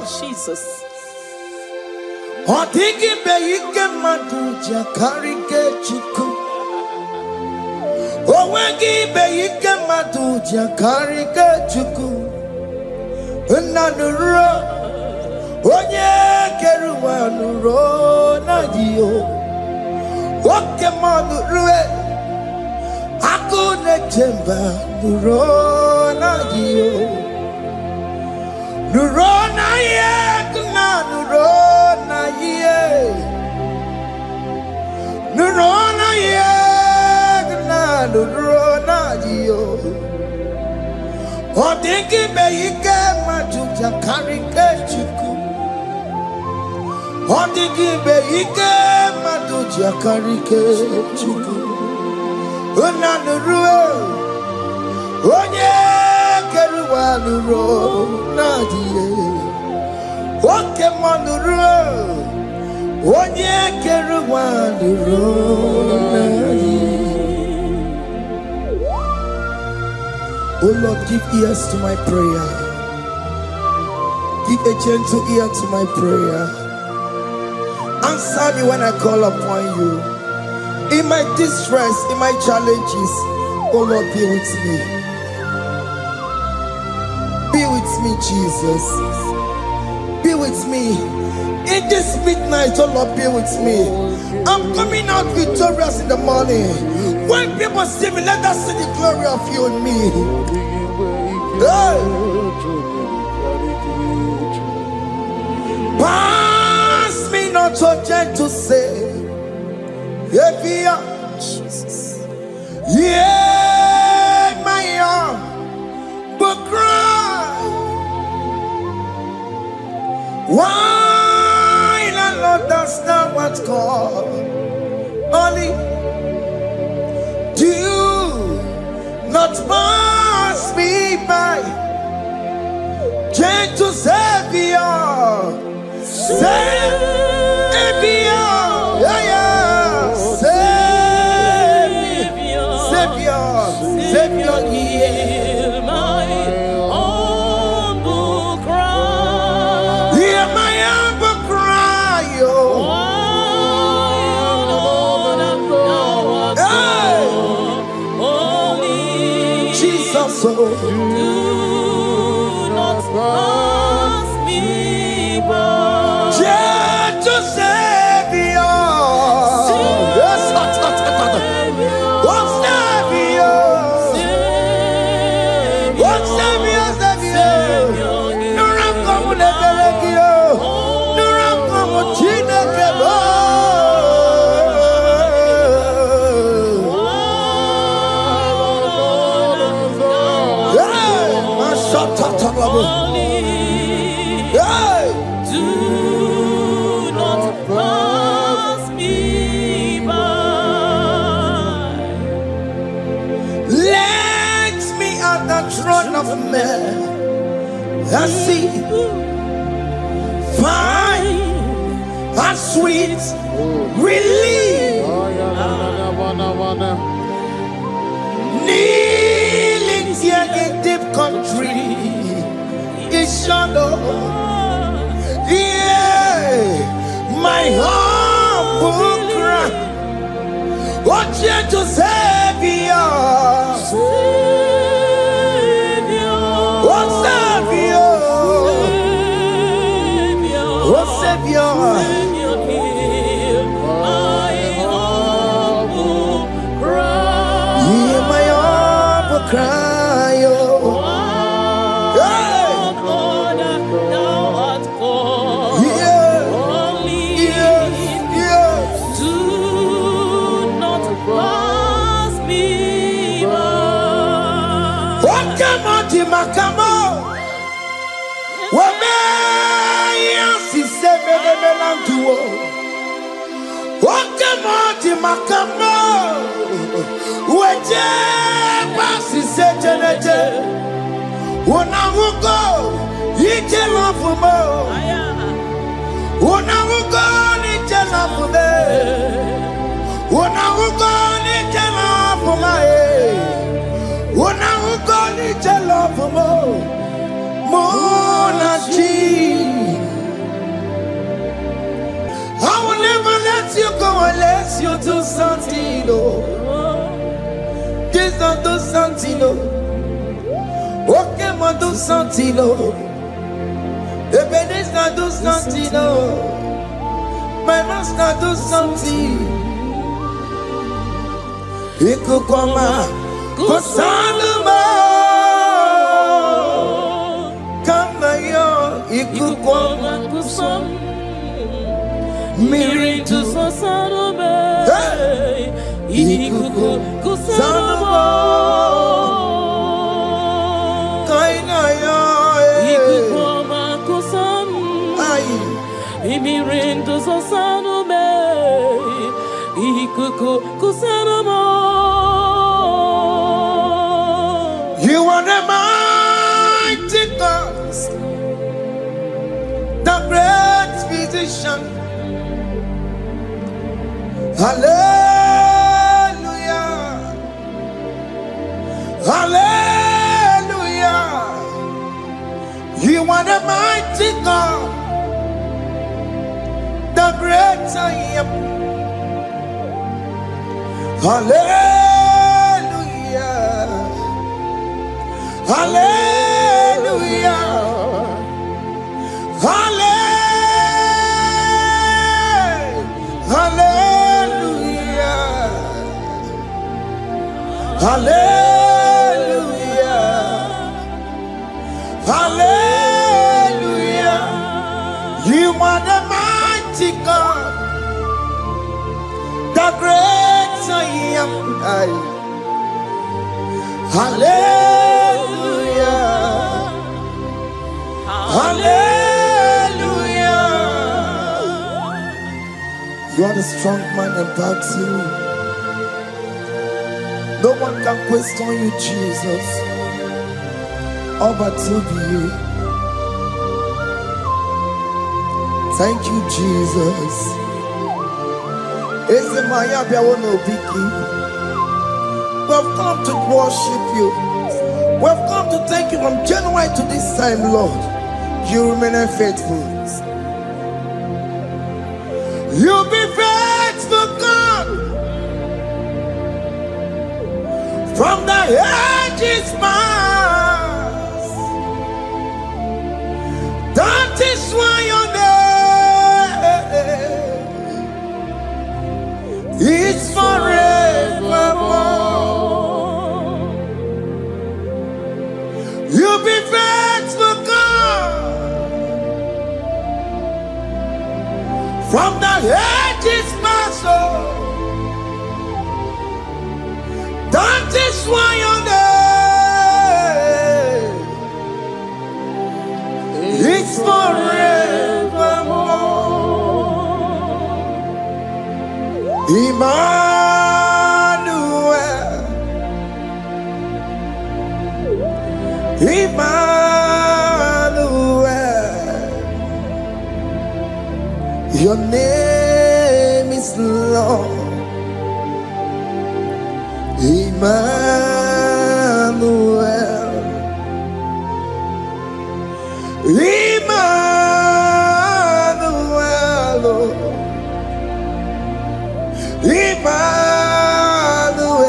Jesus. Odigi be ike madu jakarike chuku. Owegi be ike madu jakarike chuku. Unanuro onye keruwa nuro na dio. Oke Muo nurue akune chemba nuro na dio. Nuro na ye kuna nuro na ye. Nuro na ye kuna nuro na dio. Odigi be ike madu jakarike chuku. Odigi be ike madu jakarike chuku. Unanurue onye keruwa nuro na die. Oke Muo nurue onye keruwa nuro na die. Oh Lord, give ears to my prayer. Give a gentle ear to my prayer. Answer me when I call upon you. In my distress, in my challenges, oh Lord, be with me. Be with me, Jesus. Be with me. In this midnight, oh Lord, be with me. I'm coming out victorious in the morning. When people see me, let us see the glory of you in me. Hey. Pass me not so gentle, say. Jesus. Yeah, my arm, but cry. Why not understand what's called? Only do not pass me by. Gentle Savior, Savior, yeah, yeah. Savior, hear my humble cry. Hear my humble cry, oh. Jesus, oh. Do not pass me by. Gentle Savior. I see fine and sweet relief. Kneeling here in deep country is shadow. Yeah, my humble cry. What gentle Savior. Savior, hear my humble cry. Hear my humble cry, oh. God, thou art called. Yes. Do not pass me by. Oke Muo makamo. Oke Muo makamo, weje pasi sejeneje, unamugo ije lafumo, unamugo ije lafume, unamugo ije lafume, unamugo ije lafumo, monachi. do something, oh. Jesus do something, oh. Oke Muo do something, oh. Ebenezer do something, oh. My master do something. Ikukoma kusanuma. Kama yo ikukoma kusam. Miri tu sosanuma. Ikuku kusanuma. Kaina yo ikukoma kusam. Miri tu sosanuma. Ikuku kusanuma. You are the mighty God, the great physician. Hallelujah, hallelujah. You are the mighty God, the great I am. Hallelujah, hallelujah, hallelujah, hallelujah, hallelujah. You are the mighty God, the great I am. Hallelujah, hallelujah. You are the strong man in battle. No one can question you, Jesus. All but to you. Thank you, Jesus. Is the Maya Biawono Biki? We've come to worship you. We've come to thank you from January to this time, Lord. You remain faithful. You be faithful, God. From the ages past. That is why your name is forevermore. You be faithful, God. From the ages past, that is why your name is forevermore. Emmanuel, Emmanuel, your name is Lord. Emmanuel, Emmanuel,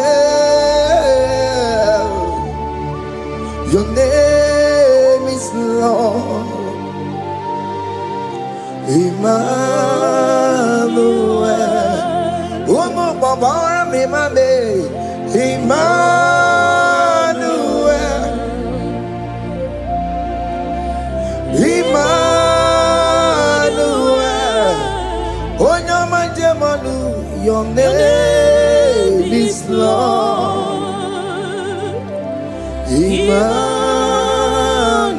Emmanuel, your name is Lord. Emmanuel, Umo Baba Mimane, Emmanuel, Emmanuel, Onyama Jemanu, your name is Lord.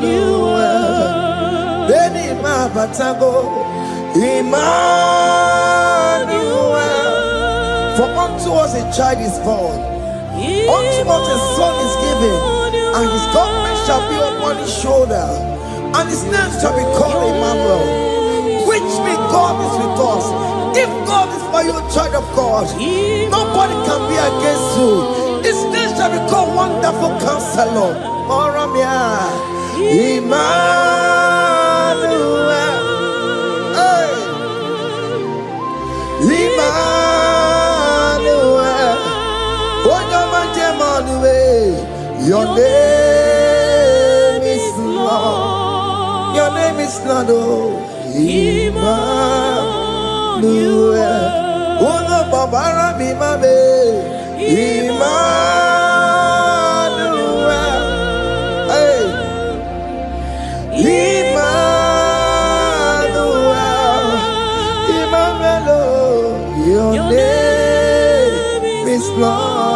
Emmanuel, Beni Mabatago, Emmanuel, for unto us a child is born, unto us a son is given, and his government shall be upon his shoulder, and his name shall be called Emmanuel, which means God is with us. If God is for you, child of God, nobody can be against you. His name shall be called Wonderful Counselor. Moramia, Emmanuel, hey. Emmanuel. name is Lord. Your name is Lord. Oh, Emmanuel. Uno babara bimabe. Emmanuel. Hey. Emmanuel. Emmanuel. Your name is Lord.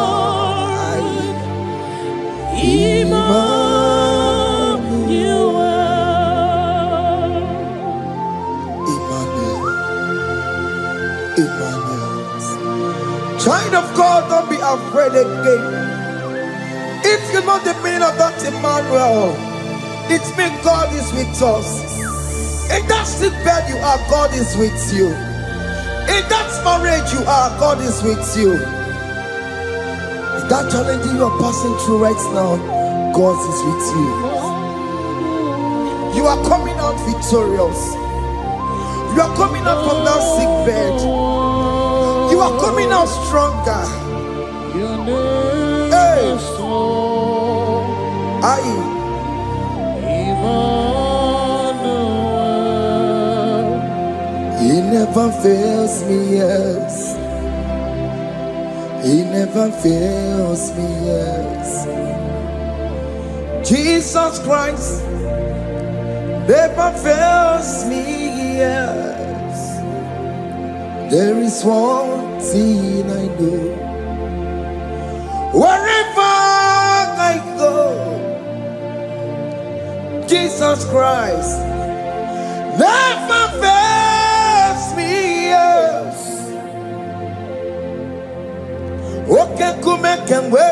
Emmanuel. Emmanuel. Child of God, don't be afraid again. If you know the meaning of that Emmanuel, it means God is with us. In that sick bed you are, God is with you. In that marriage you are, God is with you. In that challenge you are passing through right now, God is with you. You are coming out victorious. You are coming out from that sick bed. You are coming out stronger. Hey. He never fails me, yes. He never fails me, yes. Jesus Christ never fails me, yes. There is one thing I know. Wherever I go, Jesus Christ never fails me, yes. Oke Muo,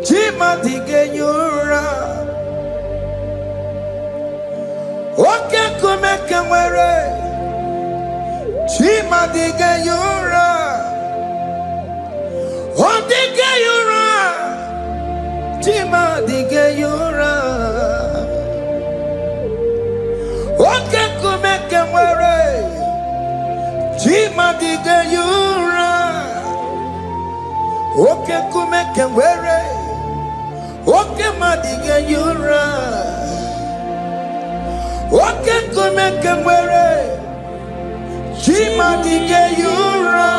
Chima dige yura. Oke Muo, Chima dige yura. Odige yura. Chima dige yura. Oke Muo, Chima dige yura. Oke Muo, Oke madige yura. Oke Muo, Chima dige yura.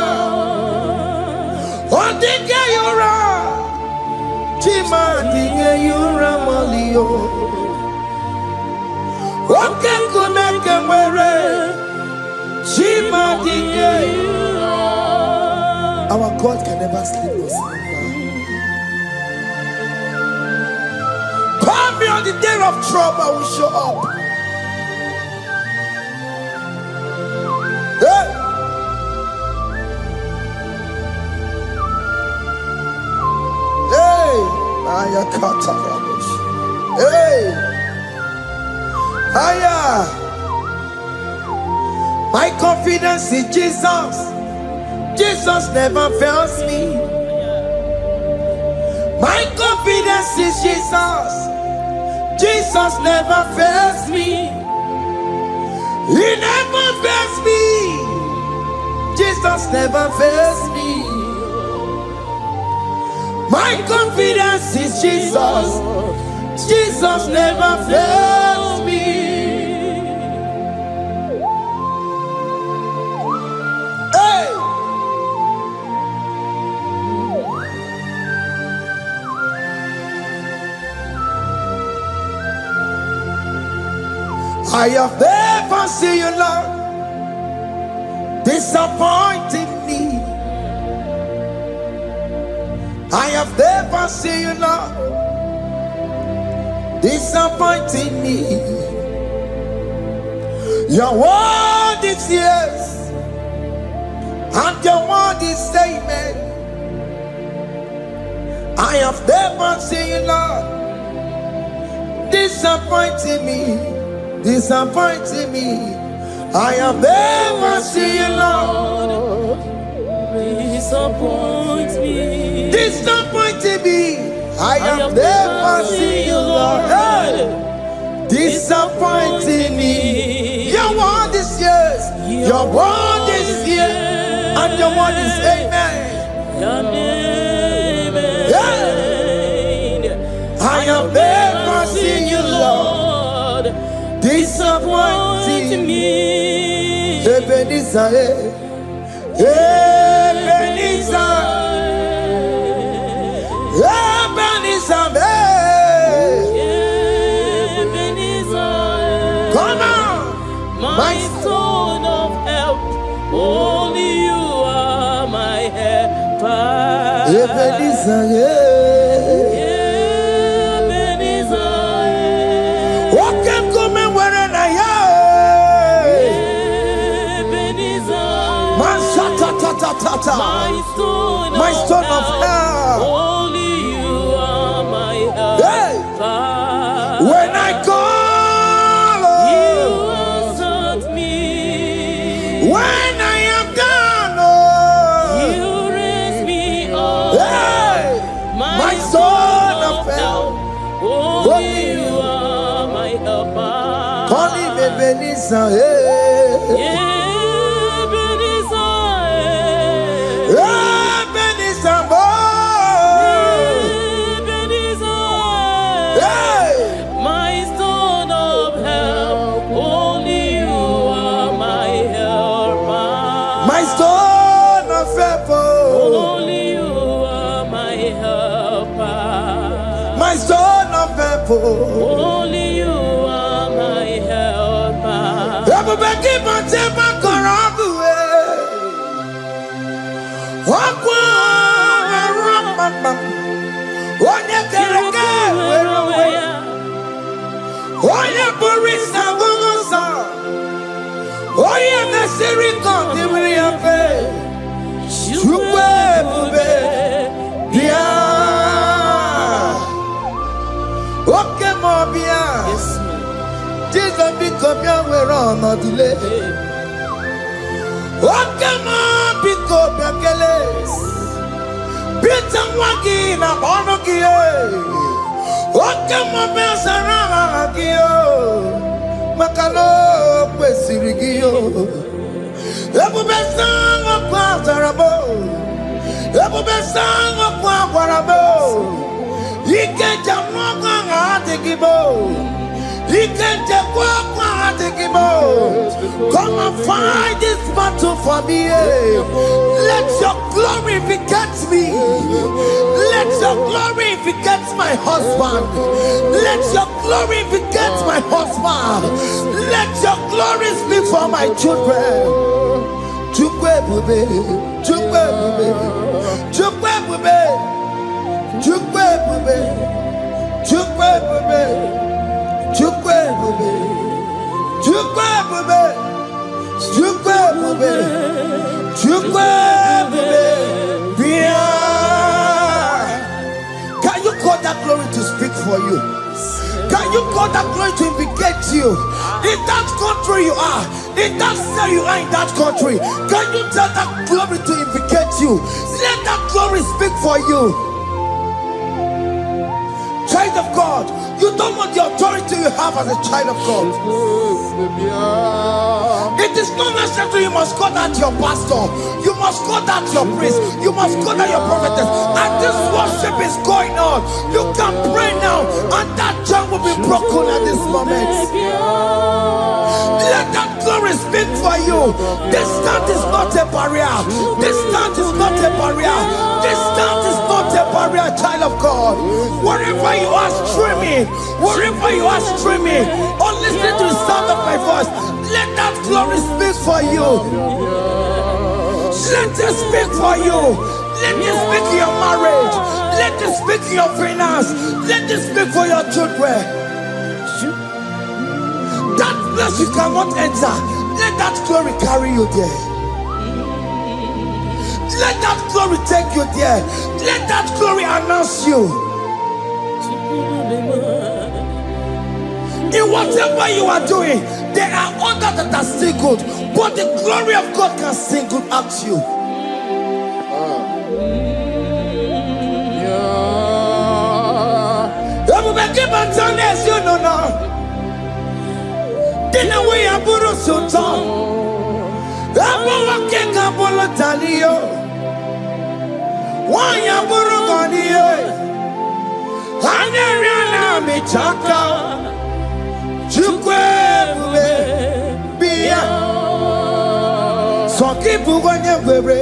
Odige yura. Chima dige yura malio. Oke Muo, Chima dige yura. Our God can never sleep or slumber. Call me on the day of trouble, I will show up. Hey! Hey! Aya kata rabosh. Hey! Aya! My confidence in Jesus. Jesus never fails me. My confidence is Jesus. Jesus never fails me. He never fails me. Jesus never fails me. My confidence is Jesus. Jesus never fails me. I have never seen you, Lord, disappointing me. I have never seen you, Lord, disappointing me. Your word is yes, and your word is amen. I have never seen you, Lord, disappointing me. Disappointing me. I have never seen you, Lord, disappoint me. Disappointing me. I have never seen you, Lord, disappointing me. Your word is yes, your word is yes, and your word is amen. Your name is I have never seen you, Lord, disappointing me. Ebenezer, Ebenezer, Ebenezer, Ebenezer. Come on, my stone of help. Only you are my helper. Ebenezer, Ebenezer. Oke Muo where na ya. Ebenezer. My stone of help. Only you are my helper. When I call, you answered me. When I am down, you raise me up. My stone of help. Only you are my helper. Call him Ebenezer. My stone of help, only you are my helper. Everybody, but take my corrupt way. Walk on, on your character, where away. On your barista, oh, yeah, the Siri come, the way of faith. You Oke Muo, Jesus become your way on a delay. Oke Muo, become your geles. Peter Wagina, Bonogie. Oke Muo, Saragio. Macano, Pesirigio. Ebu Besang of Quatarabo. Ebu Besang of Quatarabo. He can't jump on He can't jump on Come and fight this battle for me. Let your glory beget me. Let your glory beget my husband. Let your glory beget my husband. Let your glory speak for my children. Chukwe bube, chukwe bube, chukwe bube. Chukwe bube, chukwe bube, chukwe bube, chukwe bube, chukwe bube, chukwe bube. Can you call that glory to speak for you? Can you call that glory to indicate you? In that country you are, in that city you are, in that country, can you tell that glory to indicate you? Let that glory speak for you. Child of God, you don't want the authority you have as a child of God. It is not necessary you must call that your pastor, you must call that your priest, you must call that your prophetess. And this worship is going on. You can pray now, and that chain will be broken at this moment. Let that glory speak for you. Distance is not a barrier. Distance is not a barrier. Distance is not a barrier, child of God. Wherever you are streaming, wherever you are streaming, or listening to the sound of my voice, let that glory speak for you. Let it speak for you. Let it speak in your marriage. Let it speak in your finance. Let it speak for your children. That place you cannot enter, let that glory carry you there. Let that glory take you there. Let that glory announce you. In whatever you are doing, there are others that are still good, but the glory of God can single out you. You know now. Didn't we have Buru Sultan? Abu Waking Abula Talio. Why Aburu Gania? Anyariana michaka Chukwebube Bia Sokibu Wanyewere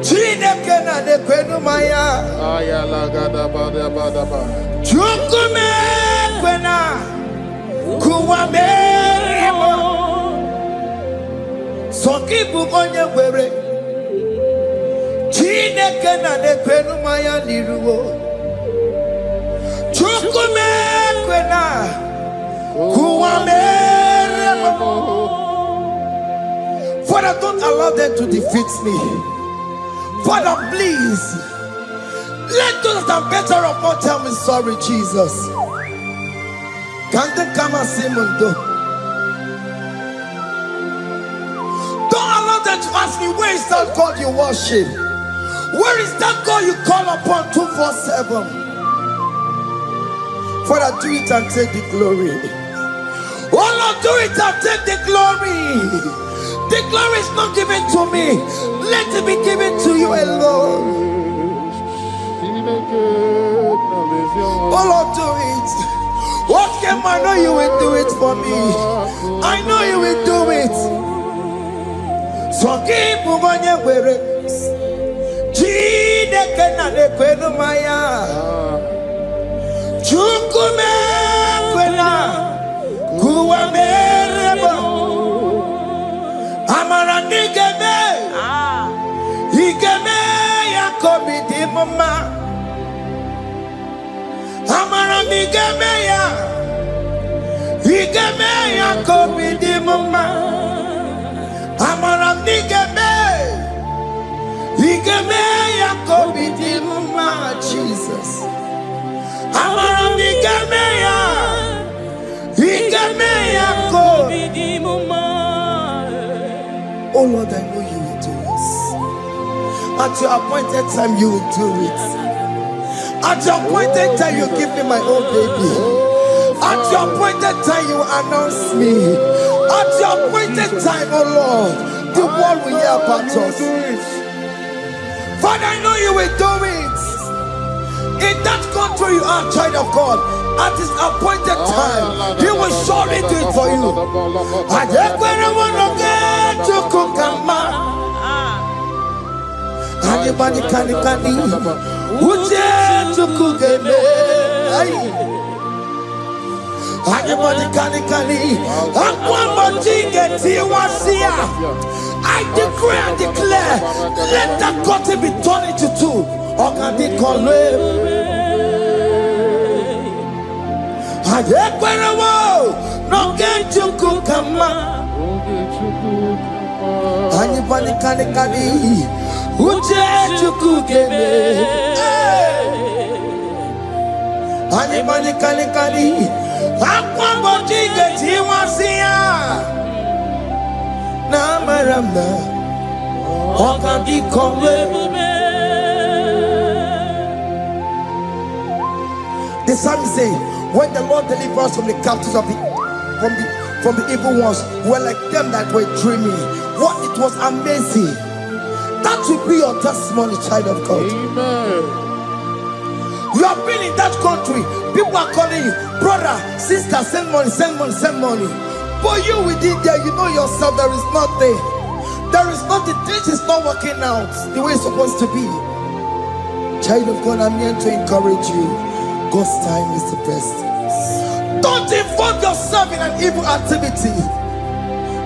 Chineke na nekwenu maya Ayala gada bada bada ba Chukume kwena Kuwameremo Sokibu Wanyewere Chineke na nekwenu maya niruwo Chukume kwena Kuwameremo. Father, don't allow them to defeat me. Father, please let those that are better off not tell me sorry, Jesus. Can't they come and see me? Don't allow them to ask me, where is that God you worship? Where is that God you call upon 247? Father, do it and take the glory. Oh Lord, do it and take the glory. The glory is not given to me. Let it be given to you alone. Oh Lord, do it. Okay, I know you will do it for me. I know you will do it. So keep moving where it is. Chukume kwena kuwamerebo amara nigeme igeme yakobi di mama amara nigeme ya igeme yakobi di mama amara nigeme igeme yakobi di mama. Jesus. Oh Lord, I know you will do this. At your appointed time, you will do it. At your appointed time, you give me my own baby. At your appointed time, you announce me. At your appointed time, oh Lord, the world will hear about us. Father, I know you will do it. In that country you are, child of God, at his appointed time, he will surely do it for you. Anybody can I decree and declare, let that curtain be torn into two. No get to cook anybody can who to cook anybody can the psalmist say, when the Lord delivers us from the captives of from the evil ones, we're like them that were dreaming. What it was amazing. That will be your testimony, child of God. Amen. You have been in that country. People are calling you, brother, sister, send money, send money, send money. But you within there, you know yourself, there is nothing. There is nothing. This is not working out the way it's supposed to be. Child of God, I'm here to encourage you. God's time is the best. Don't involve yourself in an evil activity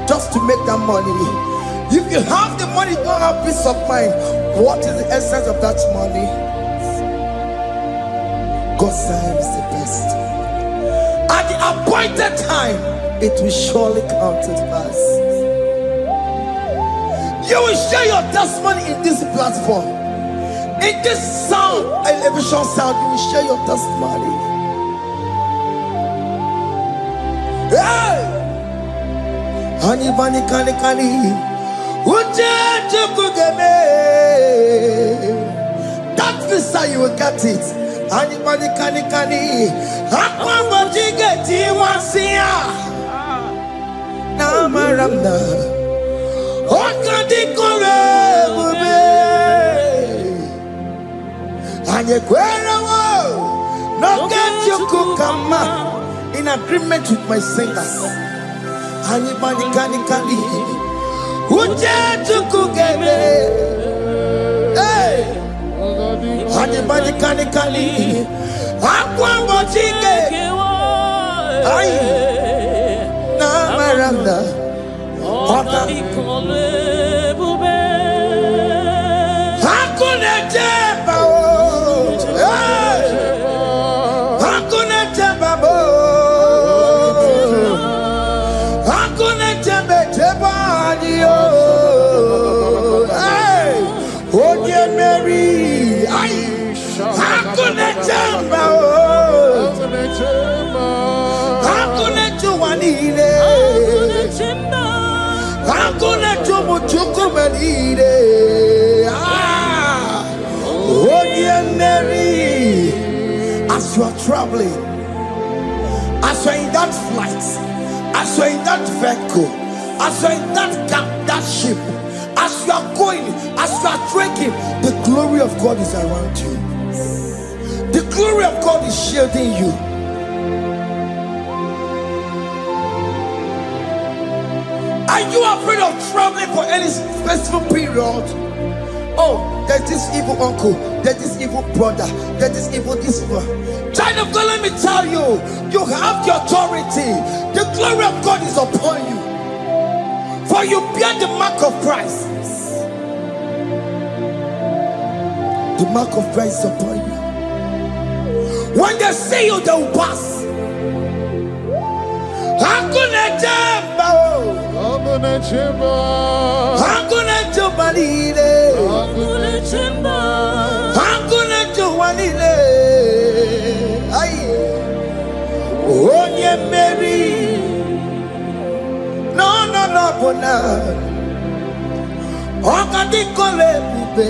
just to make that money. If you have the money, don't have peace of mind. What is the essence of that money? God's time is the best. At the appointed time, it will surely come to pass. You will share your testimony in this platform. In this sound, elevation sound, you will share your testimony. Hey! Anybody can that visa you will get it. Anybody can and you No get you kukama. In agreement with my singers. Anybody can Uje to kugeme. Hey. Anybody can Aqua watching. Ay. Na maranda. Oka. Hakuna jeba. Hakuna jeba. Hakuna jeba. Hey. Oh dear Mary. Ay. Hakuna jeba. Hakuna juanile. Hakuna jumuchukumelile. Oh dear Mary. As you are traveling, as you are in that flight, as you are in that vehicle, as you are in that ship, as you are going, as you are trekking, the glory of God is around you. The glory of God is shielding you. Are you afraid of traveling for any specific period? Oh, there's this evil uncle, there's this evil brother, there's this evil this one. Child of God, let me tell you, you have the authority. The glory of God is upon you. For you bear the mark of Christ. The mark of Christ is upon you. When they see you, they will pass. Hakuna jamba. Hakuna jamba. Hakuna jubalile. Hakuna jamba. Hakuna jubalile. Ay. Onye Mary. No, bona. Okadi kole bube.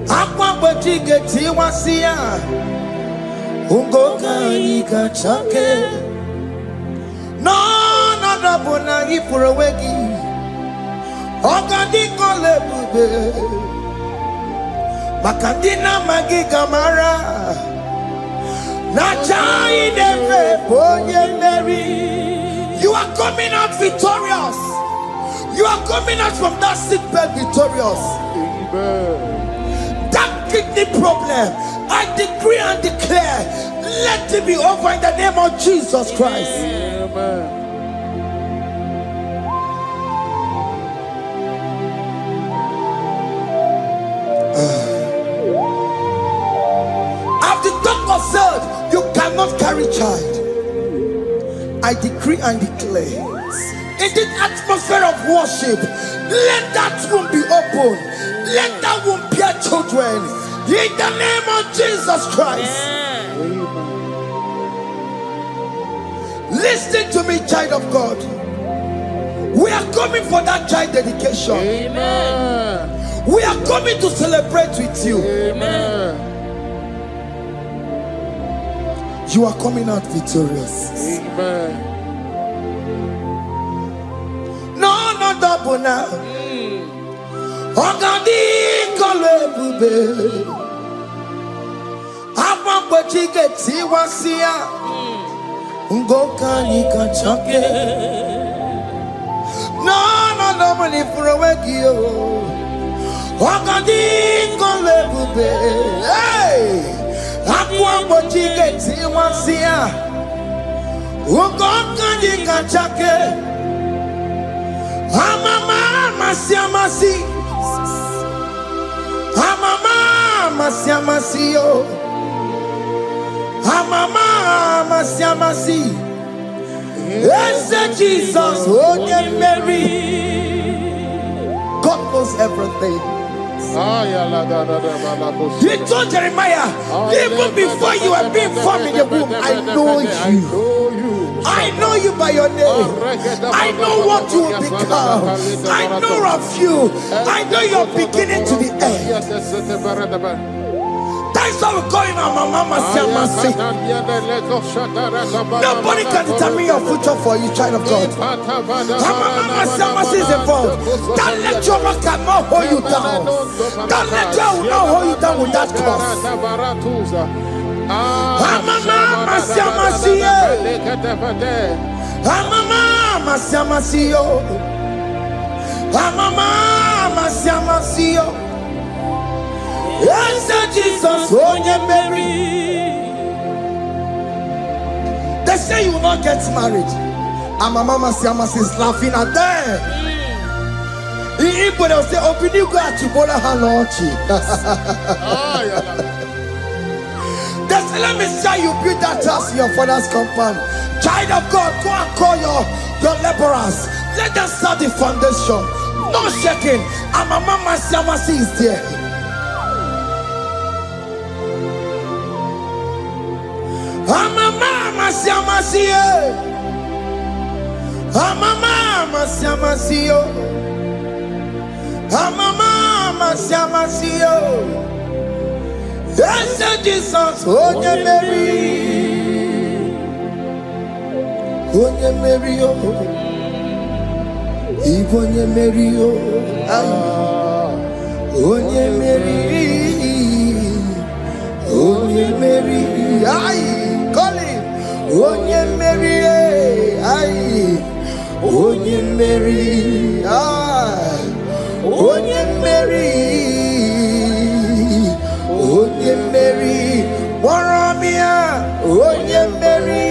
Akwa bojige tiwasia. Ungoka ika chake. No, bona ipurowegi. Okadi kole bube. Makandina magiga mara. Nachai neve bonye Mary. You are coming out victorious. You are coming out from that sick bed victorious. Amen. That kidney problem, I decree and declare, let it be over in the name of Jesus Christ. Amen. As the doctor said, you cannot carry child. I decree and declare, in this atmosphere of worship, let that womb be open. Let that womb bear children. In the name of Jesus Christ. Amen. Listen to me, child of God. We are coming for that child dedication. Amen. We are coming to celebrate with you. Amen. You are coming out victorious. Amen. No, double now. Ogadi kole bube. Apa bojige tiwasia. Ungoka nika chake. No, money for a wegio. Ogadi kole bube. Hey. Akwa bojige tiwasia. Ungoka nika chake. Amama masiamasi. Amama masiamasi yo. Amama masiamasi. Yes, Jesus, oh yeah, Mary. God knows everything. He told Jeremiah, even before you were being formed in the womb, I know you. I know you by your name. I know what you will become. I know of you. I know your beginning to the end. That's how we're going on, Mama Siamasi. Nobody can determine your future for you, child of God. Mama Siamasi is involved. Don't let your work cannot hold you down. Don't let your will not hold you down with that cause. Amama masiamasiyo. Amama masiamasiyo. Amama masiamasiyo. Yes, Jesus, oh yeah, Mary. They say you will not get married. And my mama Siamasi is laughing at them. In Igbo, they'll say, open you go at Chibola Hanochi. They say, let me say you build that house in your father's compound. Child of God, go and call your laborers. Let them start the foundation. No shaking. And my mama Siamasi is there. Amama Siamasiyo. Amama Siamasiyo. Amama Siamasiyo. Yes, Jesus, Onye Mary. Onye Mary, Onye Mary, Onye Mary, Onye Mary, call him. Onye Mary, Onye Mary, Onye Mary, Onye Mary, Waramia, Onye Mary,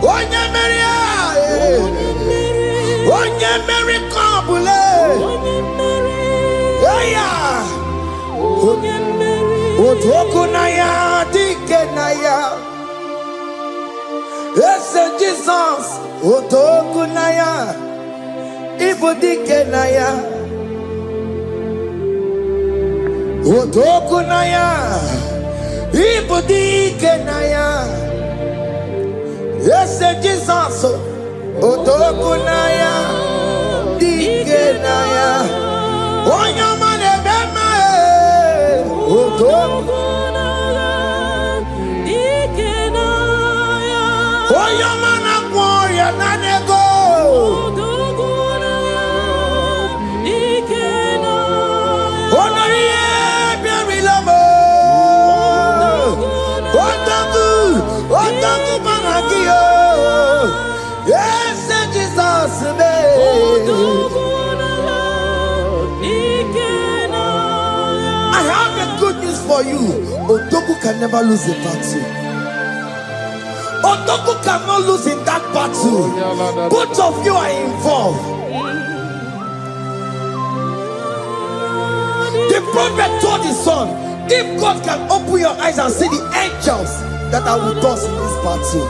Onye Mary, Onye Mary, Kabule, Onye Mary, Otokunaya, Dikenaya. Yes, Jesus, Otokunaya, Ibudikenaya, Otokunaya, Ibudikenaya. Yes, Jesus, Otokunaya, Dikenaya. Onyamane bema, Otokunaya, Dikenaya. Oyamana warrior nanego. Onoye biarilamo. Otaku managio. Yes, Jesus me. I have a good news for you. Otoku can never lose a battle. Otoku cannot lose in that battle. Both of you are involved. The prophet told his son, if God can open your eyes and see the angels that are with us in this battle.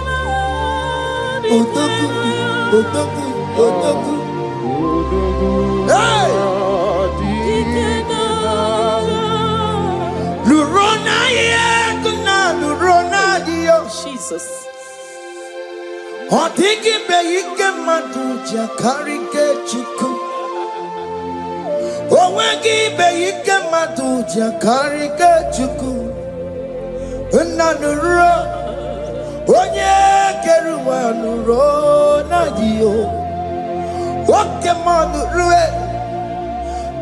Otoku, Otoku, Otoku. Hey! Lurona yekuna, Lurona dio. Jesus. Otiki beike maduja karike chuku. Owegi beike maduja karike chuku. Unanuro. Onye keruwa nuro na dio. Oke Muo nurue.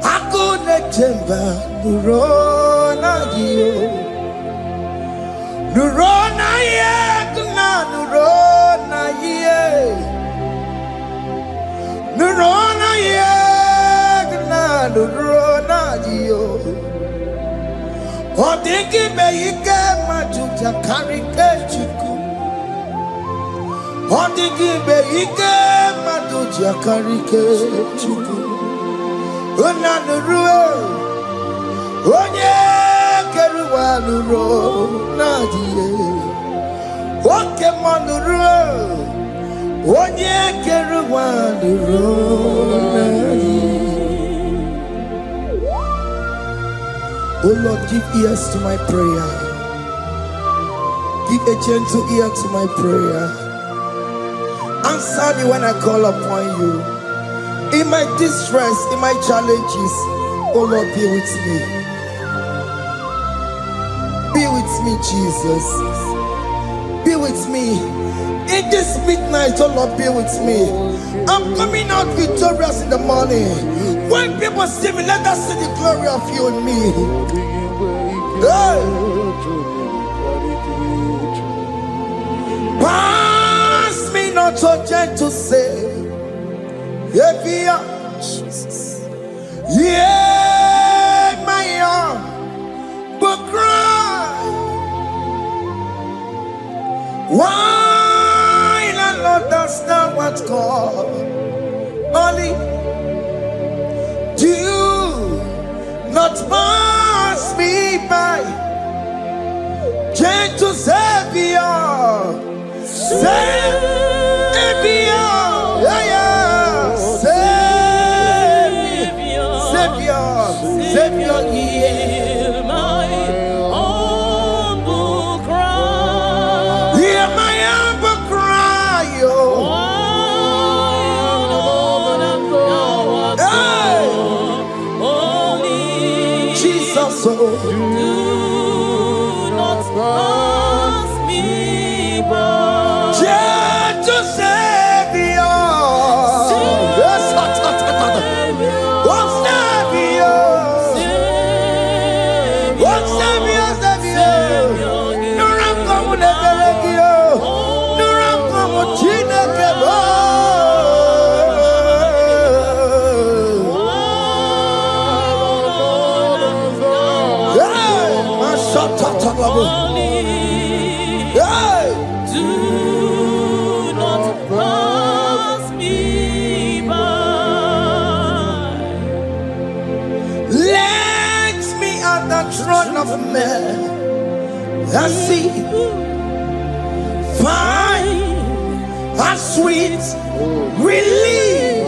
Akune chemba nuro na dio. Nuro na ye kuna nuro. Nurona ye, nurona yo. Odingi beike majuja karike chuku. Odingi beike majuja karike chuku. Una nurue, onye keruwa nurona ye. Oke Muo nurue. Onye keruwa nurona ye. Oh Lord, give ears to my prayer. Give a gentle ear to my prayer. Answer me when I call upon you. In my distress, in my challenges, oh Lord, be with me. Be with me, Jesus. Be with me. In this midnight, oh Lord, be with me. I'm coming out victorious in the morning. When people see me, let us see the glory of you in me. Hey. not so gentle say, Jesus. Yeah, my arm, but cry. Why not understand what's called? Only do not pass me by, gentle Savior, Savior, yeah, Savior, hear my humble cry. Hear my humble cry, oh. Jesus, oh. Do not pass me by. Gentle Savior. Yes, do not pass me by. Let me at the throne of men and see, find a sweet relief,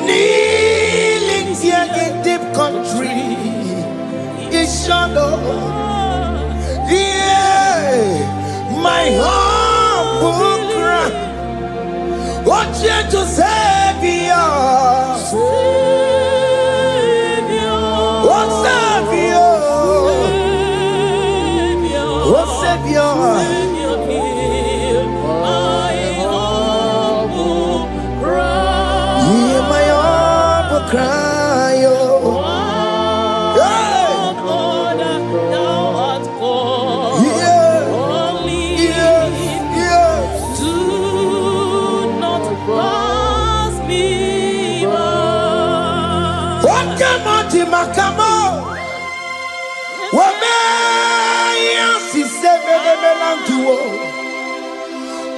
kneeling here in deep country is shadow. Yeah, my humble cry, oh gentle Savior, oh Savior, oh Savior, hear my humble cry. hear my humble cry, oh. Oke Muo makamo, wameya sise melantuo.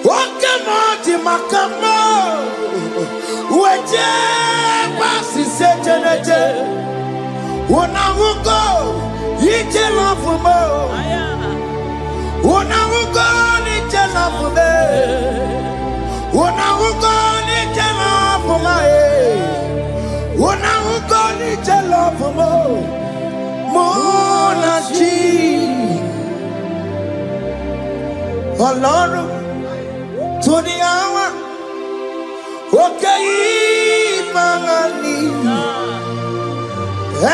Oke Muo makamo, weje sise jeneje. Unahugo ije lafumo, unahugo ije lafume, unahugo ije lafume. Unahugo ije lafumo, monachi. Ọlọ́run tó ní àwa òkè ìmọ̀rànì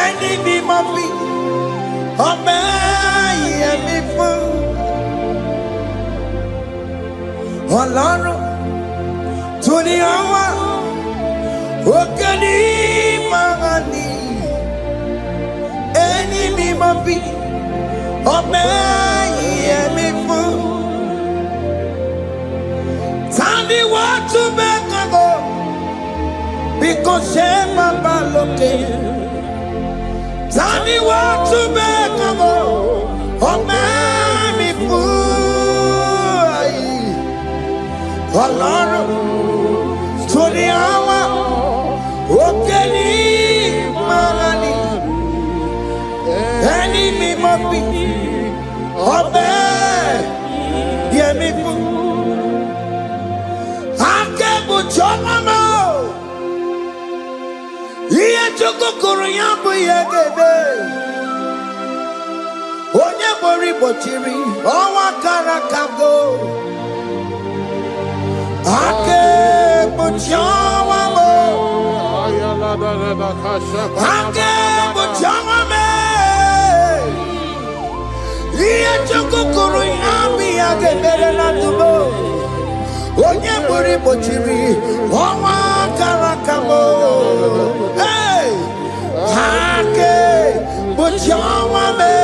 ẹni bí mo fi ọbẹ̀ yẹn mi fún. Ọlọ́run tó ní àwa òkè ìmọ̀rànì ẹni bí mo fi ọbẹ̀ yẹn mi fún. Tani wọ́n tún bẹ́ẹ̀ kankan bí kò ṣe bàbá lókè. Tani wọ́n tún bẹ́ẹ̀ kankan ọmọ mi fún ayé. Ọlọ́run tó ní àwa òkè ní ìmọ̀rànì ẹni mímọ́ bí ọbẹ̀ yẹn mi fún. Chomamo, iye chokokoro yambu yegebe. Onye mori bochiri, owa karakago. Ake bochawamo, ake bochawame. Iye chokokoro yambu yegebe na tubo. Onye mori bochiri, owa karakamo. Hey, hake bochawame.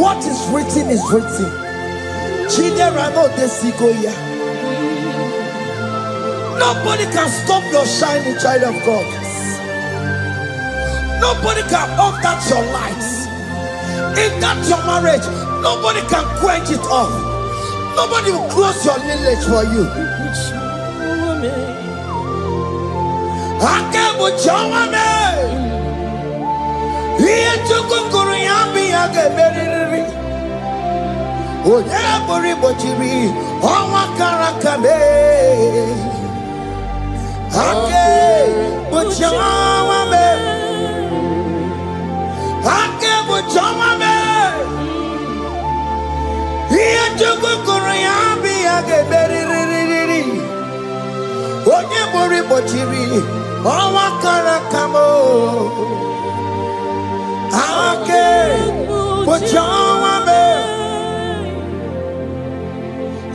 What is written is written. Chidera no desikoya. Nobody can stop your shining, child of God. Nobody can off that your lights. In that your marriage, nobody can quench it off. Nobody will close your lineage for you.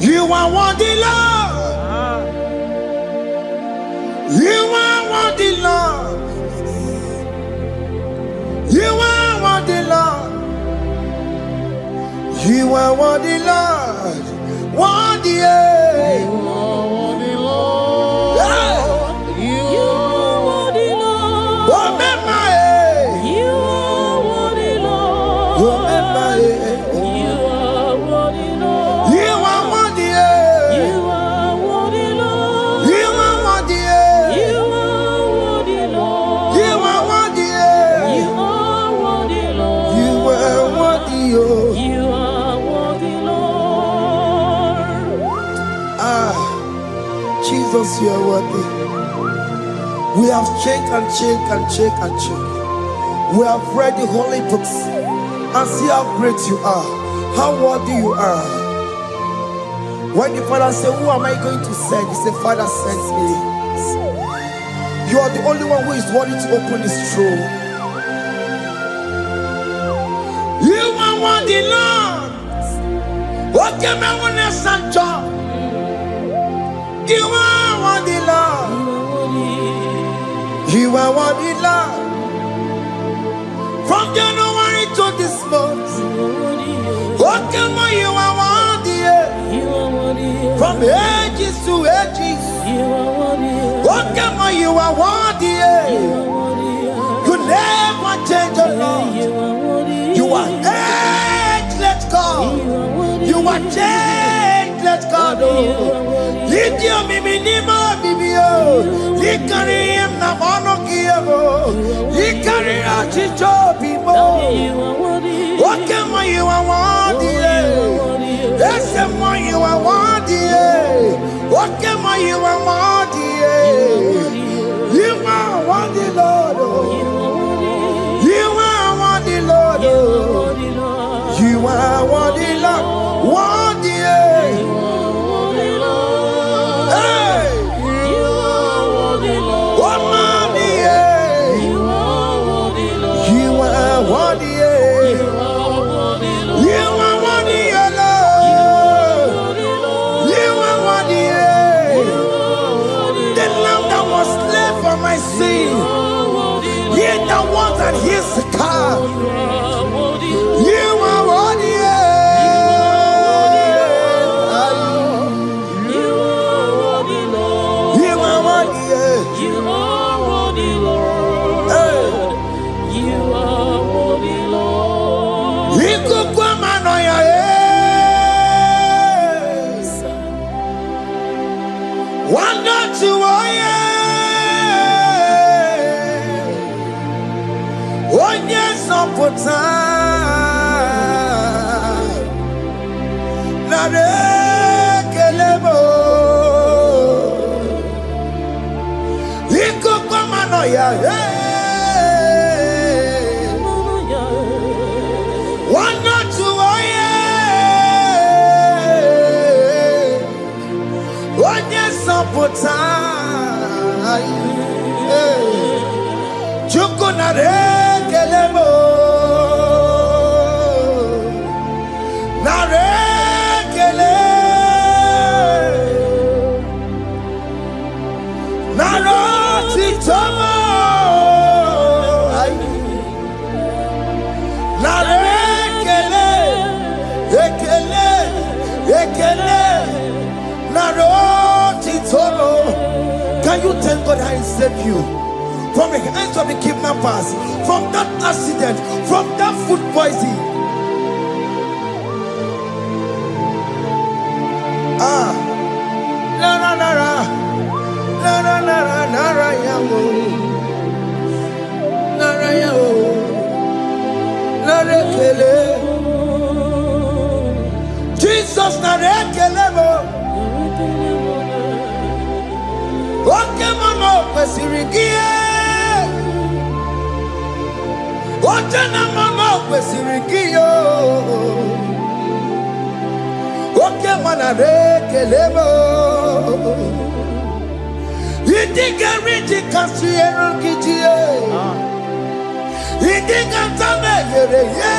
You are worthy, Lord. You are worthy, Lord. You are worthy, Lord. You are worthy, Lord. Worthy, You are worthy, Lord. You are worthy, Lord. You are worthy, Lord. You are worthy, Lord. You are worthy, You are worthy, Lord. you are worthy, You are worthy, Lord. you are worthy, You are worthy, Lord. you are worthy, You are worthy, Lord. Jesus, you are worthy. We have checked and checked and checked and checked. We have read the holy books and see how great you are, how worthy you are. When the Father said, "Who am I going to send?" He said, "Father, send me." You are the only one who is worthy to open this throne. You are worthy, Lord. Oke Muo na Sancho. You are worthy, Lord. You are worthy, Lord. From January to this month, Oke Muo, you are worthy. From ages to ages, Oke Muo, you are worthy. You never change, oh Lord. You are ageless God. You are changeless God. Lidio miminimo bibio. Likari em na mono kiemo. Likari achicho bimo. Oke Muo, you are worthy. Ese Muo, you are worthy. Oke Muo, you are worthy. You are worthy, Lord. You are worthy, Lord. You are worthy, Lord. Worthy. Hey. Oh, mommy, you are worthy. You are worthy, Lord. You are worthy. The lamb that was slain for my sin. He that was and he's the car. You are worthy. You are worthy. One not to one yes on put kelebo Ikumanoya one not to one yes on put Chukunare kelebo Ekele naroti toro. Can you thank God I saved you from the hands of the kidnappers, from that accident, from that food poisoning? Ah, nara nara, nara nara nara yamu, nara yamu, nara kele. Jesus nara kele mo. Oke Muo kwesirigie. Oke Muo kwesirigie. Oke Muo nara kele mo. Idiga riji kasiero kijie. Idiga tame yere ye.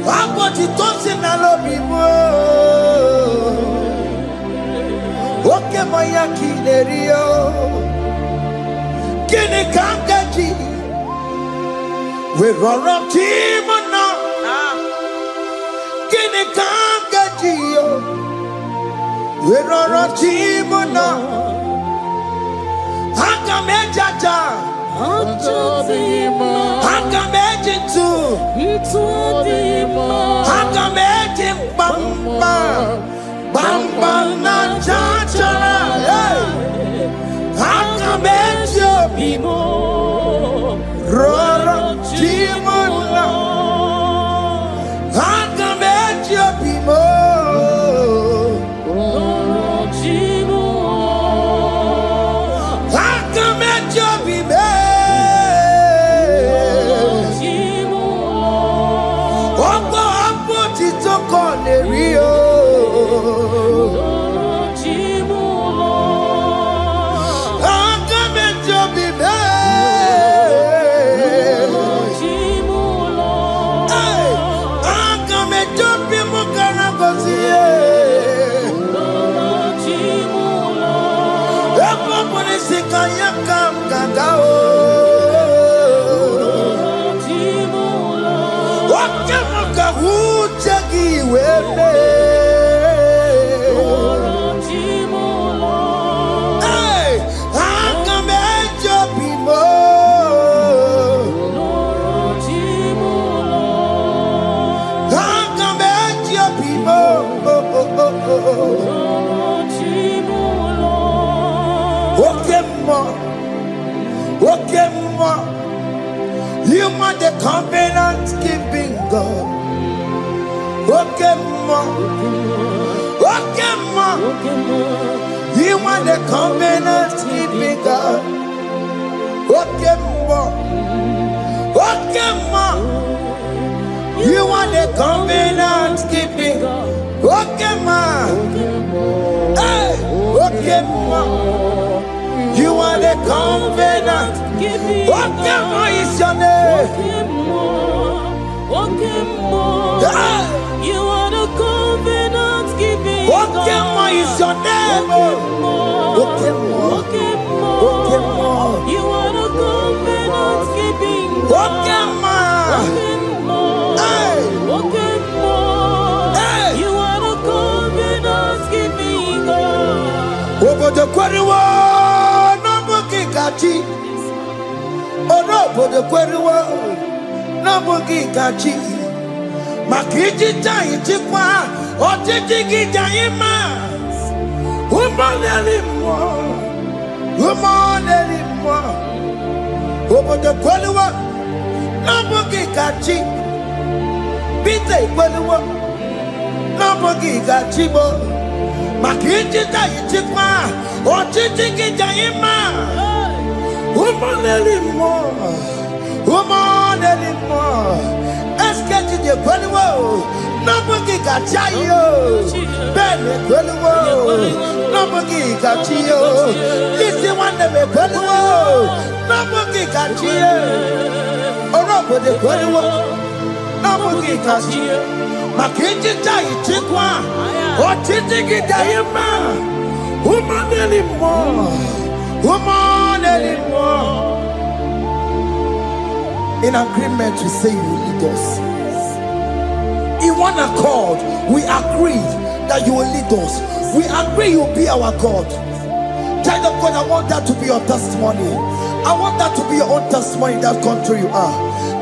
Aboti tosi na lobi mo. Oke Muo ya kinerio. Kini kangaji. We roro timono. Kini kangaji yo. We roro timono. Hanga mejaja. Hanga mejitu. Hanga mejim bamba. Bamba na jajara. Hanga mejo bimo. Roro timono. Hanga mejo bimo. Oke Muo, you are the covenant keeping God. Oke Muo, Oke Muo, you are the covenant keeping God. Oke Muo, Oke Muo, you are the covenant keeping God. Oke Muo, hey, Oke Muo. You are the covenant. Oke Muo is your name. Oke Muo. You are the covenant keeping God. Oke Muo is your name. Oke Muo. Oke Muo. You are the covenant keeping God. Oke Muo. Oke Muo. You are the covenant keeping God. Obodo kwariwo. Obodo kweriwo n'abụghị kachi maka ijija ichikwa ọchịchị gị jaghị mma ụmụneri mmụọ obodo kweriwo n'abụghị kachi Peter kweriwo n'abụghị kachi bo maka ijija ichikwa ọchịchị gị jaghị mma ụmụneri mmụọ eske de kweliwo n'abụghị kacha yo bene kweliwo n'abụghị kacha yo isi nwanne m ekweliwo n'abụghị kacha yo ọrụ obodo kweliwo n'abụghị kacha yo maka ịchịcha ichekwa ọchịchị gị daghị mma ụmụneri mmụọ in agreement to say you lead us in one accord, we agreed that you will lead us. We agree you will be our God. Child of God, I want that to be your testimony. I want that to be your own testimony in that country you are.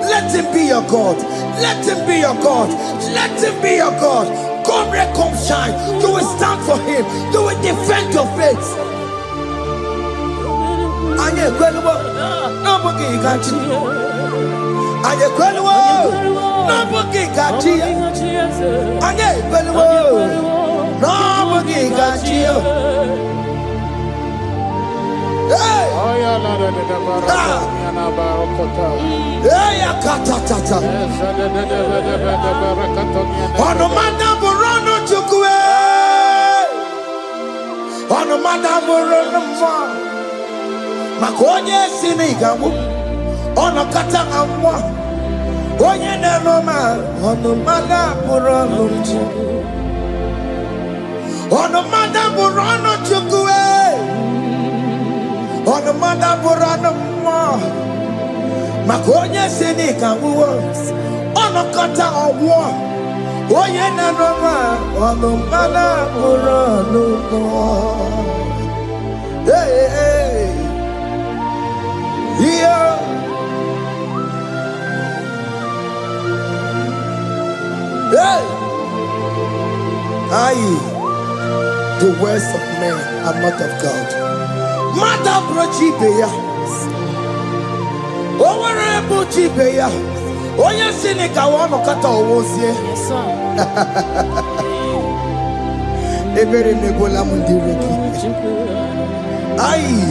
Let him be your God. Let him be your God. Let him be your God. Come rain, come shine. You will stand for him. You will defend your faith. Anye kwelwo, nobody can cheat. Anye kwelwo, nobody can cheat. Anye kwelwo, nobody can cheat. Hey! Hey, akatata. Ono madaborono chukwe. Ono madaborono mwa. Makonye sinigamu. Ono kata amwa. Onye nenoma. Ono madaborono chukwe. Ono madaborono chukwe. Ono madaborono mwa. Makonye sinigamu. Ono kata amwa. Onye nenoma. Ono madaborono mwa. Hey, hey. Yeah. Hey. Aye. The words of men are not of God. Mata brochibeya. Owere brochibeya. Oya sinika wono kata owosie. Yes, sir. Ebere nebola mundireki. Aye.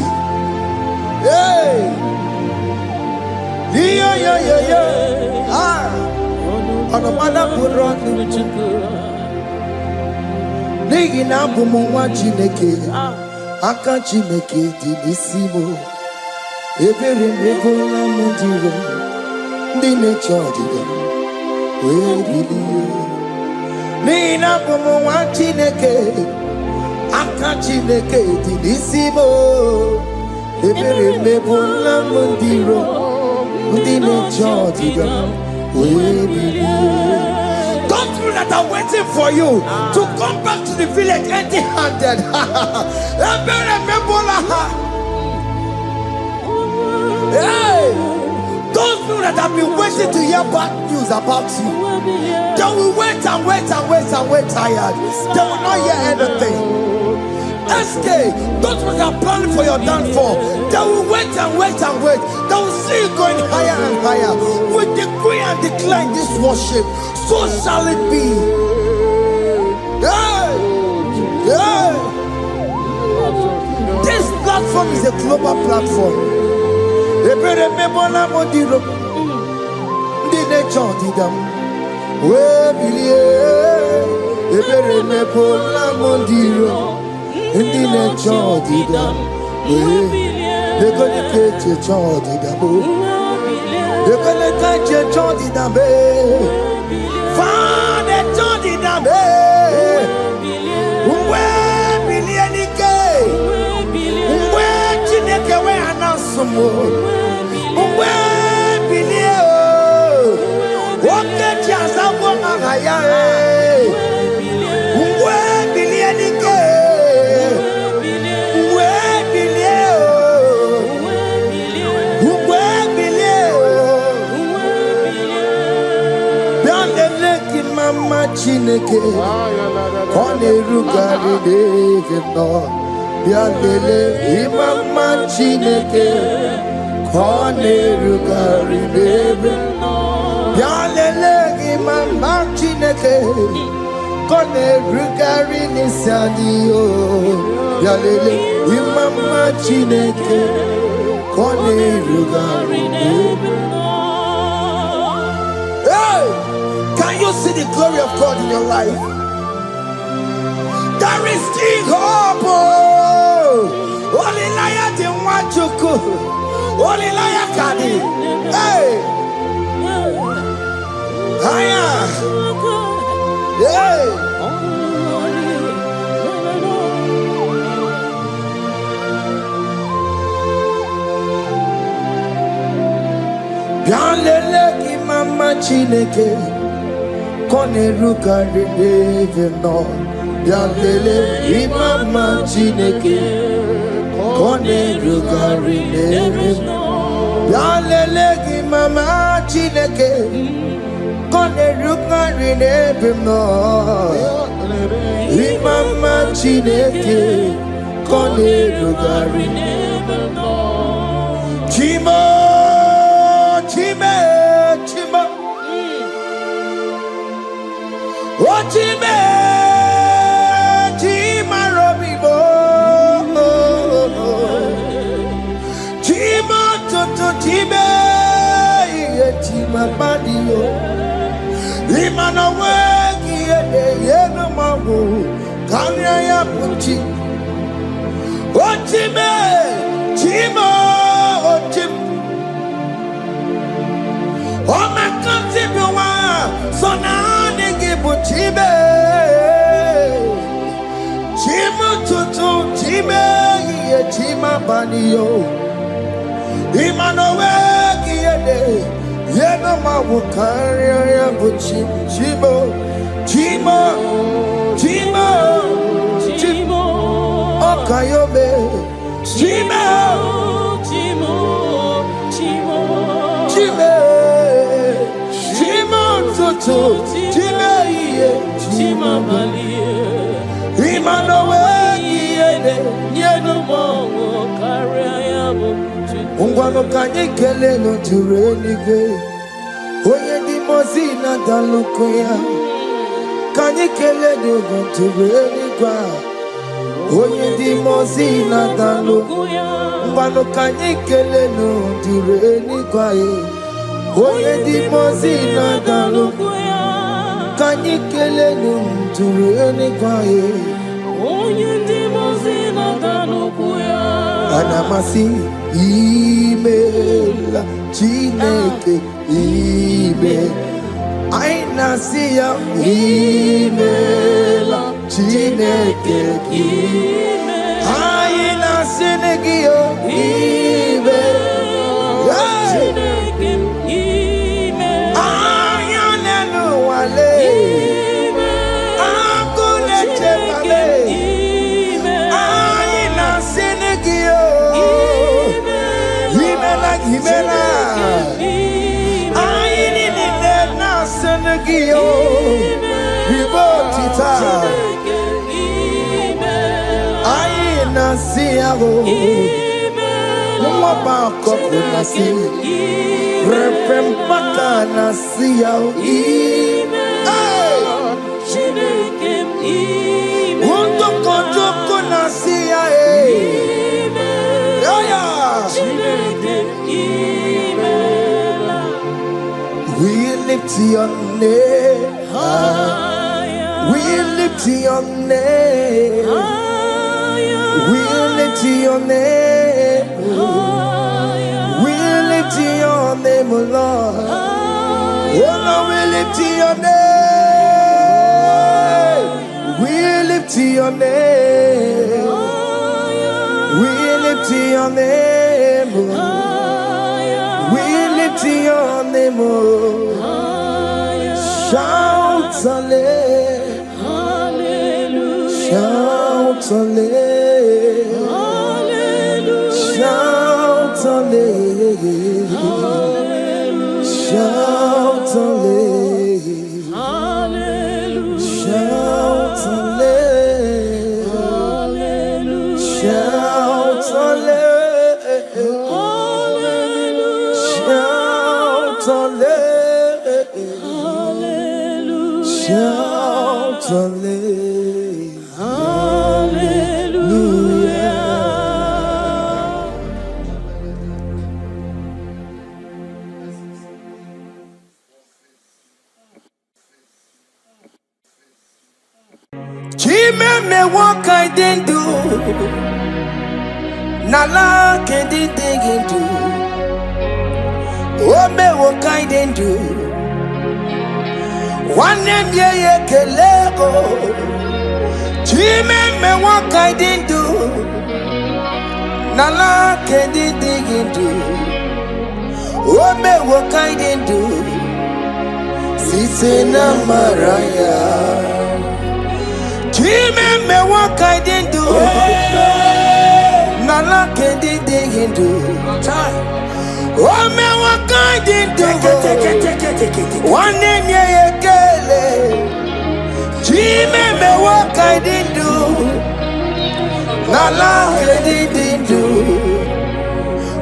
Hey! Yeah. Ah! On a mother put on the Nigi na bumu wa chineke. Aka chineke di nisimo. Ebere mebola mundiro. Dine chodiga. We believe. Nigi na bumu wa chineke. Aka chineke di nisimo. Ebere mebola mundiro, mundine chodiga, we believe. Don't through that are waiting for you to come back to the village empty-handed. Ebere mebola. Hey, those people that have been waiting to hear bad news about you, they will wait and wait tired. They will not hear anything. SK, those who are planning for your downfall, they will wait and wait. They will see you going higher and higher. We decree and declare in this worship, so shall it be. Yeah. This platform is a global platform. Ebere mebola modiro, ndi nature didam. We believe. Ebere mebola modiro. Indi ne chodi dam, de gone keche chodi dam, de gone keche chodi dam, fa de chodi dam, uwe bilieni ke, uwe chineke we anasumo, uwe bilie o, oke chiasawo ngaya uwe bilieni ke. Mama Chineke, Kone Rugari David no, Bialele, Mama Chineke, Kone Rugari David no, Bialele, Mama Chineke, Kone Rugari Nisadio, Bialele, Mama Chineke, Kone Rugari David no. Can you see the glory of God in your life? There is still hope. Only liar didn't want you to. Only liar can. Hey. Hiya. Hey. Bialele ki mama Chineke. Koneruka Rebe no Yalele Imama Chineke Koneruka Rebe Yalele Imama Chineke Koneruka Rebe no Imama Chineke Koneruka Rebe no Chimo Chime Chimo Ochime, Chima Robibo, Chima Toto Chime, Chima Badio, Imano Wagi, Yeno Mabu, Kanya Puchi, Ochime, Chima, Ochim, Oh my country, so now. Chibe, Chima Tutu, Chime, Chima Banio, Imanowe, Yenoma Wukaria, Chibo, Chima, Chima, Chimo, Okayobe, Chima, Chimo, Chimo, Chime, Chima Tutu, Chime. Chima Malie, Imanowe, Yeno Carriamo, Ungwano Kanyekele no Turenike, Oye di Mozina Dalukoya, Kanyekele no Turenika, Oye di Mozina Dalukoya, Ungwano Kanyekele no Turenika, Oye di Mozina Dalukoya. Kanyikele nunturene kwae onye ndi mozina danukuya anamasi imela Chineke ime aina siya imela Chineke ime aina sinegio ime Chineke ime ayanelu wale Himela, I need it now, Senegio, Ribotita, I see a Mumabako, Repempaka, Nasia, Wundoko, Nasia, we lift your name higher. We lift your name higher. We lift your name higher. We lift your name, Lord. Oh no, we lift your name. We lift your name. We lift your name, we lift your name, shout hallelujah, shout hallelujah, shout hallelujah, shout hallelujah, shout hallelujah, shout hallelujah. Shout hallelujah. Chime me what I didn't do. Nala can't dig into. Oh me what I didn't do. One name ye kelego. Chime me what I didn't do. Nala can't dig into. Oh me what I didn't do. Site na maraya. Chime me what I didn't do. Nala didn't do. Oh me what I didn't do. One name ye kele. Chime me what I didn't do. Nala didn't do.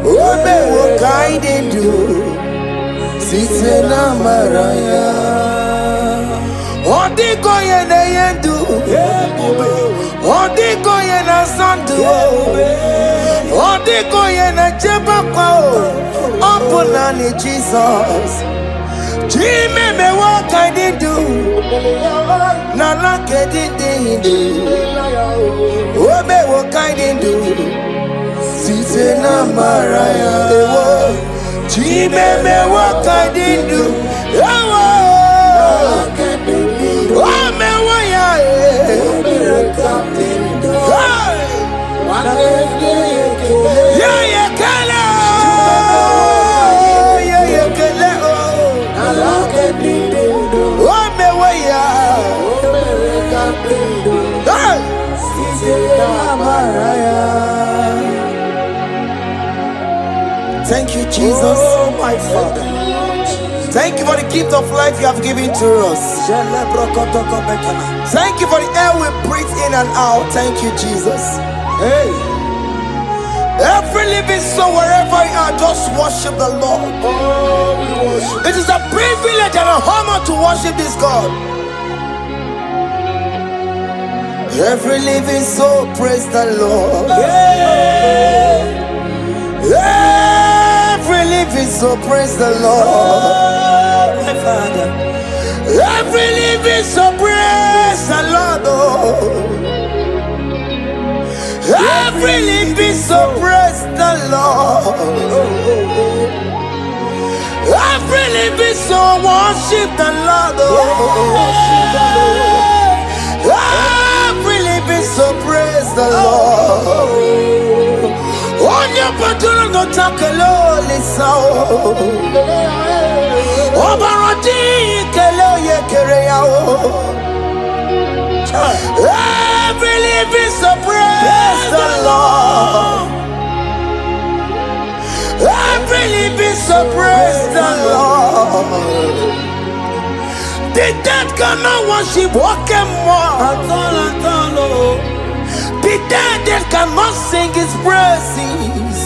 Oh me what I didn't do. Site na maraya. Odiko ye na yendu. Odiko ye na sandu. Odiko ye na chepakwa. Opuna ni Jesus. Chime me what I did do. Nala didn't do. Oh me what I did do. Site na maraya. Chime me what I did do. Oh me what ya. Yeah yeah kala. Yeah yeah kala. Oh me what ya. Thank you, Jesus. Oh, my Father. Thank you for the gift of life you have given to us. Thank you for the air we breathe in and out. Thank you, Jesus. Hey. Every living soul, wherever you are, just worship the Lord. Oh, we worship. It is a privilege and an honor to worship this God. Every living soul, praise the Lord. Yeah. Every living soul, praise the Lord. Oh, my Father. Every living soul, praise the Lord. Oh. Every living soul, praise the Lord. Every living soul, worship the Lord. Every living soul, praise the Lord. On your patron, no takalo, listen. Obarati, kelo ye kereao. Every living soul, praise the Lord. Every living soul, praise the Lord. The dead cannot worship Oke Muo. The dead cannot sing his praises.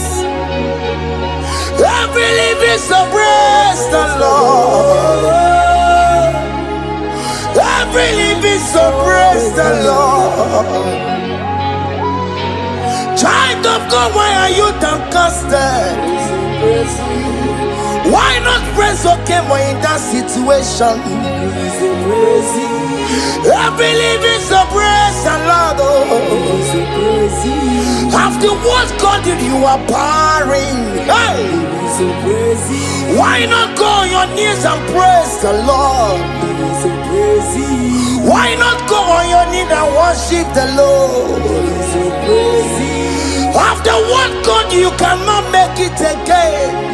Every living soul, praise the Lord. Every living soul, praise the Lord. Child of God, why are you downcasted? Why not praise Oke Muo in that situation? Every living soul, praise the Lord. After what God did, you are barren. Hey. Why not go on your knees and praise the Lord? Why not go on your knees and worship the Lord? After what God, you cannot make it again.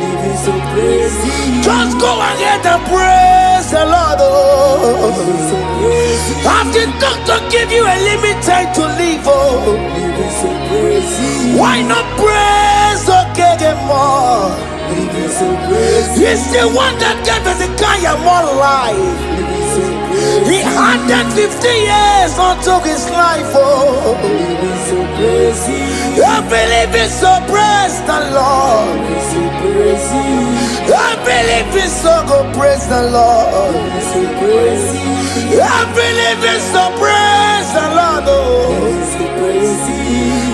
Just go ahead and praise the Lord. After doctor give you a limited to live, why not praise Oke Muo? He's the one that gave Hezekiah more life. He added 50 years onto his life. Every living soul, praise the Lord. Every living soul, go praise the Lord. Every living soul, praise the Lord.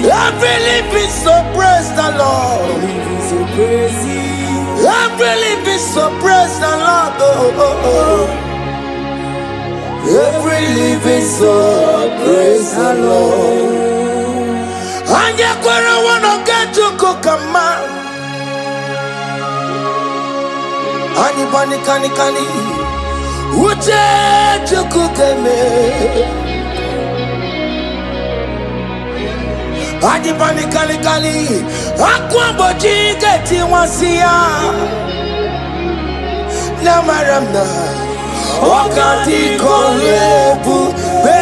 Every living soul, praise the Lord. Every living soul, praise the Lord. Every living soul, praise the Lord. And you wanna get to cook a man. Anybody can Uche to cook a man. Anybody can Aquamboji get in one see ya. Namaramna. wakati kolebu be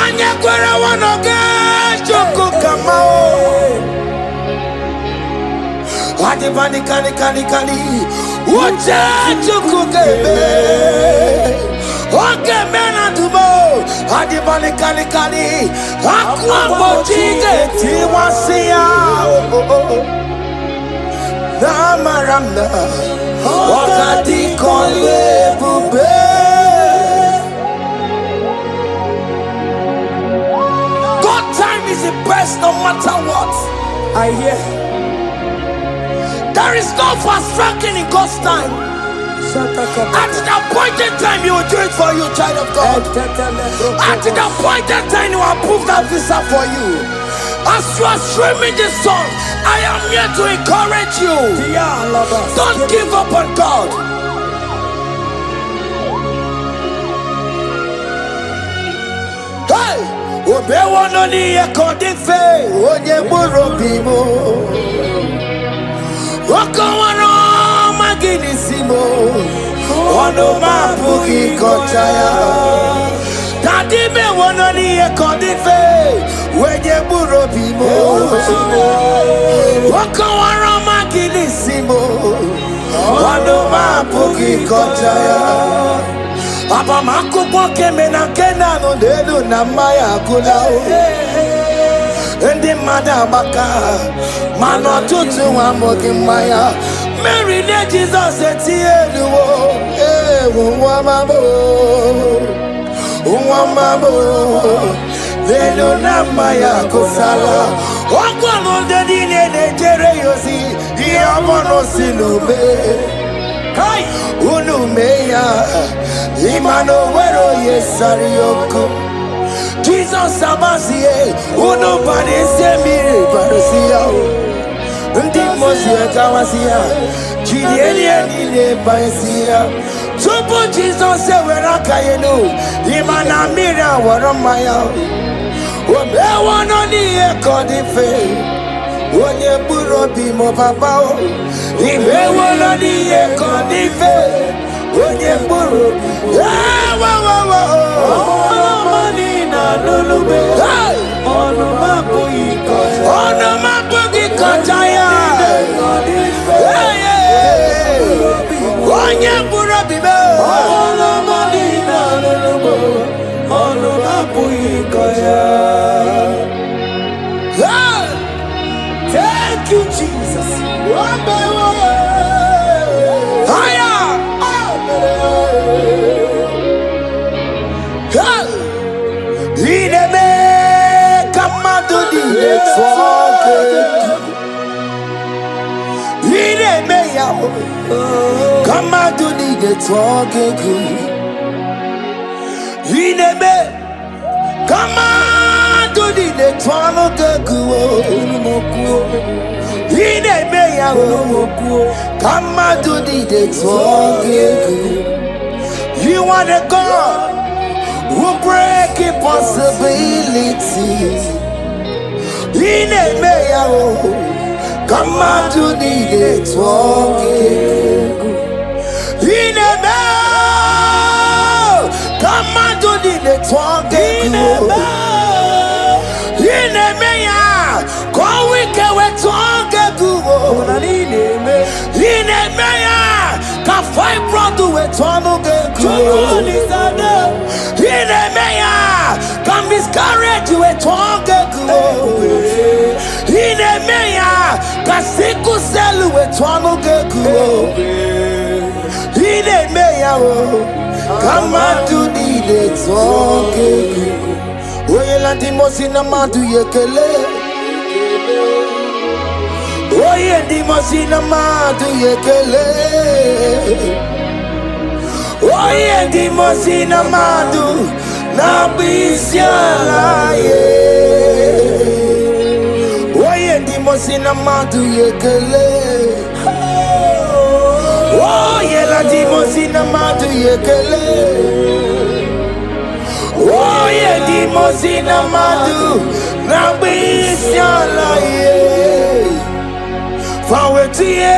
anya kwere wanoge choko kamao adi bani kani uche choko kebe Oke mena dumo adi bani kani akwa bojige tiwasia na maramna wakati kolebu be God time is the best no matter what. I hear there is no fast tracking in God's time. At the appointed time, He will do it for you, child of God. At the appointed time, He will approve that visa for you. As you are streaming this song, I am here to encourage you. Don't give up on God. Hey, Obewanoni Ekodife, Onyeburobimo, Okawano. Maginisimo, ono mapuki kochaya. Tadi me wononi ekodife, wenye burobimo. Wakawara maginisimo, ono mapuki kochaya. Aba makubo keme na kena no delu na maya kulao. Ndi madabaka, mano tutu wa mogi maya. Mary let Jesus etiyeluwo umamabo lelo na maya kosala okwano dedi ne jere yosi iyamono silube kai unumeya imano wero yesarioko Jesus abasiye unubani semire barusiya Ndi mosia kawasia, chilieni ne baisia. Tupo Jesus se wera kayenu, imana mira waramaya. Obe wanoni ekodife, onye burobi mo babao. Ibe wanoni ekodife, onye burobi. Na lulube, ono mapo ikochaya. Onye burobi be, ono madina lulube, ono mapo ikochaya. Thank you, Jesus. Higher. Ideme kamado di letsoke. Ideme ya kamado di letsoke. Ideme kamado di letsoke. Ideme ya kamado di letsoke. You are the God who break impossibilities. In a mayor, come out to the talking. In a mayor, come out to the talking. In a mayor, go we can talk. In a mayor, can fight brother with one. In a mayor, can miscarriage you a tongue. In a mayor, can sickle sell you a tongue. In a mayor, come out to the tongue. Well, and the most in a man to yekele. Oye, the most in a man to yekele. Oye di mosina madu na bisiala ye. Oye di mosina madu yekele. Oye la di mosina madu yekele. Oye di mosina madu na bisiala ye. Fawetie.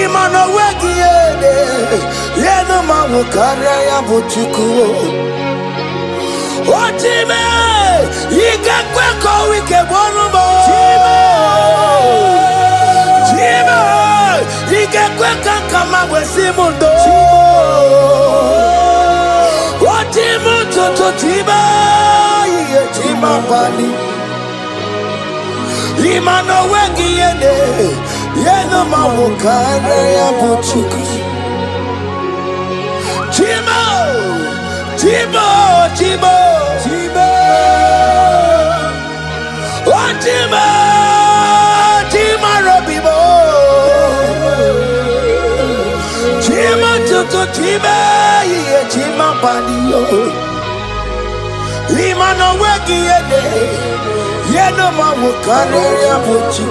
Imano wegiede yeno mawu karaya buchuku Otime yigakwe ko wike bonumo Chima yigakwe kankama wesimundo Otimu toto tiba ye chima bali Imano wegiede yeno mawu karaya buchuku Chima Chimo, Chimo, Chimo, oh Chimo, Chimo Robibo, Chimo Tutu Chimo, yeah Chimo Padio, Lima no weki yede, yeno mawukane ya buchi.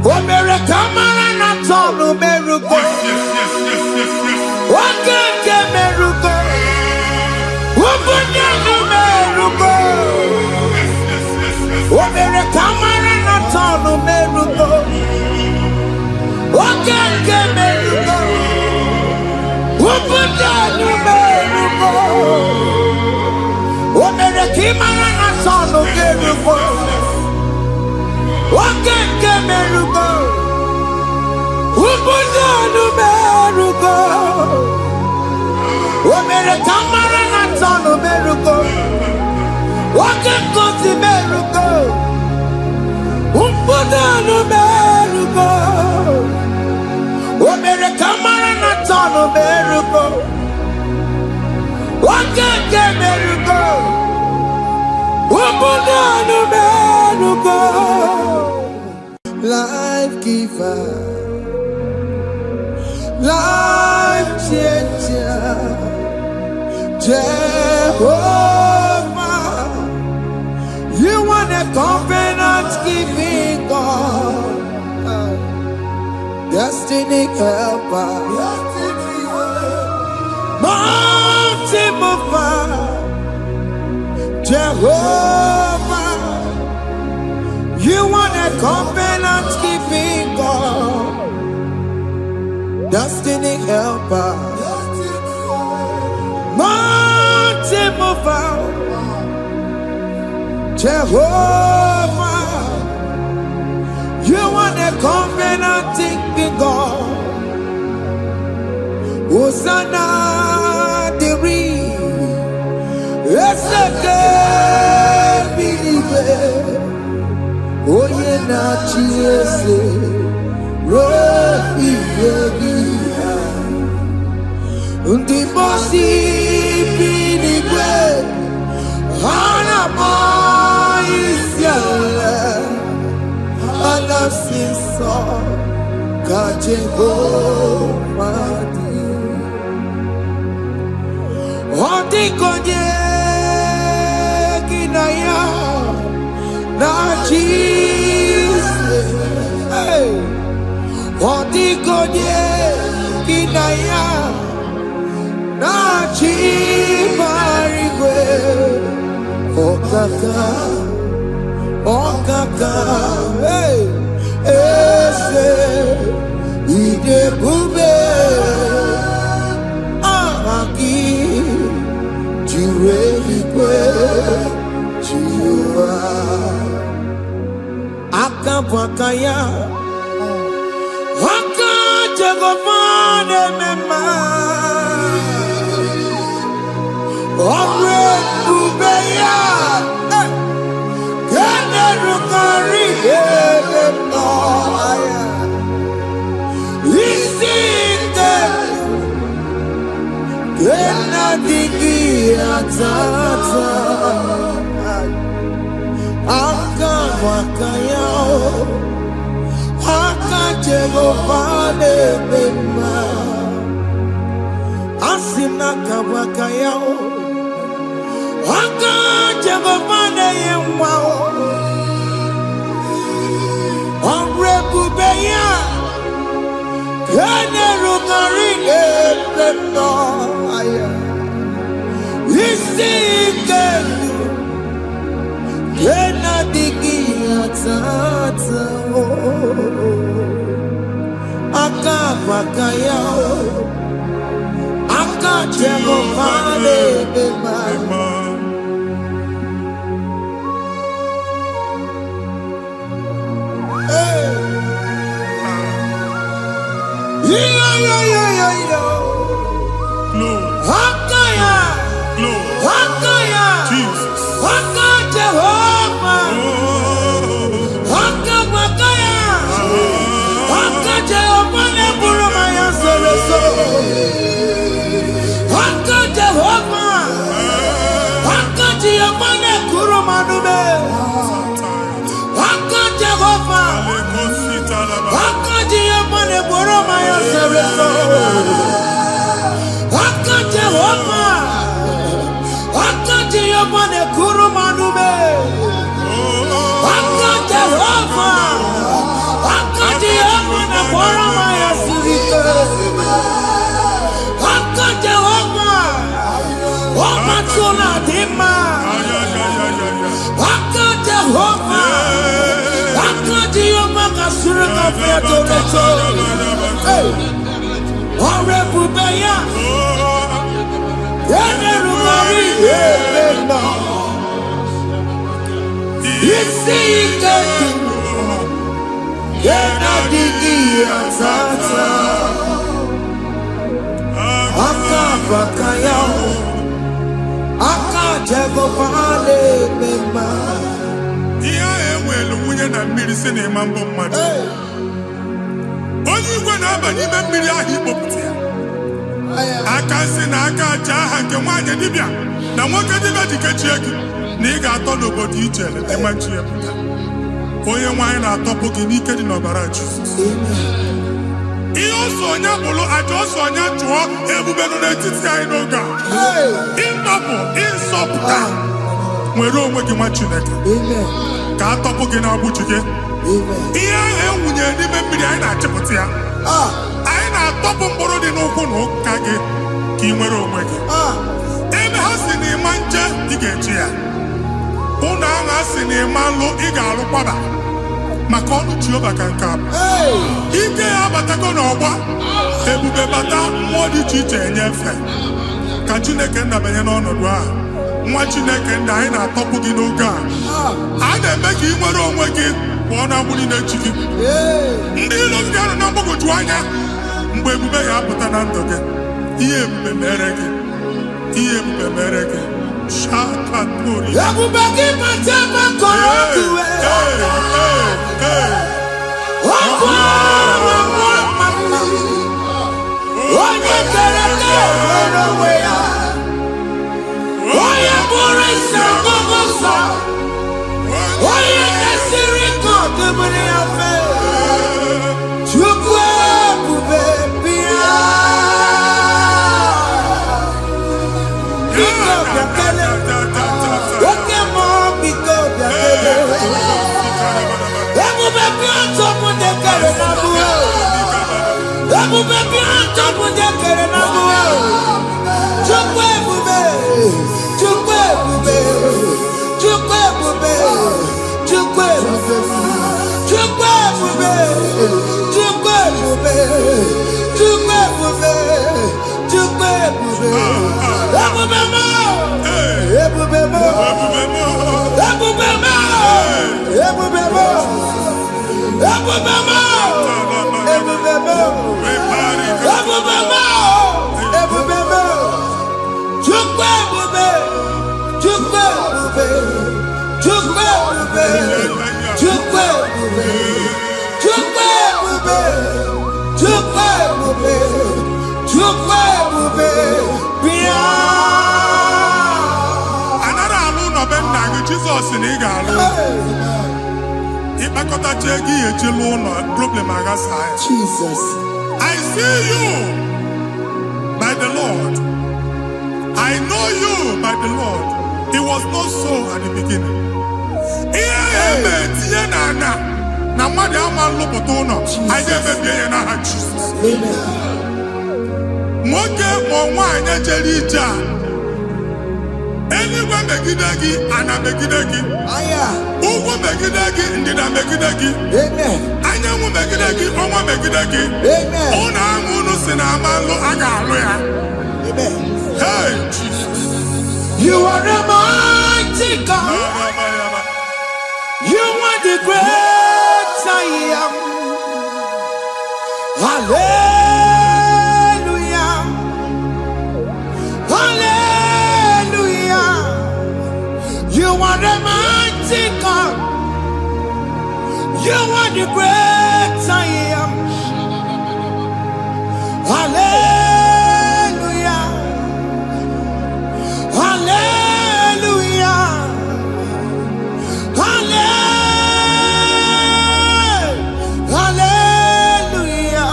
Omere kamara na tonu merugo, wakeke merugo. Omere kamara na tonu merugo Okeke merugo Ubudanu merugo Omere kimara na tonu merugo Okeke merugo Ubudanu merugo Omere kamara na tonu merugo Oke kosi merugo Umpudanu merugo Omere kamara na tonu merugo Oke ke merugo Umpudanu merugo Life giver Life changer Jehovah You want a covenant keeping God, destiny helper, mountain mover, Jehovah. You want a covenant keeping God, destiny helper, mountain mover. Jehovah, you are the covenant-keeping God. Hosanna, Diri, Eseke, Bilibe, Oyena, Chiese, Robi, Yegia, Undibosi, Bilibe, Hanamo. Anasiso ka Jehovah di Odi konye kinaya na Jesus Odi konye kinaya na Chibarigwe Okaka Okaka, hey, ese, ide bube, ahaki, jure ikwe, jiwa, akabwakaya, haka jegofane mema, omre bubeya. Aka bakaya aka Jehovah nebema asina kabakaya aka Jehovah neyemwa onrebubeya kene rugari ebema aya isikelu kena digi atata aka bakaya aka Jehovah nebema Jesus in Igalo. Jesus. I see you by the Lord. I know you by the Lord. It was not so at the beginning. Anyone megidagi, ana megidagi. Uwo megidagi, ndina megidagi. Amen. Anyanwu megidagi, onwa megidagi. Amen. Ona amunu sinamalo aga aloya. Amen. Hey, Jesus. You are a mighty God. You are the great I am. Hallelujah. Hallelujah. You are the mighty God. You are the great I am. Hallelujah. Hallelujah. Hallelujah. Hallelujah.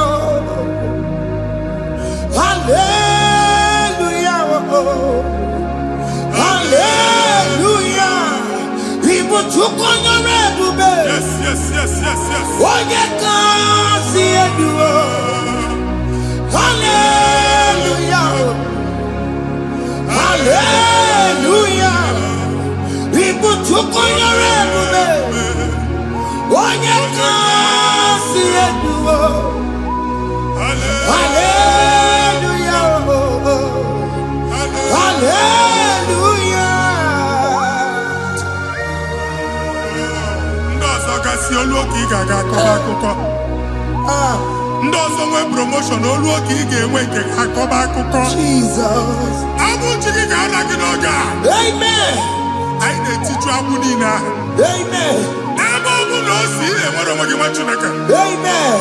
Hallelujah. People took on your red. Yes, yes, yes, yes, yes. Oh, you can't see it. Hallelujah. Hallelujah. People took on your red. Oh, you can't see it. Hallelujah. Hallelujah. Ndọsọgasị olu oke ị ga-akọba akụkọ. Ndọsọ nwe promotion olu oke ị ga-enwe nke akọba akụkọ. Jesus. Abụchi gị ga-ala gị n'oge a. Amen. Anyị na-etiju agbụ niile ahụ. Amen. Ebe ọ bụ na o si ị na-enwere onwe gị nwa Chineke. Amen.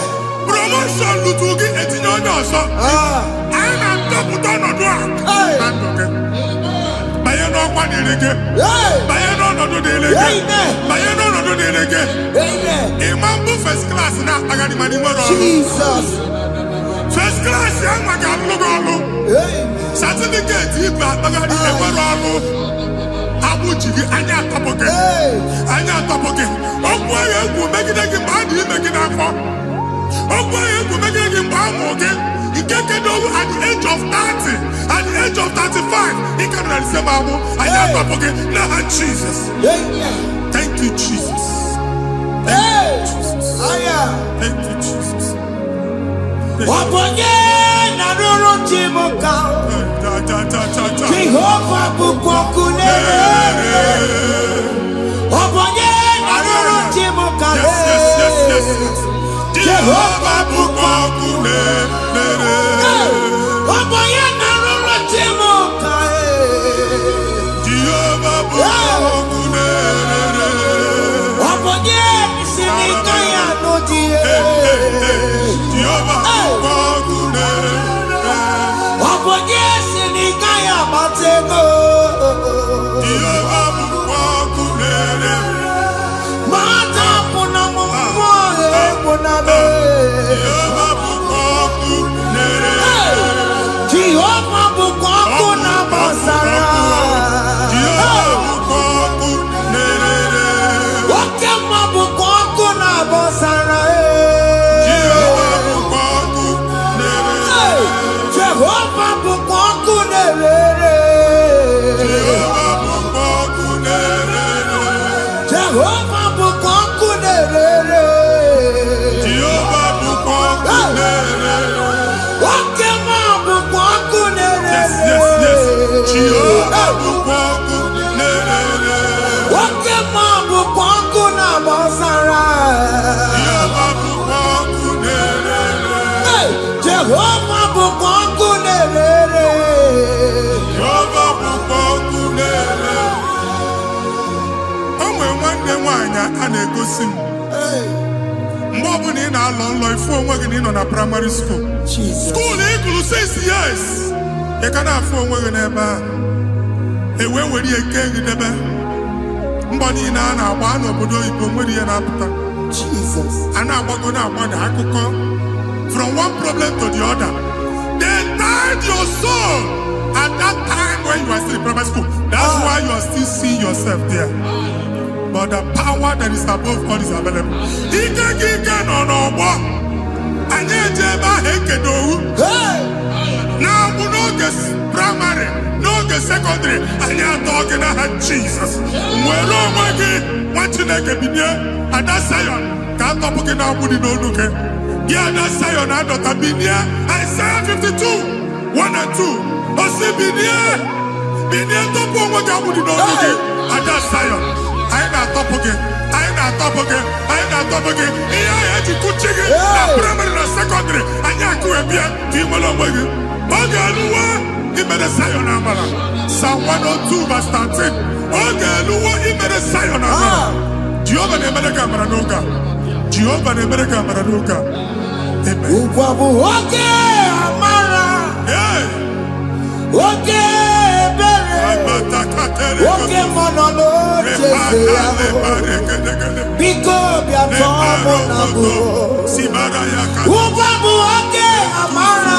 Promotion lutu gị etinye onye ọzọ. Anyị na-atọpụta ọnọdụ a na ndụ gị. Banye n'ọkwa dịrị gị. Banye n'ọnọdụ dịrị gị. Banye n'ọnọdụ dịrị gị. Ịma mbụ first class na-akpagharị ma n'ime ọrụ. Jesus. First class ya nwa ga-alụ gị ọlụ. Certificate ibu akpagharị enwere ọlụ. Agbụ ji gị anya atọpụ gị. Anya atọpụ gị. Okwu ahụ egwu megide gị mgbe a dị ime gị n'afọ. Okwu ahụ egwu megide gị mgbe a mụrụ gị. Nke kedu at the age of 30, at the age of 35, he can receive abu. I am not forget. Now, Jesus. Thank you, Jesus. Thank you, Jesus. Thank you, Jesus. Jehovah bukokune. Jehovah bukokune. Mgbe ọ bụla ị na-alọ nlọ ifu onwe gị na ị nọ na primary school. School ịgụrụ 6 years. Ị ka na-afụ onwe gị n'ebe a. Ewe were ike gị debe. Mbọ niile a na-agba n'obodo oyibo nwere ihe na-apụta. Jesus. And I'm going to from one problem to the other. They tied your soul at that time when you are still in primary school. That's why you are still seeing yourself there. But the power that is above all is available. Now we know this primary, know the secondary, and you're talking about Jesus. Well, oh my God, what you like and that's Zion. Can't talk about nobody no look. Yeah, that's Zion. I don't have been here. Isaiah 52, 1 and 2. But see, been here to put what nobody no look. And that's Zion. I ain't not top again. I ain't not top again. I ain't not top again. Yeah, I had to put chicken. Primary and secondary. And you're going to be a team along with you. Okay, he made a Zion Amala. Psalm 102 verse 13. Okay, he made a Zion Amala. Jehovah ne made a camera noga. Jehovah ne made a camera noga. Amen. Okay, Amara. Yeah. Okay, okay, Monolo. Because we are talking. Okay, Amara.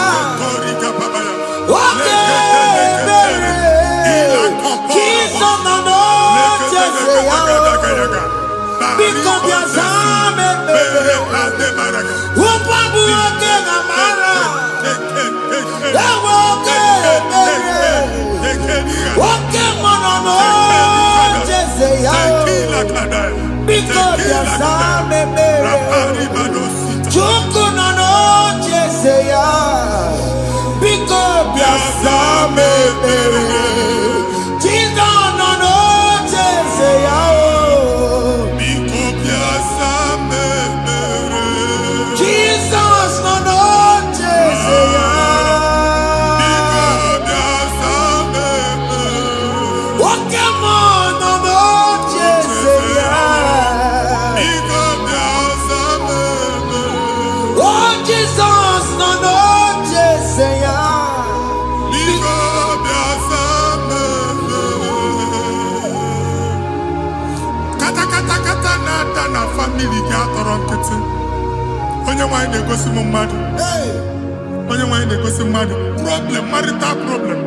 Problem, marital problem.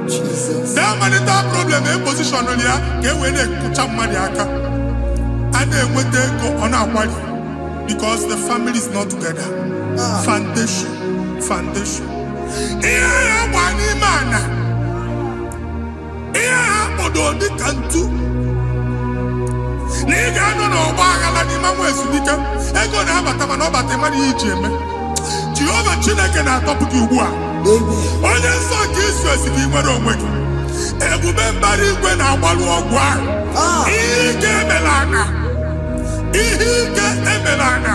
Jesus. That marital problem, a position on here, get when they put up Mariaka. And then when they go on our body, because the family is not together. Foundation. Yeah, one man. Yeah, but on the cantu. Nigga, no, Bagala, the man was unique. I go to have a taman about the money, Jim. Jehovah Chineke na top you wa. Onye nsọ ka Israel si nwere onwe gị. Ebube mbara igwe na-agbalụ ọgwụ ahụ. Ihe ike emela anya.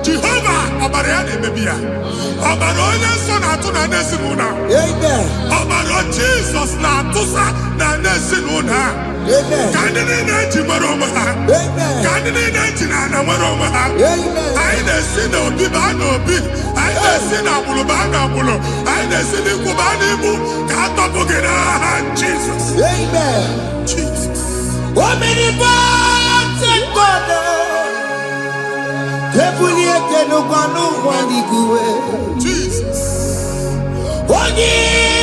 Jehova ọbara ya na-emebi ya. Ọbara onye nsọ na-atụ na n'ezinụlọ. Ọbara Jizọs na-atụsa na n'ezinụlọ. Ka ndị niile ji nwere onwe ha. Ka ndị niile ji na ana nwere onwe ha. Anyị na-esi n'obi baa n'obi. Anyị na-esi n'agbụrụ baa n'agbụrụ. Anyị na-esi n'ikwu baa n'ikwu. Ka a tọpụ gị n'aha Jizọs. Jesus. Omnipotent God. Jesus. Onye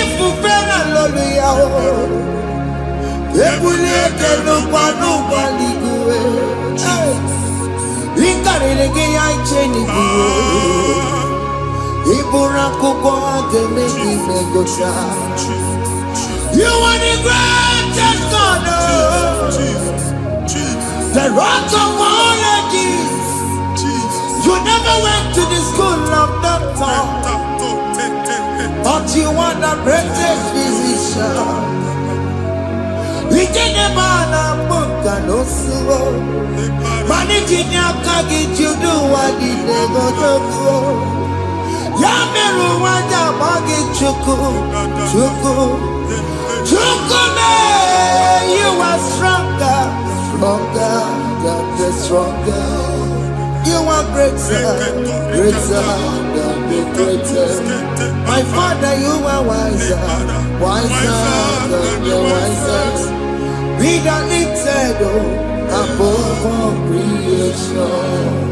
ifufe na hallelujah. You are the greatest God, the rock of all ages. You never went to the school of doctor, but you are the greatest physician. We didn't man a book and also managing your carriage, you do what you never do. Yameru wanja magi chuku. You are stronger, stronger. You are greater than the greatest. My Father, you are wiser than the wisest. Be the lifted above all. creation.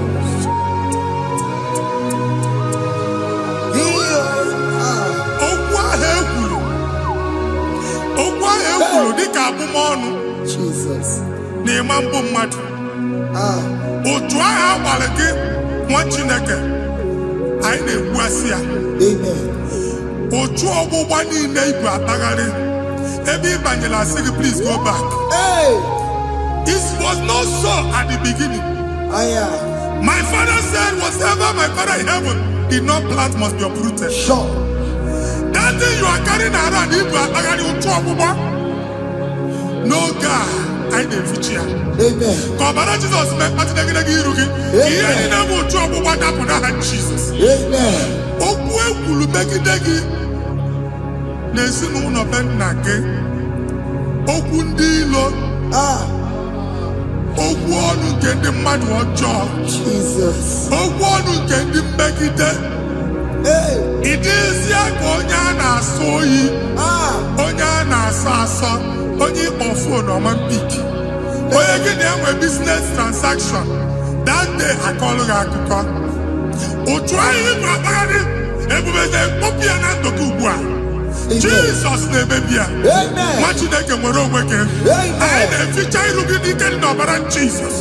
Dịka abụmọnụ Jesus. na-eme mbụ mmadụ otu ahụ agbalị gị nwa Chineke anyị na-ekwuasị ya otu ọgbụgba niile ibu akpagharị ebe ị banyere asị gị please go back. It was not so at the beginning. My father said whatever my father in heaven did not plant must be uprooted. Sure. That thing you are carrying around ibu akpagharị otu ọgbụgba no God, I never feature. Amen. Kọbara Jesus mee kpatị negidegi iru gị. Ihe niile bụ otu ọgbụgba dapụ n'aha Jesus. Amen. Okwu ekwuru megide gị n'ezinụlọ be nna gị. Okwu ndị ilo. Okwu ọnụ nke ndị mmadụ ọjọọ. Jesus. Okwu ọnụ nke ndị mmegide. Ị dịzie ka onye a na-asọ oyi. Onye a na-asọ asọ. Onye ịkpọ phone ọma mpik onye gị na-enwe business transaction that day akọlụ gị akụkọ otu anyị bụ akpagharị ebubeze mkpọpụ ya na ndụ gị ugbu a Jizọs na-emebi ya nwa Chineke nwere onwe gị anyị na-eficha iru gị n'ike dị n'ọbara Jizọs.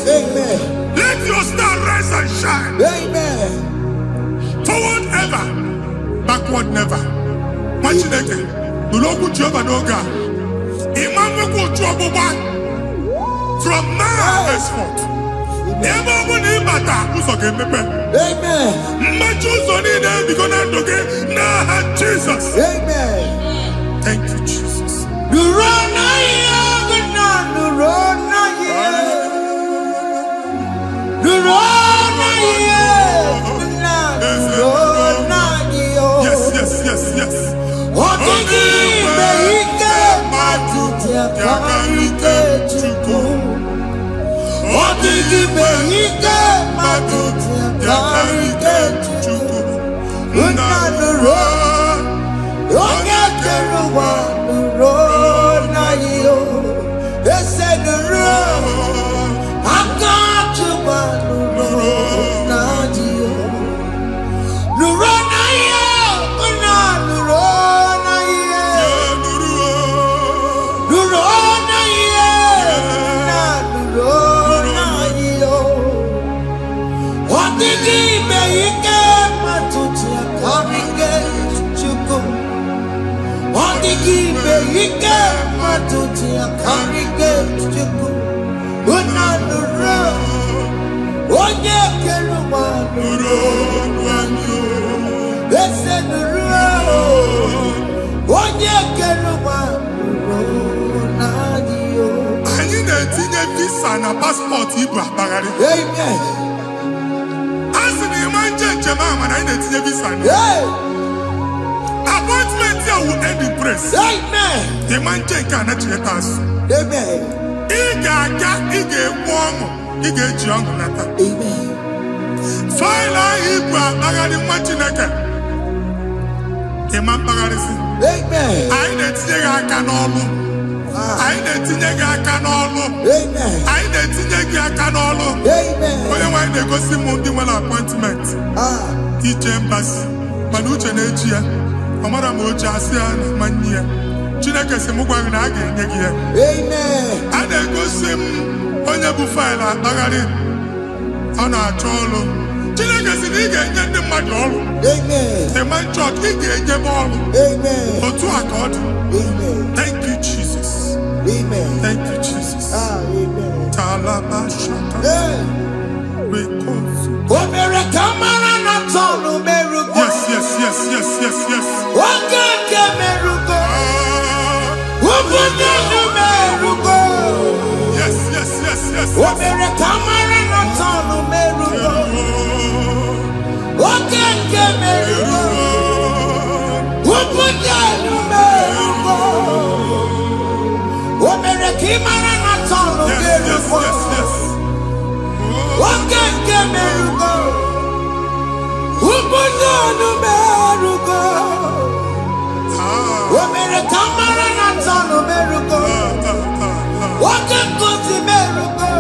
Let your star rise and shine. Forward ever, backward never. Nwa Chineke nụrụ okwu Jehova n'oge a from now henceforth. Ebe ọ bụ na ịbata ụzọ ga-emepe. Mmechi ụzọ niile ebigo na ndụ gị n'aha Jizọs. Thank you, Jesus. Yes, yes, yes, yes. Yakarike Chukwu Odigi Behike Maduti Yakarike Chukwu Unanuro Onye keruwa nuro na iyo Ese nuro Akachuwa nuro na iyo Nuro na iyo Unanuro Ike matuti akarike Chukwu unanuro onye keruwa nuro ese nuro onye keruwa nuro n'adịyo. Anyị na-etinye visa na paspọtụ ibu akpagharị. Amen. Asị na ịma njem ahụ mana anyị na-etinye visa na appointment here will end in praise. Amen. The man check and actually pass. Amen. Iga warm. Iga young nata. Amen. File Ibra Bagadi Machinaka. The man Bagadisi. Amen. I didn't say I can all. I didn't think I can all. Amen. I didn't think I can all. Amen. When they go see Mundi appointment. Teach embassy. Manucha Nejia. Amara moja asia na mania. Chineke se mugwa na aga enye gi ya. Amen. Ada egosi m onye bụ file akpagharị ọ na-achọ ọrụ. Chineke si na ị ga-enye ndị mmadụ ọrụ. Amen. The man chọrọ ị ga-enye m ọrụ. Amen. Otu a ka ọ dị. Amen. Thank you, Jesus. Amen. Thank you, Jesus. Amen. Talaba shaka. Because Omere kamara na tonu merugo. yes. Oke merugo. Ubudu merugo. Yes. Omere kamara na tonu merugo. Oke merugo. Ubudu merugo. Omere kamara na tonu merugo. Oke merugo. Ubudu merugo. Omere kamara na tonu merugo. Oke merugo.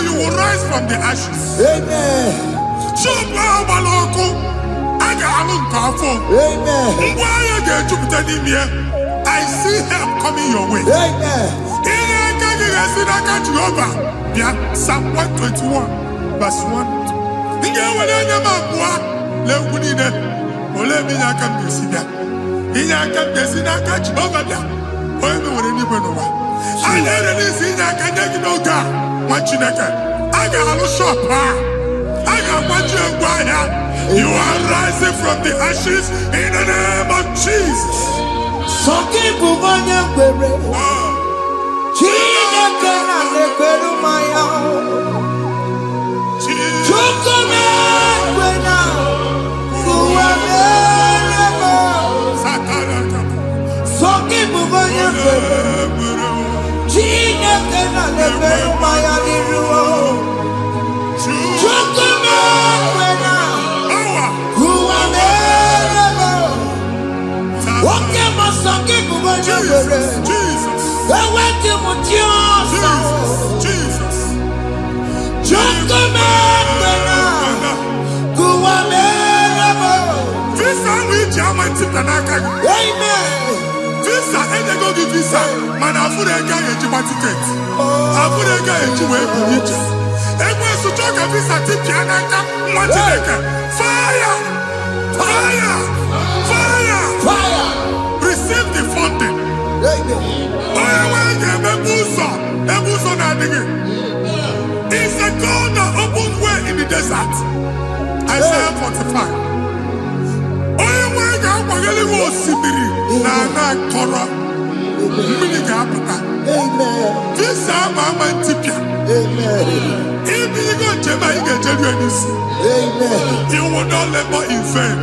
You will rise from the ashes. Amen. I see help coming your way. Psalm 121, verse 1. You are rising from the ashes in the name of Jesus. Visa, and they go give visa. Man, I put a guy in your ticket. I put a guy in your way. And when you talk a visa, fire! Fire! Fire! Fire! Receive the funding. It's a God that opens way in the desert. Isaiah 45. This Amen. If you go to my you will not labor in vain.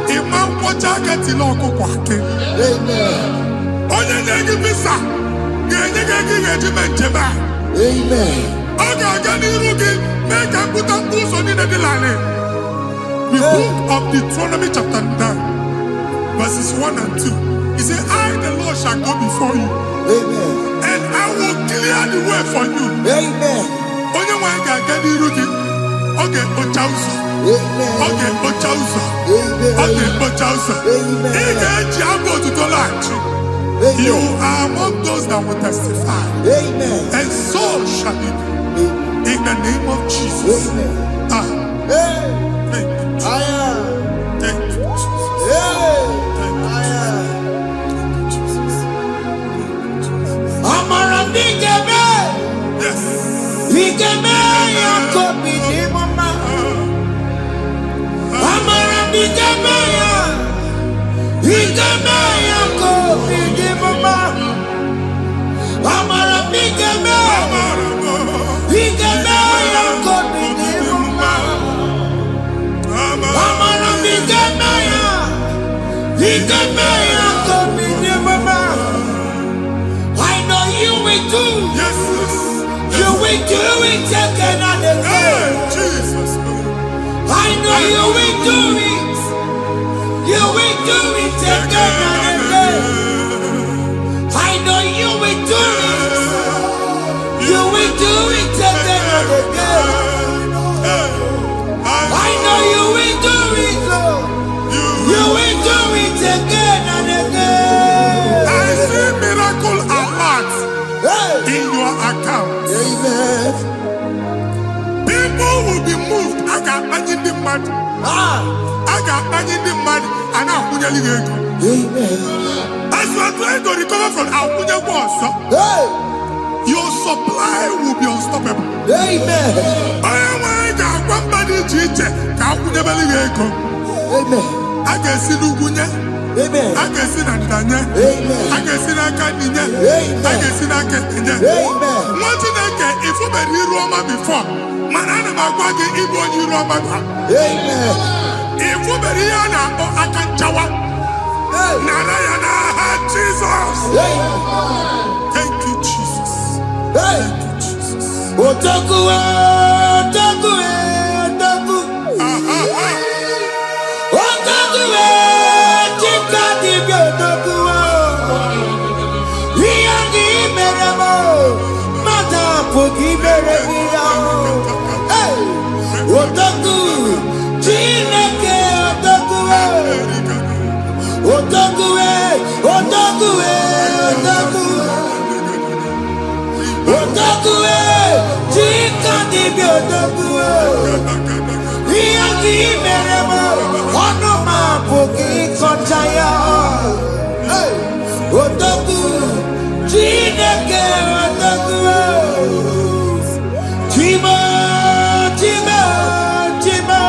Imam Pochaka Tiloko Kwake. Onye Negi Visa, Amen. Make a put up on in the line. The book of Deuteronomy chapter 9, verses 1 and 2. He said, I, the Lord, shall go before you. Amen. And I will clear the way for you. Amen. Onye nwa ga aga n'iru gị. Oge kpocha ụzọ. Oge kpocha ụzọ. Oge kpocha ụzọ. Ị ga-eji abụ otuto laghachi. You are among those that will testify. Amen. And so shall it be. In the name of Jesus. Amen. Thank you. Thank you, Jesus. Thank you, Jesus. Amara bigeme. Yes. Bigeme ya kopi ni mama. Amara bigeme ya. Bigeme ya kopi ni mama. Amara bigeme. Bigeme ya kopi ni mama. Amara bigeme ya. Bigeme ya kopi ni mama. I know you will do. Yes. You will do it again and again. you will do it. You will do it again and again. I know you will do it. You will do it again and again. I know you will do it, Lord. You will do it again and again. I see miracle alert in your account. Amen. People will be moved. I got money in the mud. I got money in the mud. And I'm going to go. Amen. As you are trying to recover from Abuja Boss, your supply will be unstoppable. Amen. Amen. I can see Lugunya. Amen. I can see Nandanya. Amen. I can see Nakaninya. Amen. I can see Nakaninya. Amen. What did I get if you were in Roma before? Manana Magwagi, Ibo, you Roma. Amen. If you were here, I can Chawa. Narayana, Jesus. Thank you, Jesus. Thank you, Jesus. Otaku, Otaku, Otaku. Otaku, Chika, Dibio, Otaku. Iyangi, Meremo. Mata, Pugi, Meremia. Otaku, Chineke, Otaku. Otaku, Otaku, Otaku. Otaku, Chika, Dibio, Otaku. Iyangi, Meremo. Onoma, Pugi, Kochaya. Otaku, Chineke, Otaku. Chima, Chima, Chima.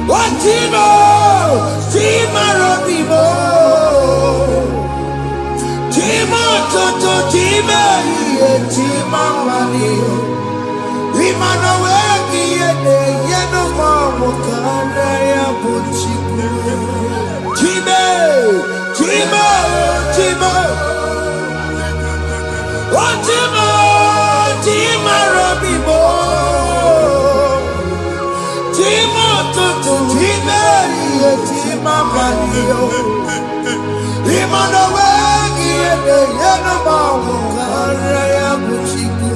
What Chima? Chima, Robimo. Chima, Toto, Chima, Chima, Mani. Imanoweki, Yeno, Mokana, Yabuchiku. Chima, Chima, Chima. What Chima? Chima, Robimo. Chima, Toto, Chima, Chima, Mani. Imanoweki, Yeno, Mokana, Yabuchiku.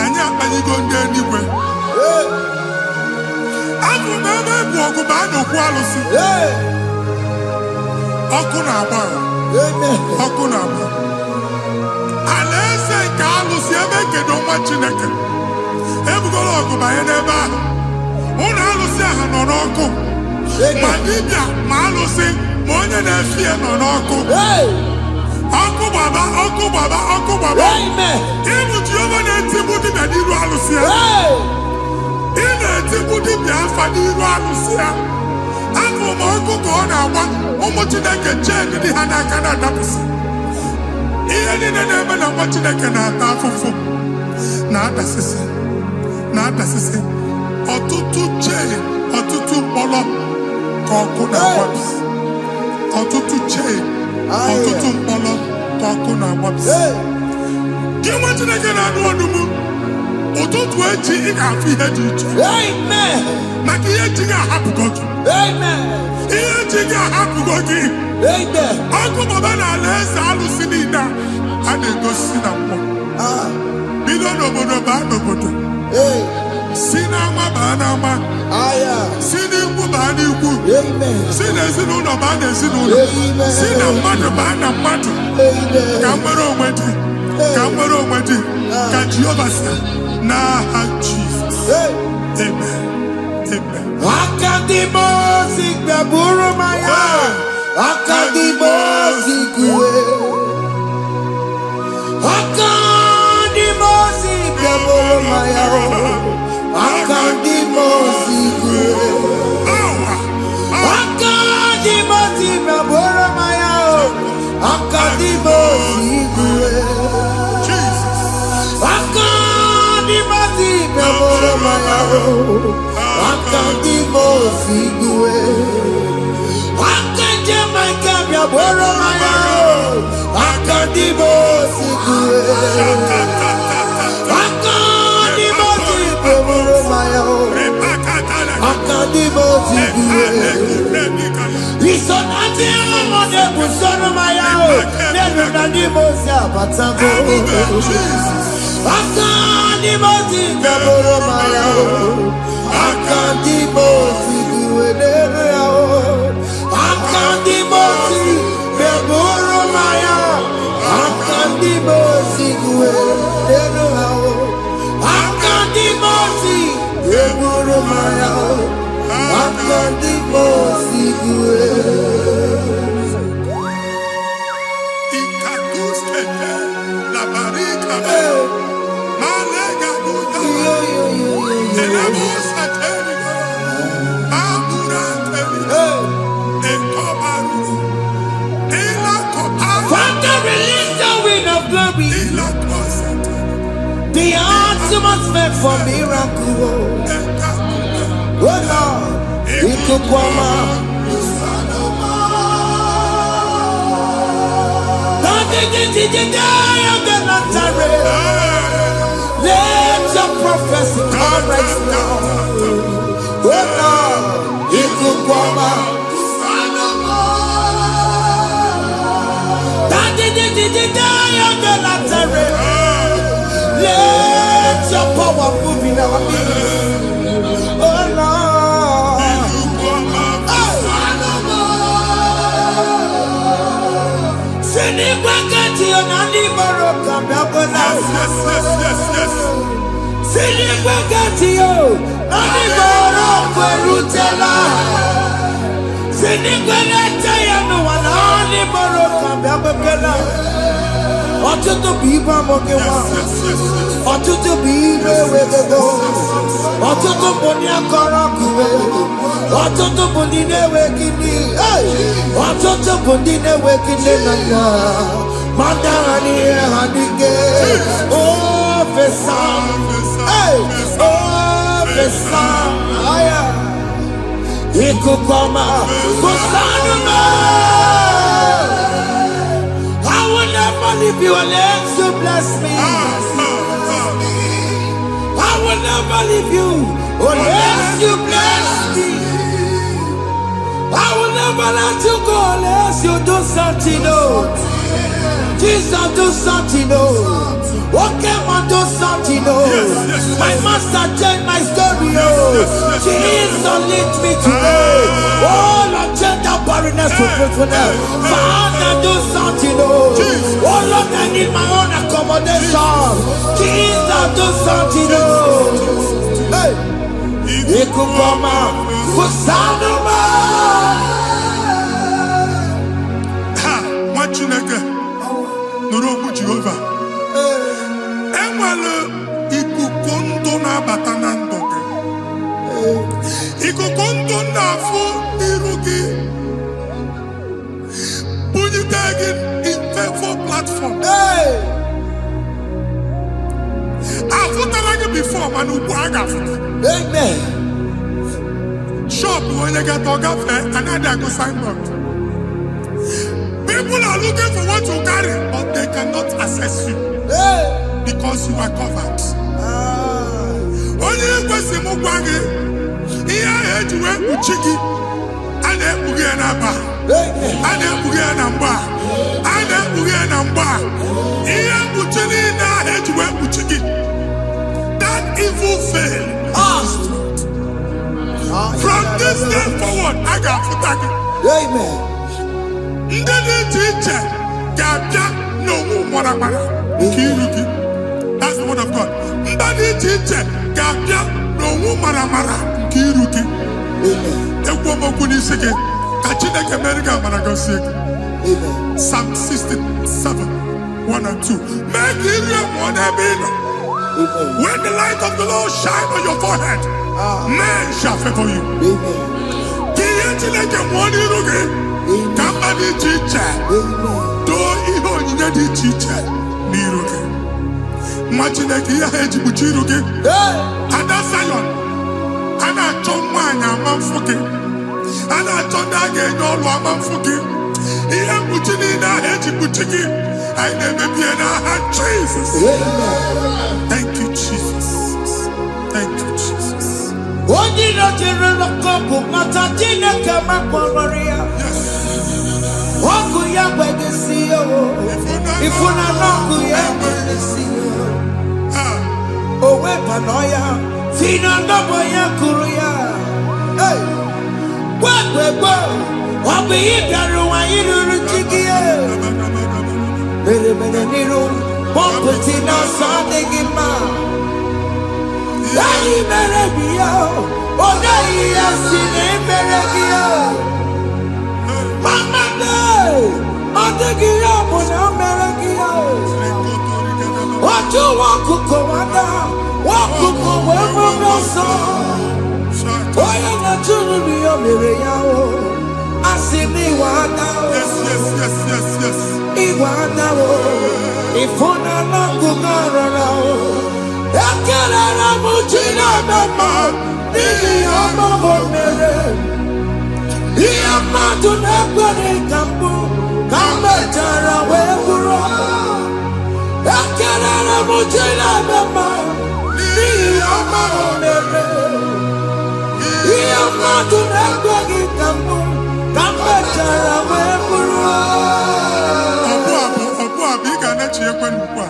Anya anyị go ndị eluigwe. Abụ m ebe bụ ọgụ bụ a na-okwu alụsị. Ọkụ na-agba. Ọkụ na-agba. Alaeze nke alụsị ebe kedo nwa Chineke. Ebugoro ọgụ banye n'ebe ahụ. Ụlọ alụsị ahụ nọ n'ọkụ. Ma dibịa ma alụsị ma onye na-efi ya nọ n'ọkụ. Ọkụ gbaba, ọkụ gbaba, ọkụ gbaba. Ịbụ Jehova na-etigbu dibịa n'iru alụsị ya. Ị na-etigbu dibịa afa n'iru alụsị ya. Afọ ma ọkụ ka ọ na-agba ụmụ Chineke chen dị ha n'aka na-adapụsị. Ihe niile na-eme na nwa Chineke na-ata afụfụ na-adasịsị na-adasịsị. Ọtụtụ chen, ọtụtụ mkpọrọ ka ọkụ na-agbapụsị. Ọtụtụ chen, ọtụtụ mkpọrọ ka ọkụ na-agbapụsị. Gị nwa Chineke na-anụ ọdụm, ụtụtụ echi ị ga-afụ ihe dị iche. Maka ihe echi ga-ahapụgo gị. Ihe echi ga-ahapụgo gị. Ọkụ baba na alaeze alụsị niile a na-egosi na mmụọ. Bido n'obodo baa n'obodo. Si n'ama baa n'ama. Si n'ikwu baa n'ikwu. Si n'ezinụlọ baa n'ezinụlọ. Si na mmadụ baa na mmadụ. Ka nwere onwe dị. Ka nwere onwe dị. Ka Jehova si n'aha Jizọs. Amen. Amen. Akadimosi gbaburu maya. Akadimosi kuwe. Akadimosi gbaburu maya. Akadimosi kuwe. Akadimosi gbaburu maya. Akadimosi kuwe. Akadimosi gbaburu maya. Akadimosi kuwe. Akadimosi gbaburu maya. Akadimosi kuwe. Akadimosi gbaburu maya. Busono Mayao, Never Nadimosia, Batago. Akandimoti, Gaboro Mayao, Akandimoti, Guedero, Akandimoti, Gaboro Mayao, Akandimoti, Guedero, Akandimoti, Gaboro Mayao, Akandimoti, Guedero. The atmosphere for miracle. Oh Lord, it could come out. Let your prophecy come right now. Oh Lord, it could come out. Let your power move in our midst. Oh Lord. Ọtụtụ bụ ibe amụghị nwa, ọtụtụ bụ ibe ewegego, ọtụtụ bụ ndị akọrọ ọkụwe, ọtụtụ bụ ndị na-enweghị nne, ọtụtụ bụ ndị na-enweghị nne na nna, ma ndị agha n'ihe ha n'ike. Ofesa, ofesa, ikuku ọma, kwụsanụ m. If you unless you bless me, I will never leave you unless you bless me. I will never let you go unless you do something. No, Jesus do something. No, Oke Muo do something. No, my master changed my story. Oh, Jesus lead me today. Oh, Lord, change that barrenness to fruitfulness. Father, do something. Oh Lord, I need my own accommodation. Jesus, do something. Hey, Ikukoma, Kusanuma. Ha, what you nigga? Nurobu Jehovah. Emmanuel, Ikukondo na batanando. Ikukondo na fu irugi. Bunitagin. Platform. Hey! I've like it before, man. Amen. Shop when you get to cafe, another go sign up. People are looking for what you carry, but they cannot access you. Hey! Because you are covered. Only if you see Mugwangi, here I had to work with Chiki, and then Bugianaba, and then Bugianamba. That evil veil. From this day forward, I got to thank you. Amen. That's the word of God. Psalm 67, 1 and 2. Make when the light of the Lord shine on your forehead, men shall favor you. Jesus. Thank you, Jesus. Thank you, Jesus. Yes. Oku ya kwegesi yo. Ifuna noku ya kwegesi yo. Owe panoya. Fina ndobo ya kuruya. Hey. Kwegwegwe. Wabi ibiaru wa iruru chigiye. Mere mere niru. Pomputi na sadigima. Dayi mere biyo. Odayi yasine mere biyo. Mama day. Odagiya muna mere biyo. Oju wakuko wada. Wakuko wewe noso. Oya na chunu biyo mere yao. Asimi wada. Yes. Iwada wo. Ifuna na kugarara wo. Ekelera mujina mama. Nini amabo mere. Iyama tunekwere kambu. Kambetara weburo. Ekelera mujina mama. Nini amabo mere. Iyama tunekwere kambu. Kambetara weburo. Bika na chi ekwe nkwa.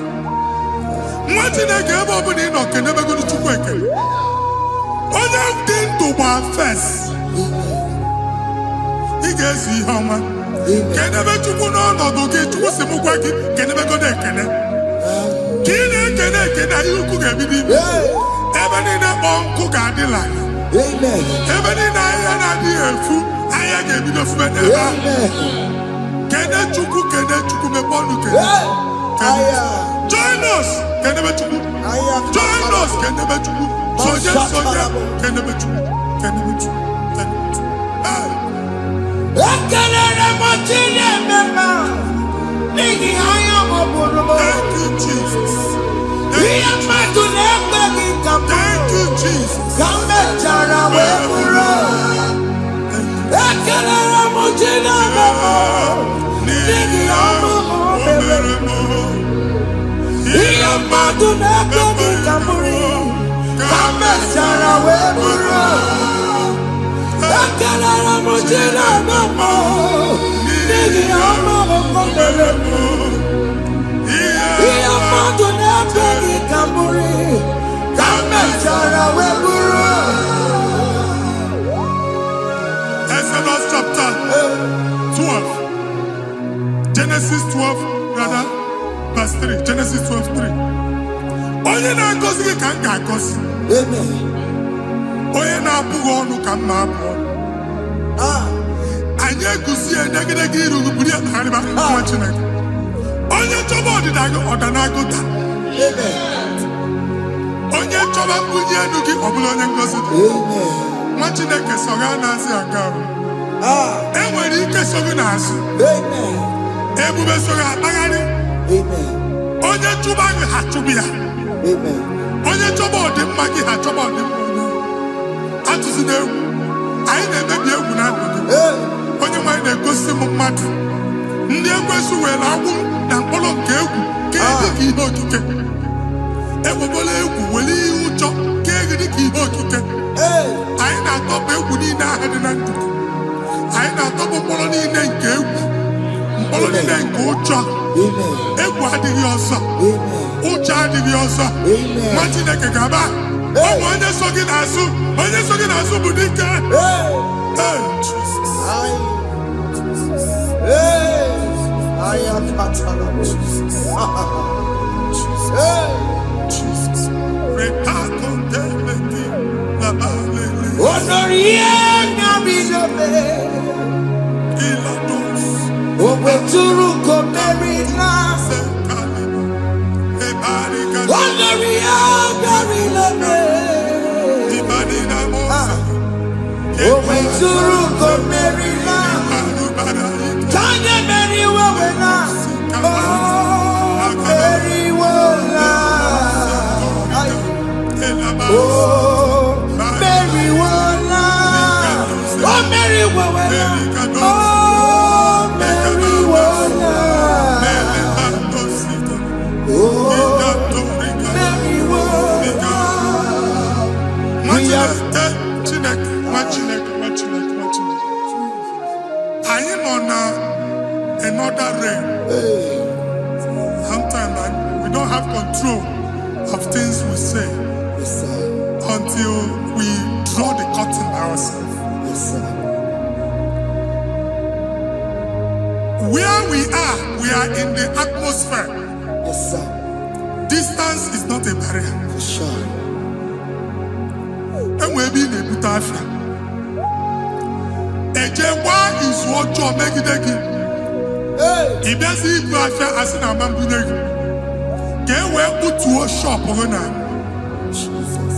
Nwa Chineke ebe ọ bụla ị nọ kenebegoro Chukwu ekele. Onye dị ndụ gba first. Ị ga-ezi ihe ọma. Kenebe Chukwu n'ọnọdụ gị, Chukwu si mụ gwa gị kenebegoro ekele. Ka ị na-ekene ekene ihe ukwu ga-ebido ime. Ebe niile kpọ nkụ ga-adịla. Ebe niile ahịhịa na-adịghị efu, ahịhịa ga-ebido fube n'ebe ahụ. Kene Chukwu mepe ọnụ kene. Join us kenebe Chukwu. Join us kenebe Chukwu. Sonye kenebe Chukwu. Ekelere mo chile mema. Nigi aya mo buru. Thank you, Jesus. Iya matu nekbe ki kambu. Thank you, Jesus. Kambe chara we buru. Ekelere mo chile mema. Nigi aya mo buru. Iya matu nekbe ki kambu. Kambe chara we buru. Ekelere mo chile mema. Nigi aya mo buru. Iya matu nekbe ki kambu. Kambe chara we buru. Exodus chapter 12. Genesis 12, rather, verse 3. Genesis 12:3. Onye na-agọzi gị ka m ga-agọzi. Onye na-abụghị ọnụ ka m na-abụ ọnụ. Anyị eguzie negedege iru buru ya tagharịba nwa Chineke. Onye chọba ọdịda gị ọda na-agụta. Onye chọba mbunye elu gị ọ bụla onye ngọzi dị. Nwa Chineke so ga na-azị aga arụ. E nwere ike so gị n'azụ. Ebube so gị akpagharị. Onye chụba gị ha chụbụ ya. Onye chọba ọdịmma gị ha chọba ọdịmma onye. Atụzina egwu. Anyị na-emebi egwu na ndụ gị. Onye nwaanyị na-egosi m mmadụ. Ndị ekwensu were agbụ na mkpọrọ nke egwu ka dị ka ihe okike. Ekwebola egwu were ihe ụjọ ka dị ka ihe okike. Anyị na-atọpụ egwu niile ahụ dị na ndụ. Anyị na-atọpụ mkpọrọ niile nke egwu. Mkpọrọ niile nke ụjọ. Egwu adịghị ọzọ. Ụjọ adịghị ọzọ. Nwa Chineke ga-aba. Ụmụ onye so gị n'azụ. Onye so gị n'azụ bụ dike. don't have control of things we say Yes, sir. until we draw the curtain by ourselves. Yes, sir. Where we are in the atmosphere. Yes, sir. Distance is not a barrier. For sure. And we'll be in a butafia. Ejekwa is what you make it again. Hey! If you see butafia as an amambuneg, get where put to a shop on Jesus.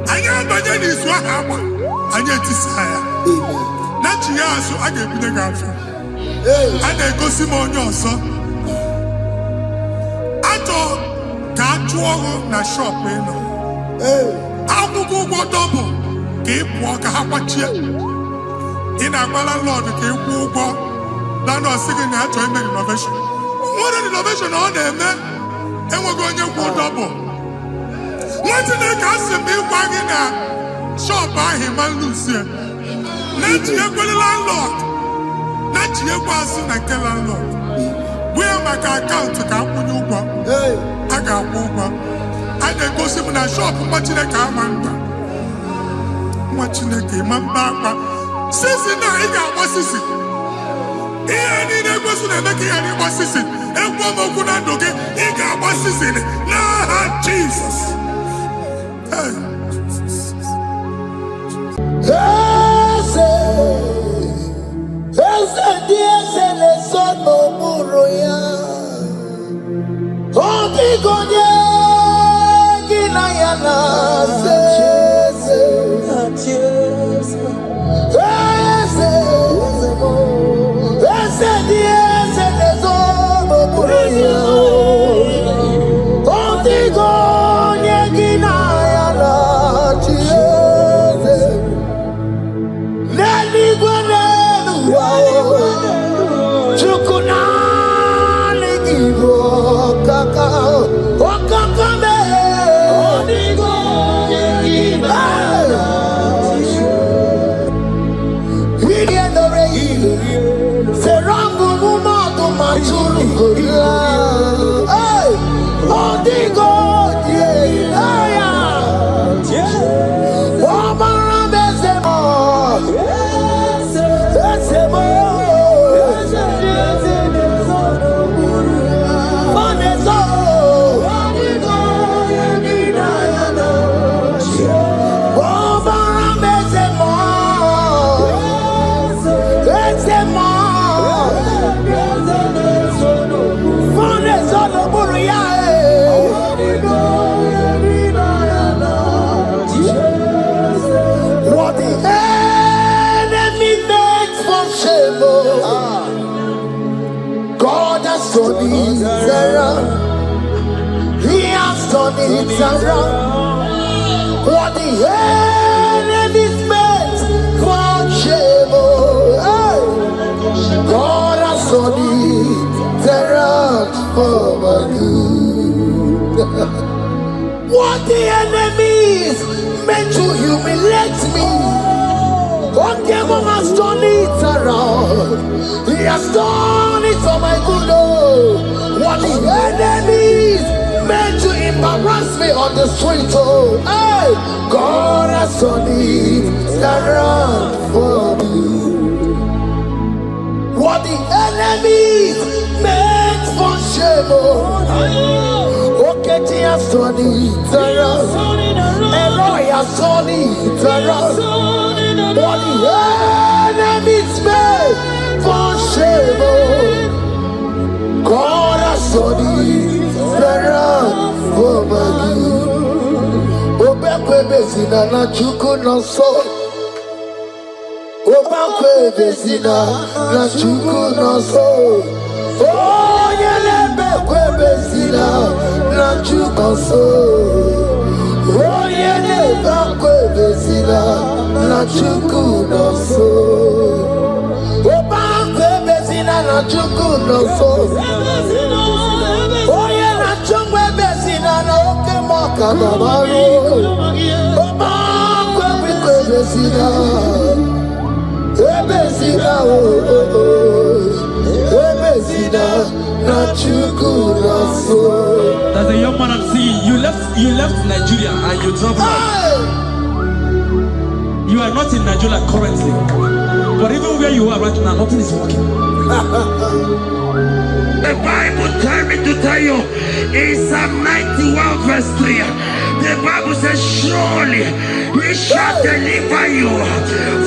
I am the is what happened. I get this higher. Amen. Not you, so I get the gafia. Hey! And I go see more your son. I thought, can't you na shop, you know. Hey! Akwụkwọ ụgwọ double ka ị pụọ ka ha kwachie. Ị na-agba landlord ka ị kwụọ ụgwọ landlord sị gị na achọ ime renovation. Nwere renovation ọ na-eme enweghị onye kwụọ double. Nwetị na-eke asị m ịgwa gị na shop ahụ ịma nlusie. Na-echighekwele landlord. Na-echighekwa azụ na nke landlord. Wee maka akaụntụ ka akwụnye ụgwọ. Hey! A ga-akwụ ụgwọ. A na-egosi m na shọpụ nwa Chineke ama mkpa. Nwa Chineke ma mkpa akpa. Sisi na ị ga-agba sisi. Ihe niile egosi na-eme ka ihe n'ịgba sisi. Ekwu m okwu na ndụ gị, ị ga-agba sisi n'aha Jizọs. Eze dị eze na-eso n'okpuru ya. Ọ dịghị onye gị na ya na-asa eze. Eze dị eze na-eso n'okpuru ya. Ọ dịghị onye gị na ya na-achị eze. N'eluigwe n'elu ụwa, Chukwu naanị gị bụ ọkaka mee. Ọ dịghị onye gị na ya na-achị. Iri edore ilu, serangụ mmadụ ma tụrụ gorila. Ọ dịghị onye na ya na-achị. Ọ mara m eze m. What the enemy makes for shame, God has turned it around. He has turned it around. What the enemy makes for shame, God has turned it around for my good. What the enemies meant to humiliate me, Oke Muo has turned it around. He has done it for my good. What the enemies meant to embarrass me on the street, hey, God has turned it around for me. What the enemies meant for shame, Oke has turned it around. Elroy has turned it around. What the enemies made for shame, God has turned it around for my good. Obekwe bezina na Chukwu nọsọ. Obekwe bezina na Chukwu nọsọ. Onye na-ebekwe bezina na Chukwu nọsọ. Onye na-ebekwe bezina na Chukwu nọsọ. Obekwe bezina na Chukwu nọsọ. Onye na-achọkwa bezina na Oke Muo ka dabaru. Obekwe bezina. Ebezina ebezina na Chukwu nọsọ. what I'm seeing. You left Nigeria and you traveled out. You are not in Nigeria currently. But even where you are right now, nothing is working. The Bible tells me to tell you in Psalm 91 verse 3. The Bible says, surely he shall deliver you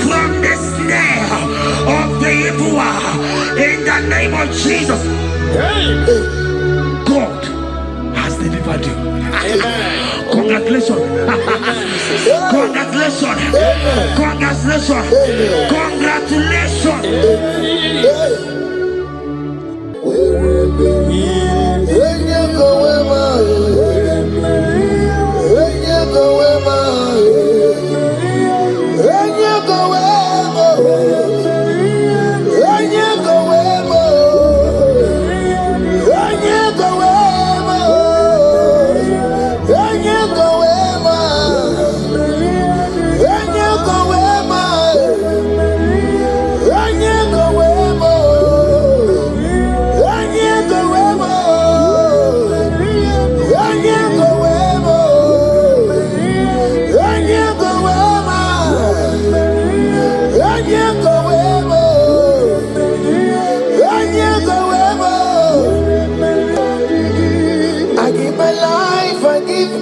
from the snare of the evil one. In the name of Jesus. God has delivered you. Congratulations. Congratulations. Congratulations. Congratulations.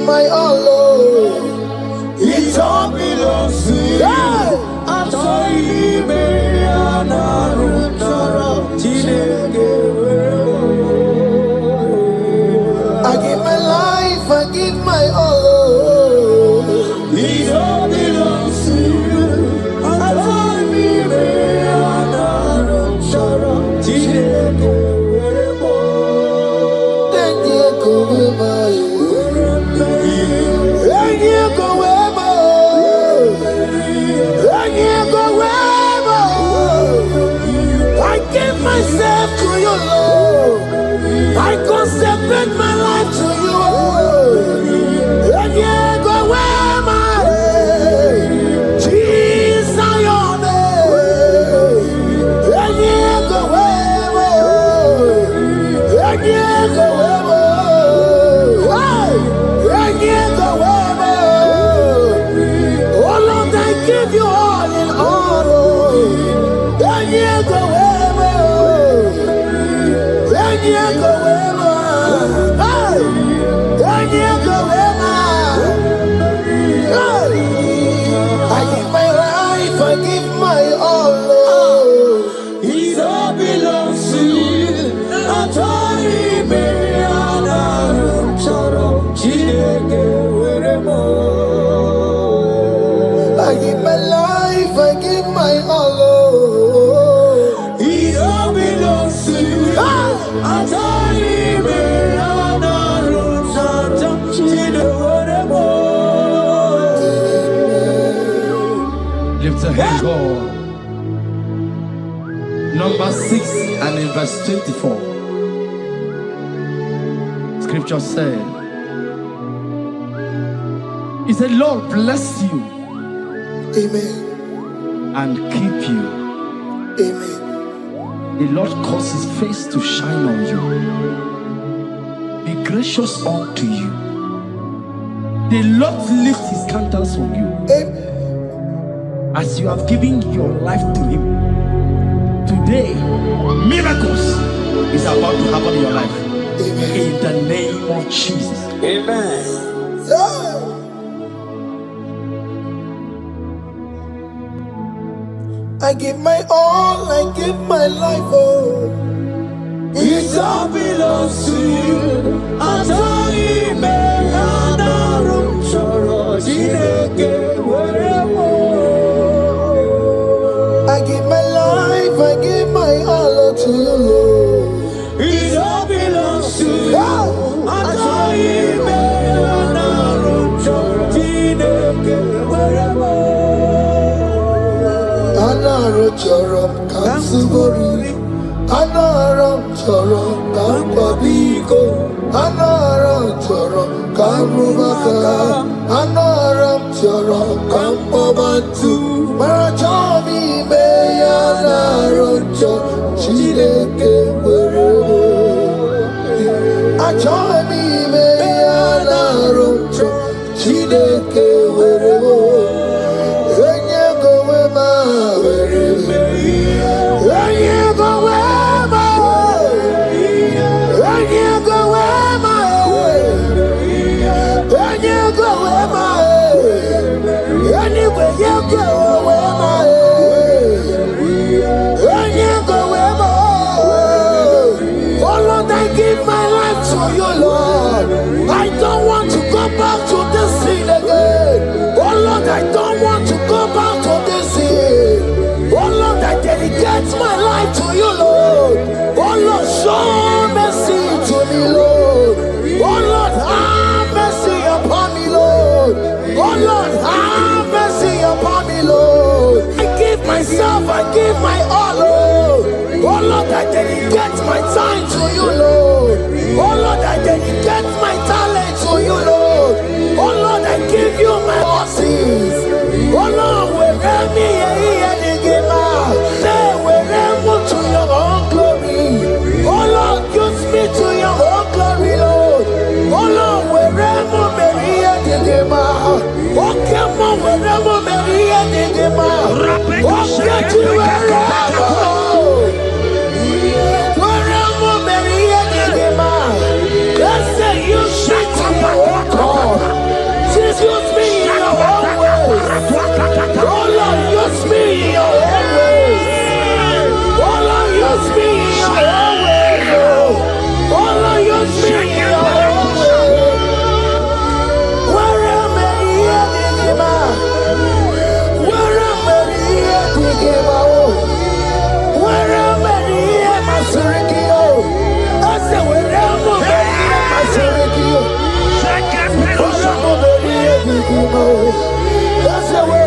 My all, Lord, it all belongs to you. I give my life, I give my all, Lord. It all belongs to you. Myself to you, Lord. I consecrate my life to you, Lord. And yeah, go where my Jesus, your name. And yeah, go where and yeah, go where and yeah, go where. Oh Lord, I give you all in all. And yeah, go where. I give my life, I give my all, Lord. It all belongs to you. I give my life, I give my all, Lord. It all belongs to you. Lift your hands, God. Number 6 and in verse 24. Scripture said, He said, Lord bless you. Amen. And keep you. Amen. The Lord cause His face to shine on you. Be gracious unto you. The Lord lift His countenance on you. Amen. As you have given your life to Him, today, miracles is about to happen in your life. Amen. In the name of Jesus. Amen. Yeah. I give my all, I give my life, oh. It all belongs to you. I give my life, I give my all to you, Lord. It all belongs to you. Anaram kansugori, anaram chorom kampabiko, anaram chorom kampubaka, anaram chorom kampabantu, marachomi me anaram chorom chileke werebo, achomi me Chineke weremo, enye go wema wereme, enye go wema, enye go wema, enye go wema, anyway you go wema, enye go wema. Oh Lord, I give my life to you, Lord. I don't want to go back to this sin again. Oh Lord, I don't want to go back to this sin. Oh Lord, I dedicate my life to you, Lord. Oh Lord, show mercy to me, Lord. Oh Lord, have mercy upon me, Lord. Oh Lord, have mercy upon me, Lord. I give myself, I give my all, Lord. Oh Lord, I dedicate my time to you, Lord. Oh Lord, I dedicate my talent to you, Lord. Oh Lord, I give you my horses. Oh Lord, where me the game say where to your own glory. Oh Lord, use me to your own glory, Lord. Oh Lord, where me the game. Oke Muo, where me the game. Oke to wherever. Use me in your own ways. Oh Lord, use me in your own ways. Oh Lord, use me in your own ways. Oh Lord, use me in your own ways. Where am I here, Digima? Where am I here, Digima? Where am I here, Masurikio? I said, where am I here, Masurikio? That's the way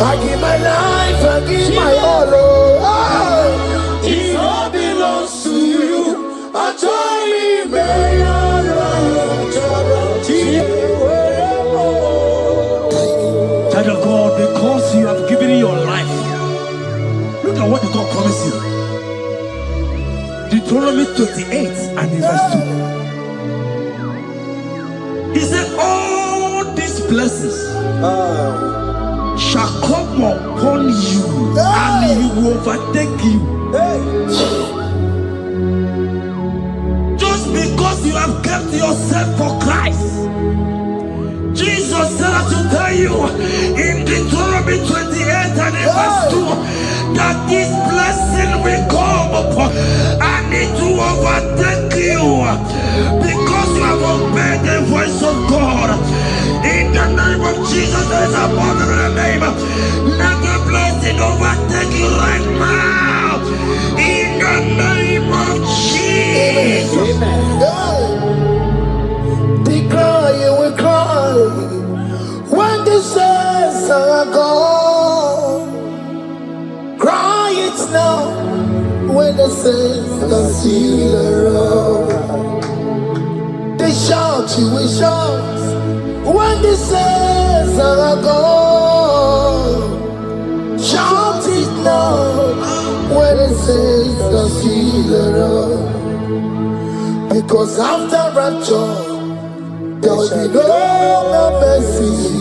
I give my life, I give my all. It all belongs to you. I join me, Child of God, because you have given your life, look at what God promised you. Deuteronomy 28 and verse 2. He said, all these blessings shall come upon you and you will overtake you. Just because you have kept yourself for Christ. Jesus said to tell you in Deuteronomy 28 and verse 2 that this blessing will come upon and it will overtake you because you have obeyed the voice of God. In the name of Jesus, there is above the name. Let the blessing overtake you right now. In the name of Jesus. Declare you will cry when the saints are gone. Cry it now when the saints are still around. They shout, you will shout when the saints are gone. Shout it now when the saints are still around. Because after rapture there will be no more mercy.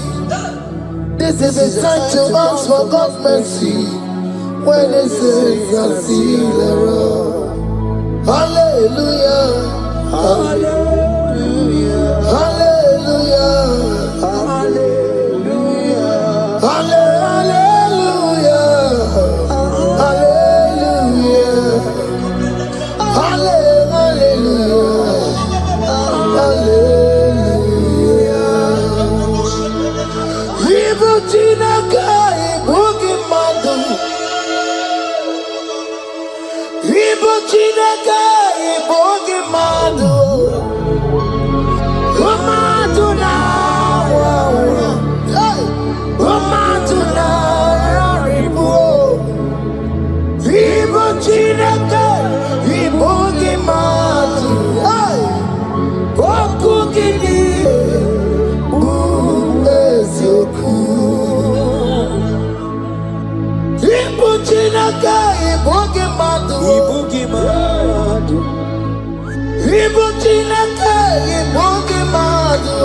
This is the time to ask for God's mercy when the saints are still around. Hallelujah, hallelujah, hallelujah, hallelujah, hallelujah, hallelujah, hallelujah. Chineke ibugi madu. Ibu Chineke ibugi madu.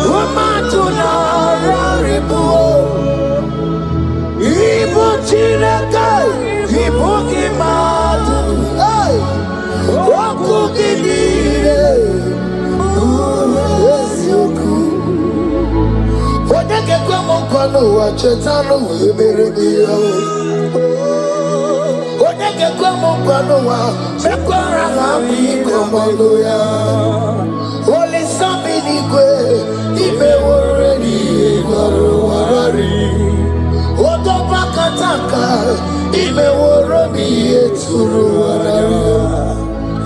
Romatuna raribu. Ibu Chineke ibugi madu. Wakugidire Uwesioku Odeke kwa mkono wa chetano Emerebiyo Odeke kwa mkono wa Mekwara hapi komando ya Ole sambi nikwe Ime woredi Igoro warari Odoba kataka Ime worobi Eturu warari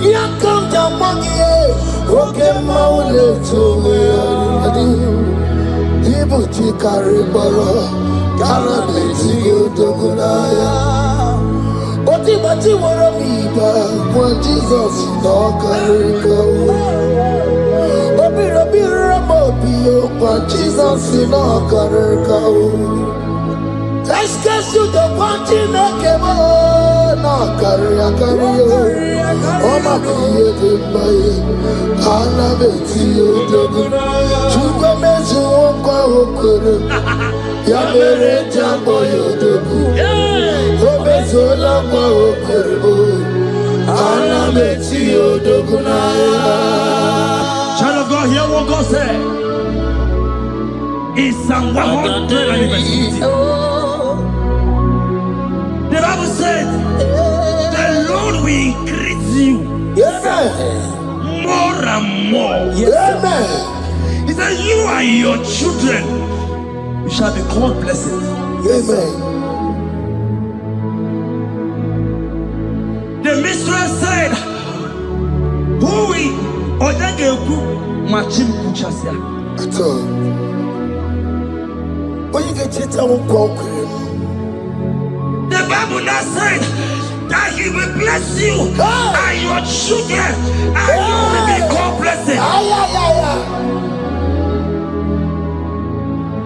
Yakam jamangiye, Oke Muo le towe adi. Ibu chikari baro, kala beti yodogunaya. Oti bati woro miba, kwa Jesus no karika. Obiro biro mobiyo, kwa Jesus no karika. Eskesu do kwanti mekemo, no karia kariyo. Oma kiye de baye, ana beti yodogu. Chuko mezu okwa okoro, ya mere jambo yodogu. Obezo lakwa okoro, ana beti yodogu na ya. Child of God, hear what God said. In Psalm 100. The Bible said, the Lord will increase you more and more. Amen. He said, you and your children, you shall be called blessed. Amen. The mistress said, who will Odageku Machim Kuchasia? At all. When you get it, I won't walk with him. The Bible now said that He will bless you and your children, and you will be called blessed.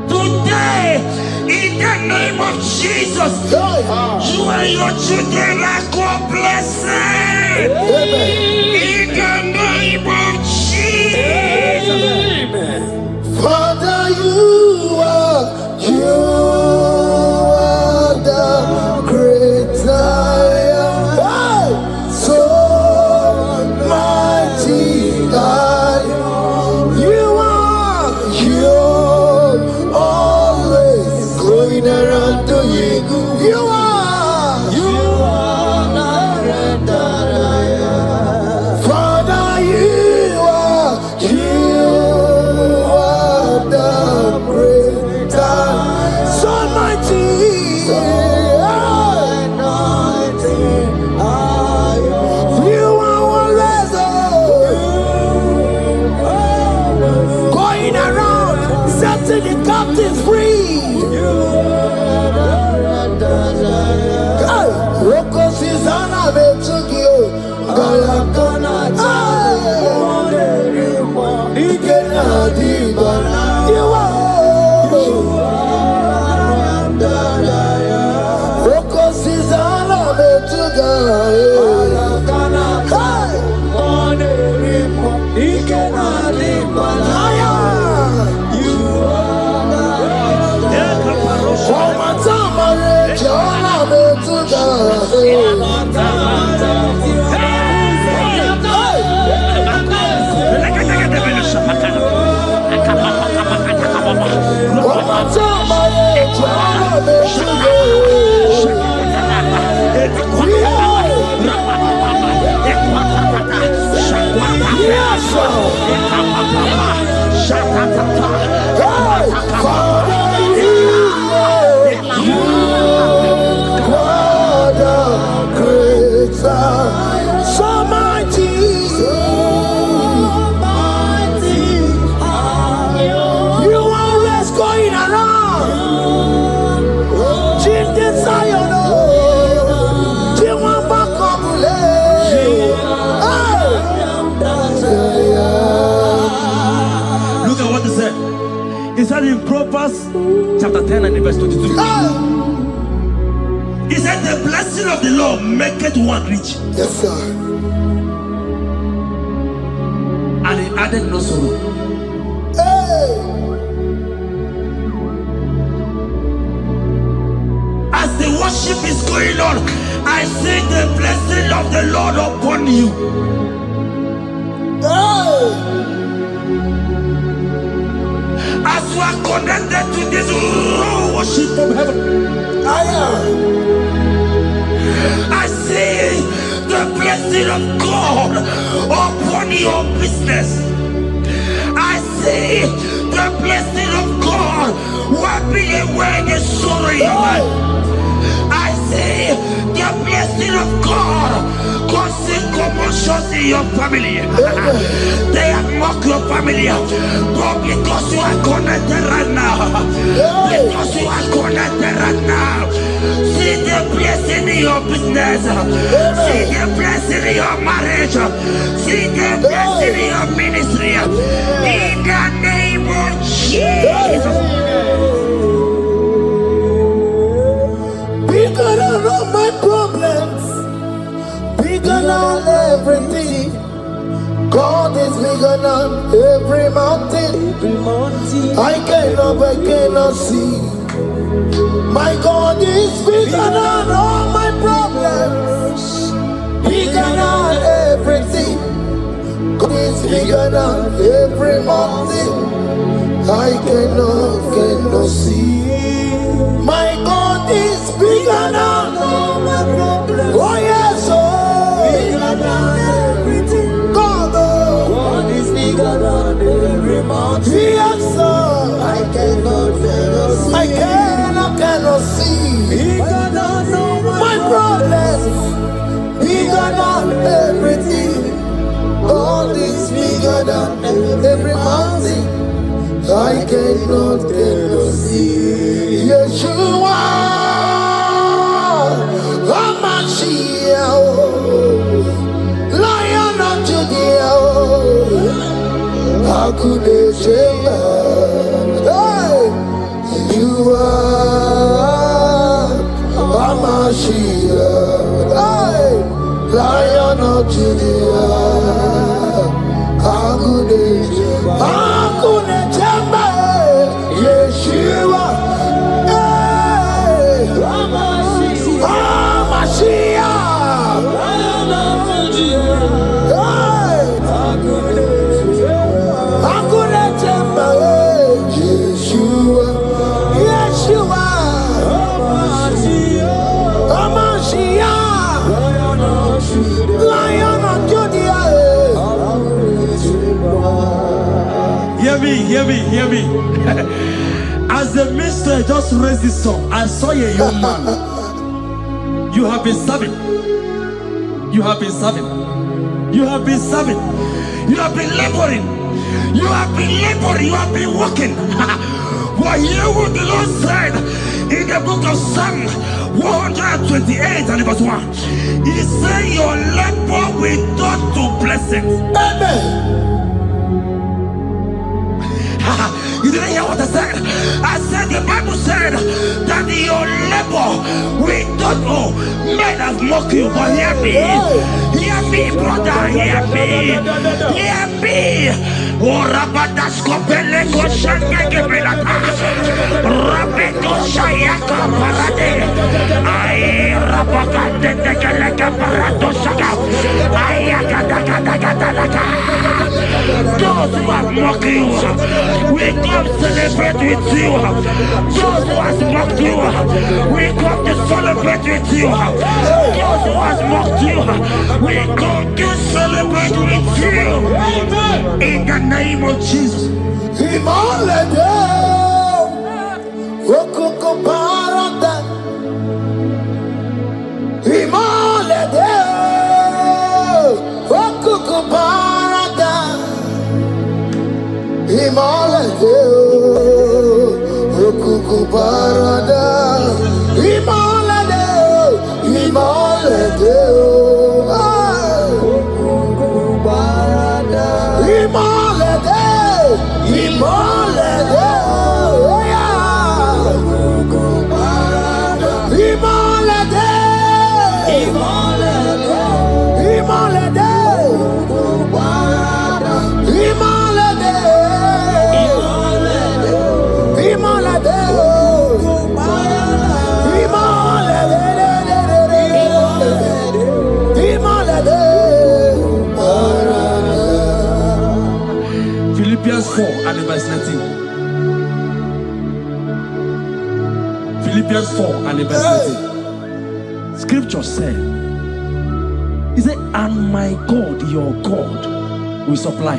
Today, in the name of Jesus, you and your children are called blessed. In the name of Jesus. Father, you are the great I am. So mighty I am. You are always going around to you. You are the great I am. Father, you are the great I am. So mighty. The captives free. Roko Susanna Betugio. You are Roko Susanna Betugio. said in Proverbs chapter 10 and verse 22. He said, the blessing of the Lord maketh one rich. Yes, sir. And he added no sorrow. Hey. As the worship is going on, I see the blessing of the Lord upon you. Hey. As you are connected to this raw worship from heaven, I see the blessing of God upon your business. I see the blessing of God wiping away the sorrow in your life. I see the blessing of God causing commotions in your family. They have mocked your family, but because you are connected right now, because you are connected right now, see the blessing in your business, see the blessing in your marriage, see the blessing in your ministry. In the name of Jesus. Bigger than all my problems, bigger than everything. God is bigger than every mountain. I cannot see. My God is bigger than all my problems, bigger than everything. God is bigger than every mountain. I cannot see. My God is bigger than all my problems. Oh yes, oh. Bigger than everything. God, oh. God is bigger than every mountain. Yes, sir. I cannot see. I cannot see. Bigger than all my problems. Bigger than everything. God is bigger than every mountain. I cannot see. Yeshua, Hamashiach, Lion of Judea, Hakudeshema. You are Hamashiach, Lion of Judea, Hakudeshema. Yeshua, Hear me. As the minister just raised this song, I saw a young man. You have been serving. You have been serving. You have been serving. You have been laboring. You have been laboring. You have been working. But hear what the Lord said in the book of Psalm 128 and verse 1. He said, your labor will turn to blessings. Amen. You didn't hear what I said? I said the Bible said that your labor will not know. Men have mocked you, but hear me. Hear me, brother. Hear me. Hear me. Oh, Rabadasko Peleko Shangeke Belata. Rabeko Shayaka Parade. I Rabakande Tekeleka Parato Shaka. Ayakadakadakadaka. Those who have mocked you, we come celebrate with you. Those who have mocked you, we come to celebrate with you. Those who have mocked you, we come to celebrate with you. In the name of Jesus. Philippians 4 and verse 13. Scripture said, he said, and my God, your God, will supply.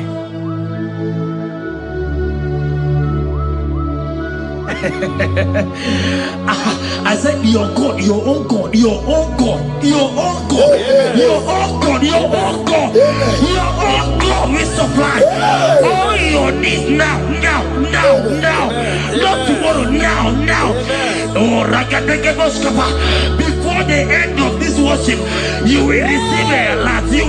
I said, your God, your own God, your own God, your own God, your own God, your own God, your own God will supply all your needs now. Not tomorrow, now. Oh, before the end of this worship, you will receive a lot. You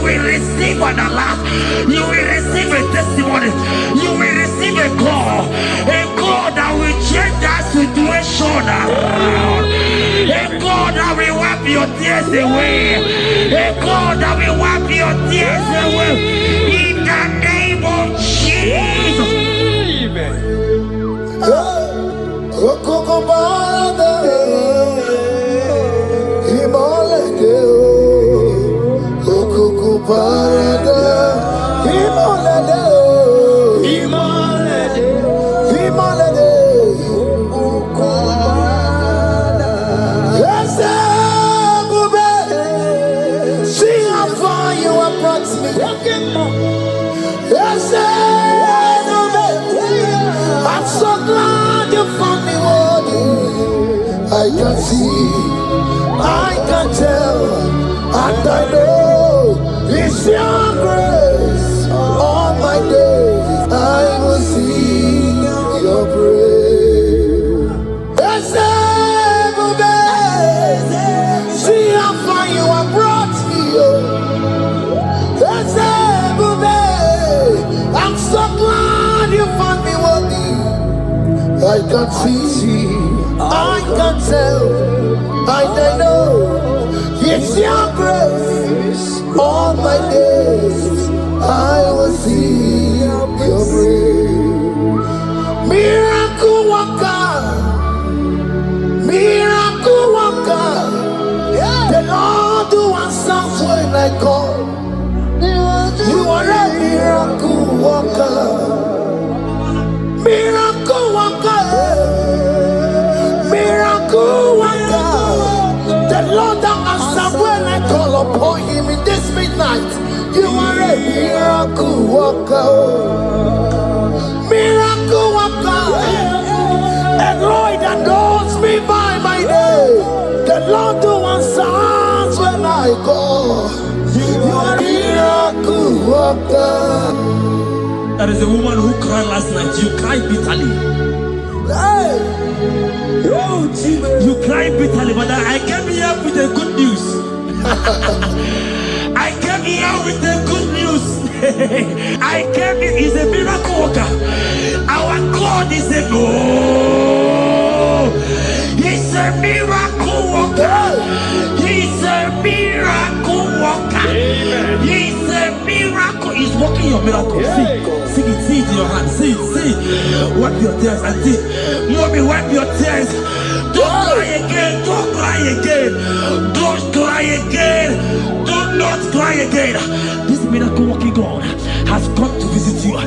will receive an alert. You will receive a testimony. You will receive a call that will change that situation around. A God that will wipe your tears away. A God that will wipe your tears away. In the name of Jesus. I'm so glad you found me worthy. I can see, I can tell, and I know it's your grace. All my days I will sing your praise. See how far you have brought me. I'm so glad you found me worthy. I can see, I can tell, and I know it's your grace. All my days I will see your praise. Miracle worker, miracle worker. The Lord who answers when I call. You are a miracle worker. Miracle worker. Miracle worker. The Lord that answers when I call upon him in this midnight. You are a miracle worker. Miracle worker. And Lord that knows me by my name. The Lord who answers when I call. You are a miracle worker. There is a woman who cried last night. You cried bitterly. Hey. You cried bitterly, but I came here with the good news. I came here with the good news. I came here, he's a miracle worker. Our God is a he's a miracle worker. He's a miracle worker. He's a miracle. He's working your miracle. See it in your hand. See it. Wipe your tears and see. Mommy, wipe your tears. Don't cry again. Don't cry again. Don't cry again. Do not cry again. This miracle working God has come to visit you.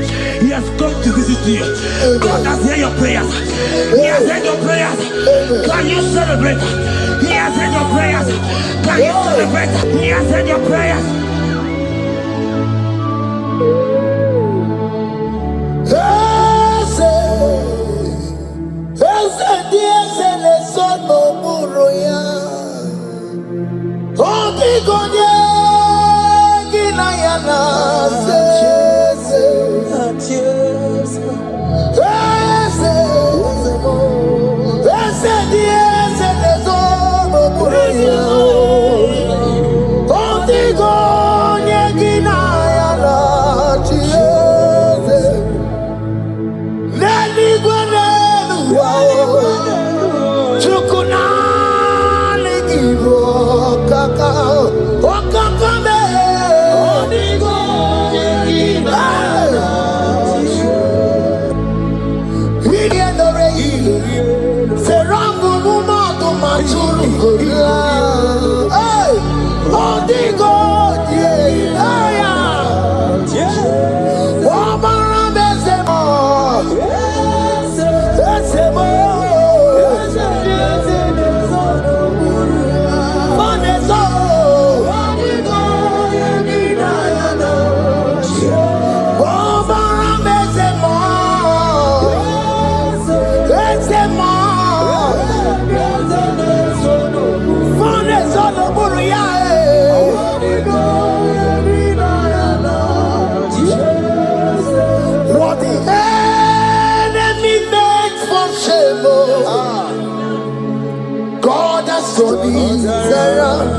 He has come to visit you. God has heard your prayers. He has heard your prayers. Can you celebrate? He has heard your prayers. Can you celebrate? He has heard your prayers. turned it around.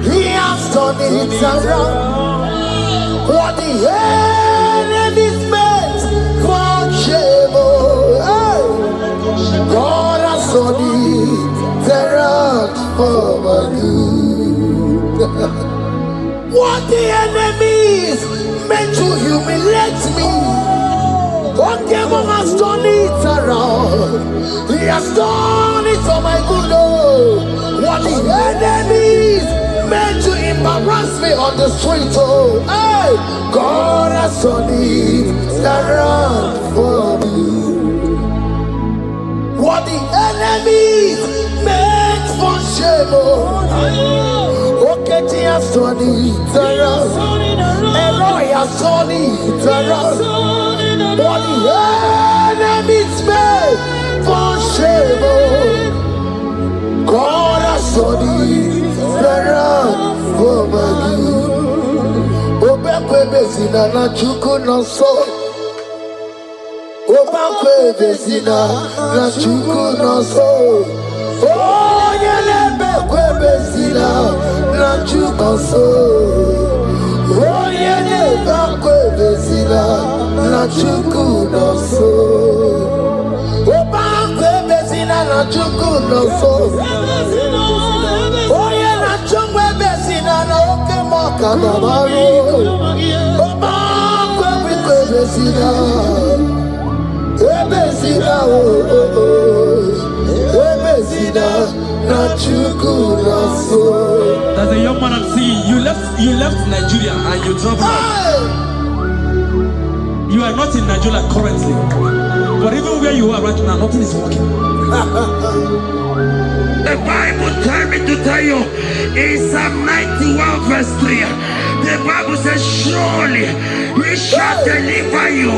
He has turned it around. What the enemies meant for shame, hey, God has turned it around for my good. What the enemies meant to humiliate me, Oke Muo has turned it around. He has done it for my good. Oh, what the enemies meant to embarrass me on the street, oh, hey, God has turned it around for me. What the enemies meant for shame, oh, Oke has turned it around. Eloi has turned it around. What the enemies meant for shame, oh, God has turned it around for my good. Obekwe bezina na chuku no so. Obekwe bezina na chuku no so. Oh, yelebekwe bezina na chuku no so. Oh, yelebekwe bezina na chuku no so. Obekwe bezina na chuku no so. Oh, yeah, na chungwe bezina na Oke Muo kadabaro. Obekwe bezina. Ebezina, oh, oh, oh. Ebezina na chuku no so. There's a young man I'm seeing. You left Nigeria and you traveled out. You are not in Nigeria currently, but even where you are right now, nothing is working. The Bible tells me to tell you in Psalm 91 verse 3, the Bible says, surely he shall deliver you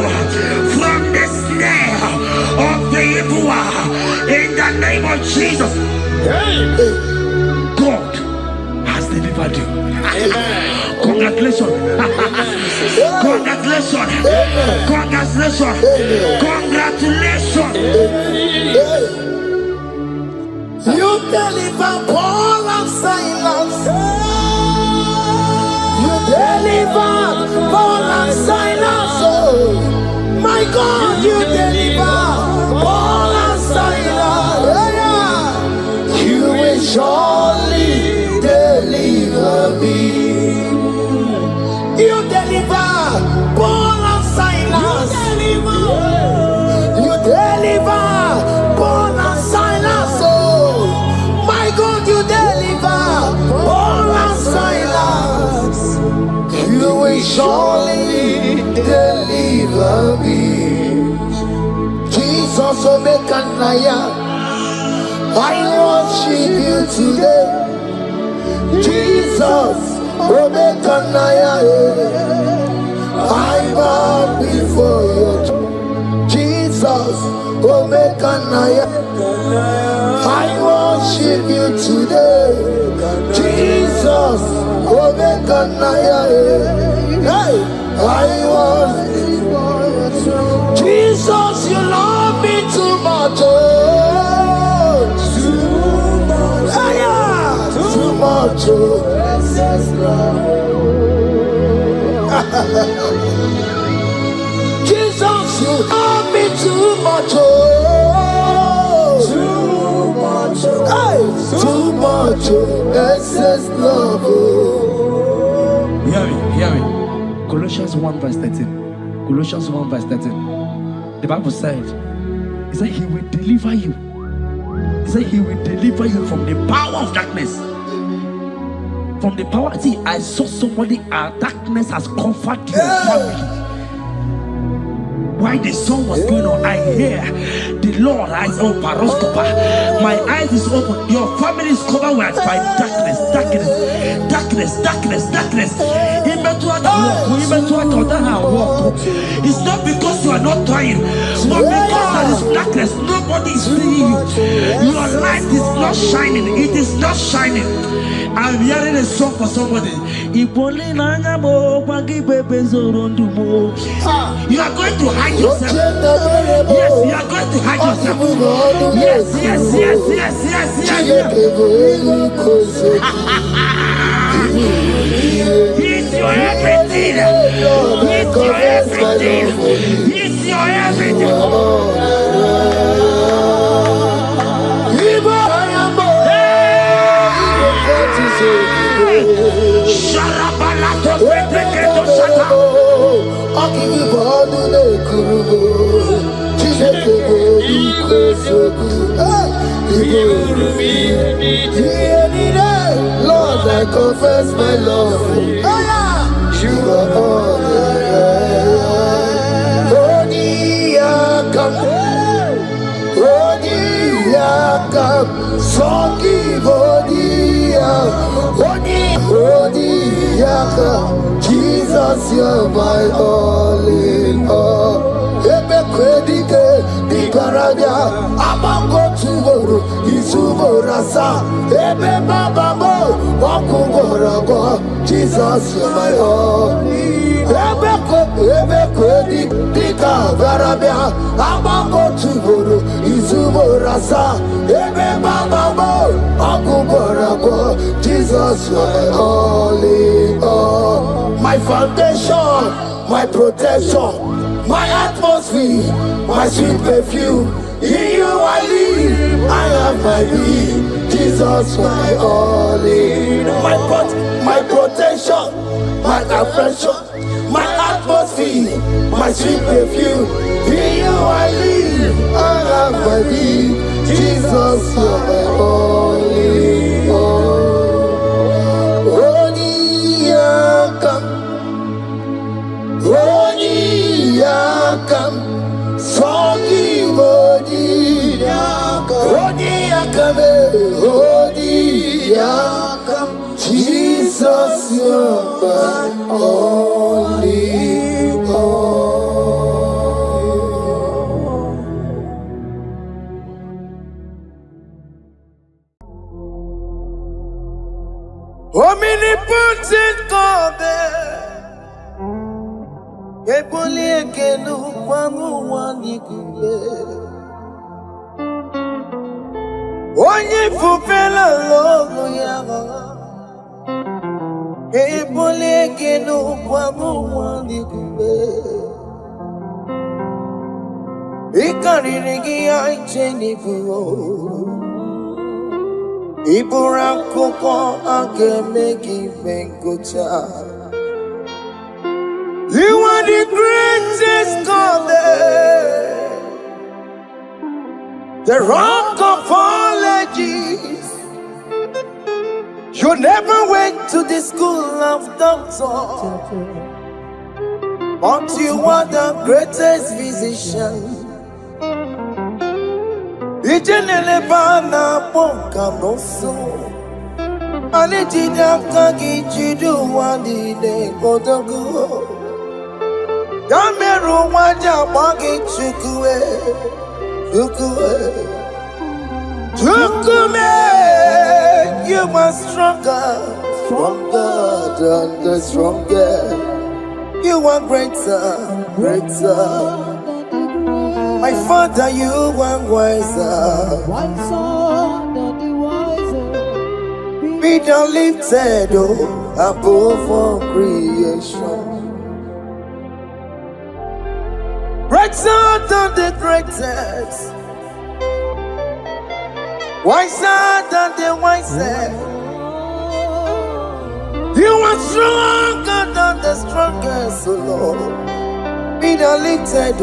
from the snare of the evil one. In the name of Jesus, God has delivered you. Congratulations. Congratulations. Congratulations. Congratulations. You deliver Paul and Silas. You deliver Paul and Silas. Oh, my God, you deliver Paul and Silas. Yeah. You will surely deliver me. You deliver Paul and Silas. You deliver Paul and Silas. Oh, my God, you deliver Paul and Silas. You will surely deliver me. Jesus, Omekanaya, I worship you today. Jesus, Omekanaya, I bow before you. Jesus, Omekanaya, I worship you today. Jesus, Omekanaya, hey, I worship you. Jesus, you love me too much. Oh, too much. Too much. Jesus, you love me too much. Oh, too much. Hey, too much. Excess love. Hear me. Colossians 1 verse 13. Colossians 1 verse 13. The Bible said, he said he will deliver you. He said he will deliver you from the power of darkness. From the power. See, I saw somebody, darkness has covered your family. While the song was going on, I hear the Lord eyes open, paroscopa. My eyes is open. Your family is covered by darkness. It's not because you are not trying, but because there is darkness, nobody is seeing you. Your light is not shining. It is not shining. I'm hearing a song for somebody. You are going to hide yourself. Yes, you are going to hide yourself. Yes, yes, yes, yes, yes, yes. He's your everything. He's your everything. He's your everything. Lord, I confess my love. You are all Jesus, you're my all in all. Ebe kwedike di karabia abango tugoro isumorasa ebe baba mo wakugoro Jesus, you're my all. Ebe kwedi di karabia abango tugoro isumorasa ebe baba mo wakugoro Jesus, you're my all in all. My foundation, my protection, my atmosphere, my sweet perfume. In you I live, I have my being. Jesus, my all in all. My protection, my affection, my atmosphere, my sweet perfume. In you I live, I have my being. Jesus, my all in all. Jesus, you're my all in all. Omnipotent God, ebuli ekelu kwangu wanikume. Onye fupela logo yaga ebuli ekelu kwangu wanikume. Ikariri ya ichenifu ibura koko akeme kivengocha. You are the greatest God there, the rock of all ages. You never went to the school of doctor, but you are the greatest physician. Ijenele bana ponka noso, anejida kagi jidu wandi de kodogo. Yameru waja bagi chukue, chukume. You are stronger than the strongest. You are greater. My Father, you are wiser. Be thou lifted above all creation. Greater than the greatest, wiser than the wisest. You are stronger than the strongest, O Lord. Be thou lifted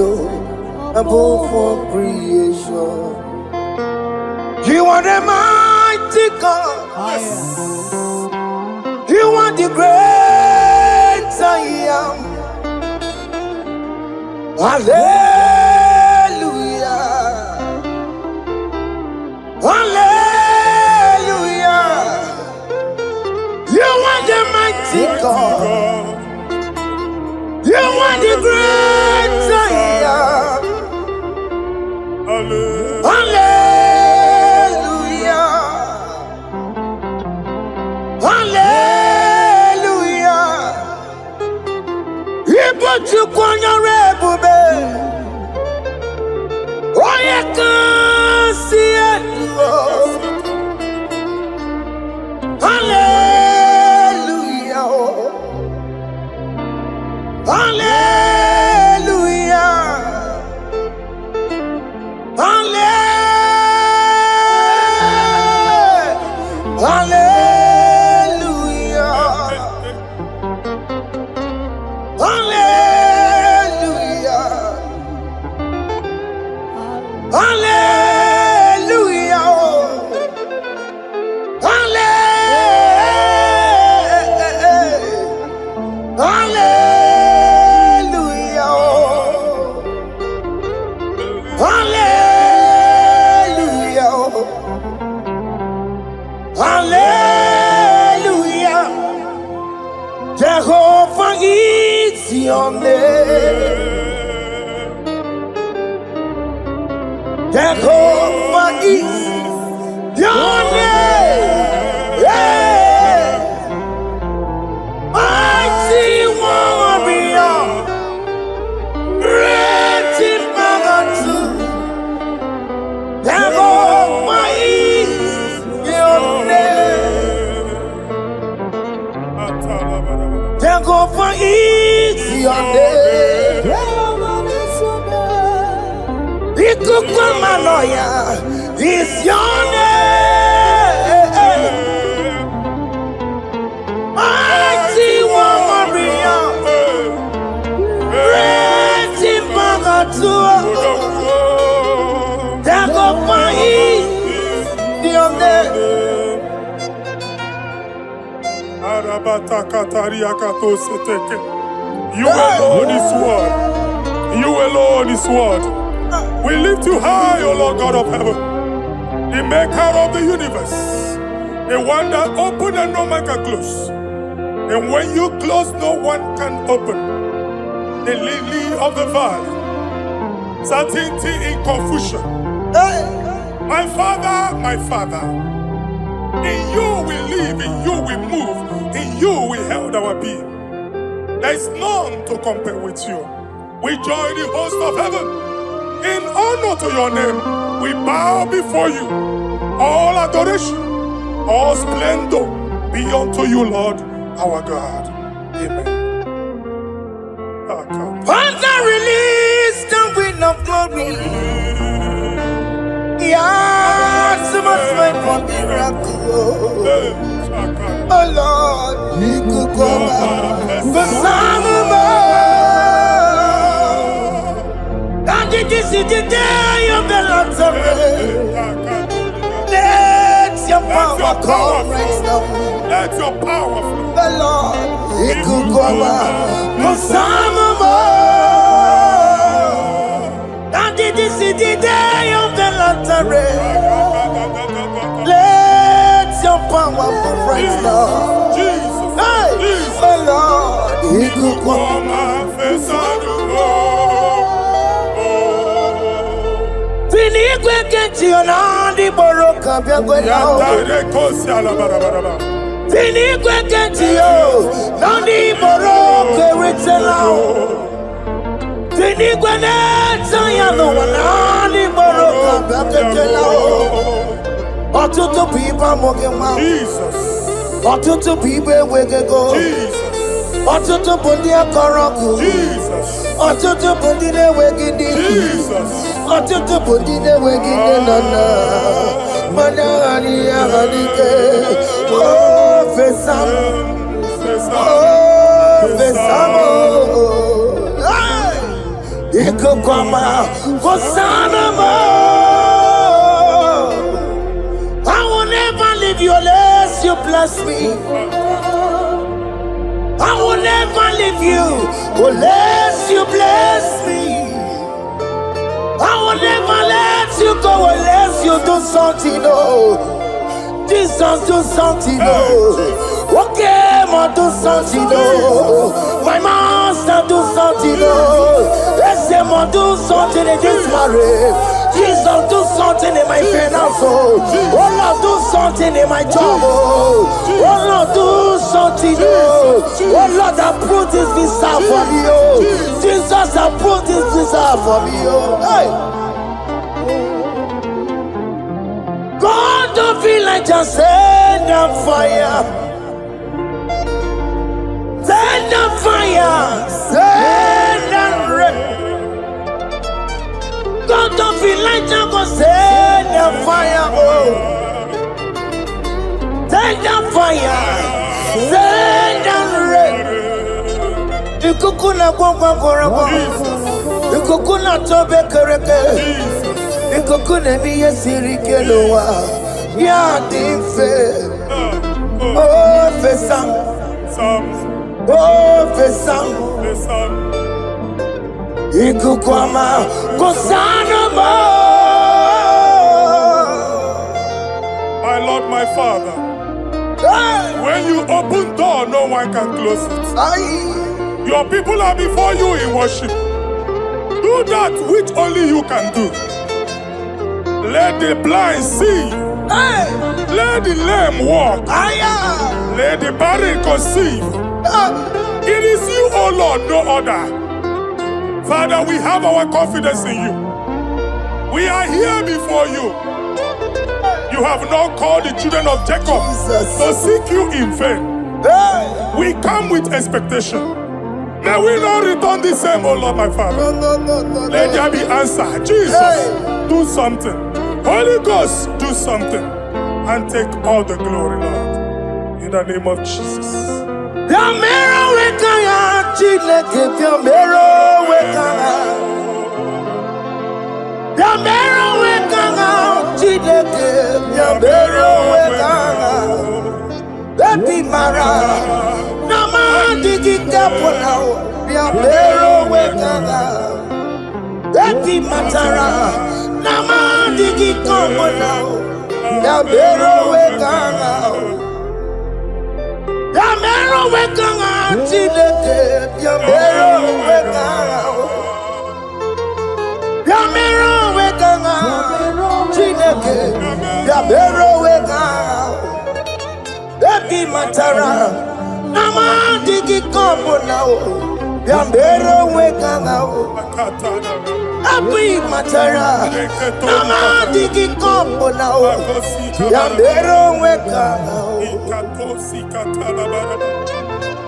above all creation. You are the mighty God. Yes. You are the great I am. Hallelujah. Hallelujah. You are the mighty God. You are the great I am. Hallelujah. Hallelujah. Hallelujah. Jehovah is your name. Jehovah is your name. Yeah. Mighty warrior. Great in magnitude. Jehovah is your name. Jehovah is your name. Ikukumanoya is your name. Mighty warrior, great in magnitude. Jehovah is your name. You alone is word. You alone is word. We lift you high, O Lord God of heaven, the maker of the universe, the one that opened and no man can close. And when you close, no one can open. The lily of the valley, certainty in confusion. My Father, in you we live, in you we move, in you we held our being. There is none to compare with you. We join the host of heaven. In honor to your name, we bow before you. All adoration, all splendor be unto you, Lord, our God. Amen. Father, release the wind of glory. Yeah, so much wait for miracle. Oh Lord, you could come out. The this is the day of the Lord's rain. Let your power come right now. Let your power flow. The Lord, He could come out. No this is the day of the Lord's rain. Let your power come right now. Jesus, hey, the Lord, He could come out. Tinigwe kenti onandi boroka biagwela. Tinigwe kenti yo nandi boroka ritela. Tinigwe neta ya no nandi boroka biagwela. Otutu pipa mogema. Jesus. Otutu pipe wegego. Jesus. Otutu bundi akoroku. Jesus. Otutu bundi ne wegidi. Jesus. Otutu bundi ne wegidi nana. Mana ani ahanike. Oh fesam. Oh fesamo. Iko kwama kosanamo. I will never leave you unless you bless me. I will never leave you unless you bless me. I will never let you go unless you do something. Oh, Jesus, do something. Oh, Oke Muo, do something. Oh, my master, do something. Oh, Oke Muo, do something in this marriage. Jesus, do something in my finance. Oh Lord, do something in my job. Oh Lord, do something. Oh Lord, approve this visa for me. Oh Jesus, approve this visa for me. Oh hey. God, don't feel like just send a fire. Send a fire. Send a rain. God don't feel like just go send the fire, oh. Send the fire, send the rain. The kukuna kwa kwa. The kukuna tobe kereke. The kukuna miye sirike loa. Ya dimfe. Oh fesam. Oh fesam. Ikukwama kosana ma Father, when you open door, no one can close it. Your people are before you in worship. Do that which only you can do. Let the blind see. Let the lame walk. Let the barren conceive. It is you, O Lord, no other. Father, we have our confidence in you. We are here before you. You have not called the children of Jacob to seek you in vain. We come with expectation. May we not return the same, O Lord, my Father. Let there be answer. Jesus, do something. Holy Ghost, do something. And take all the glory, Lord. In the name of Jesus.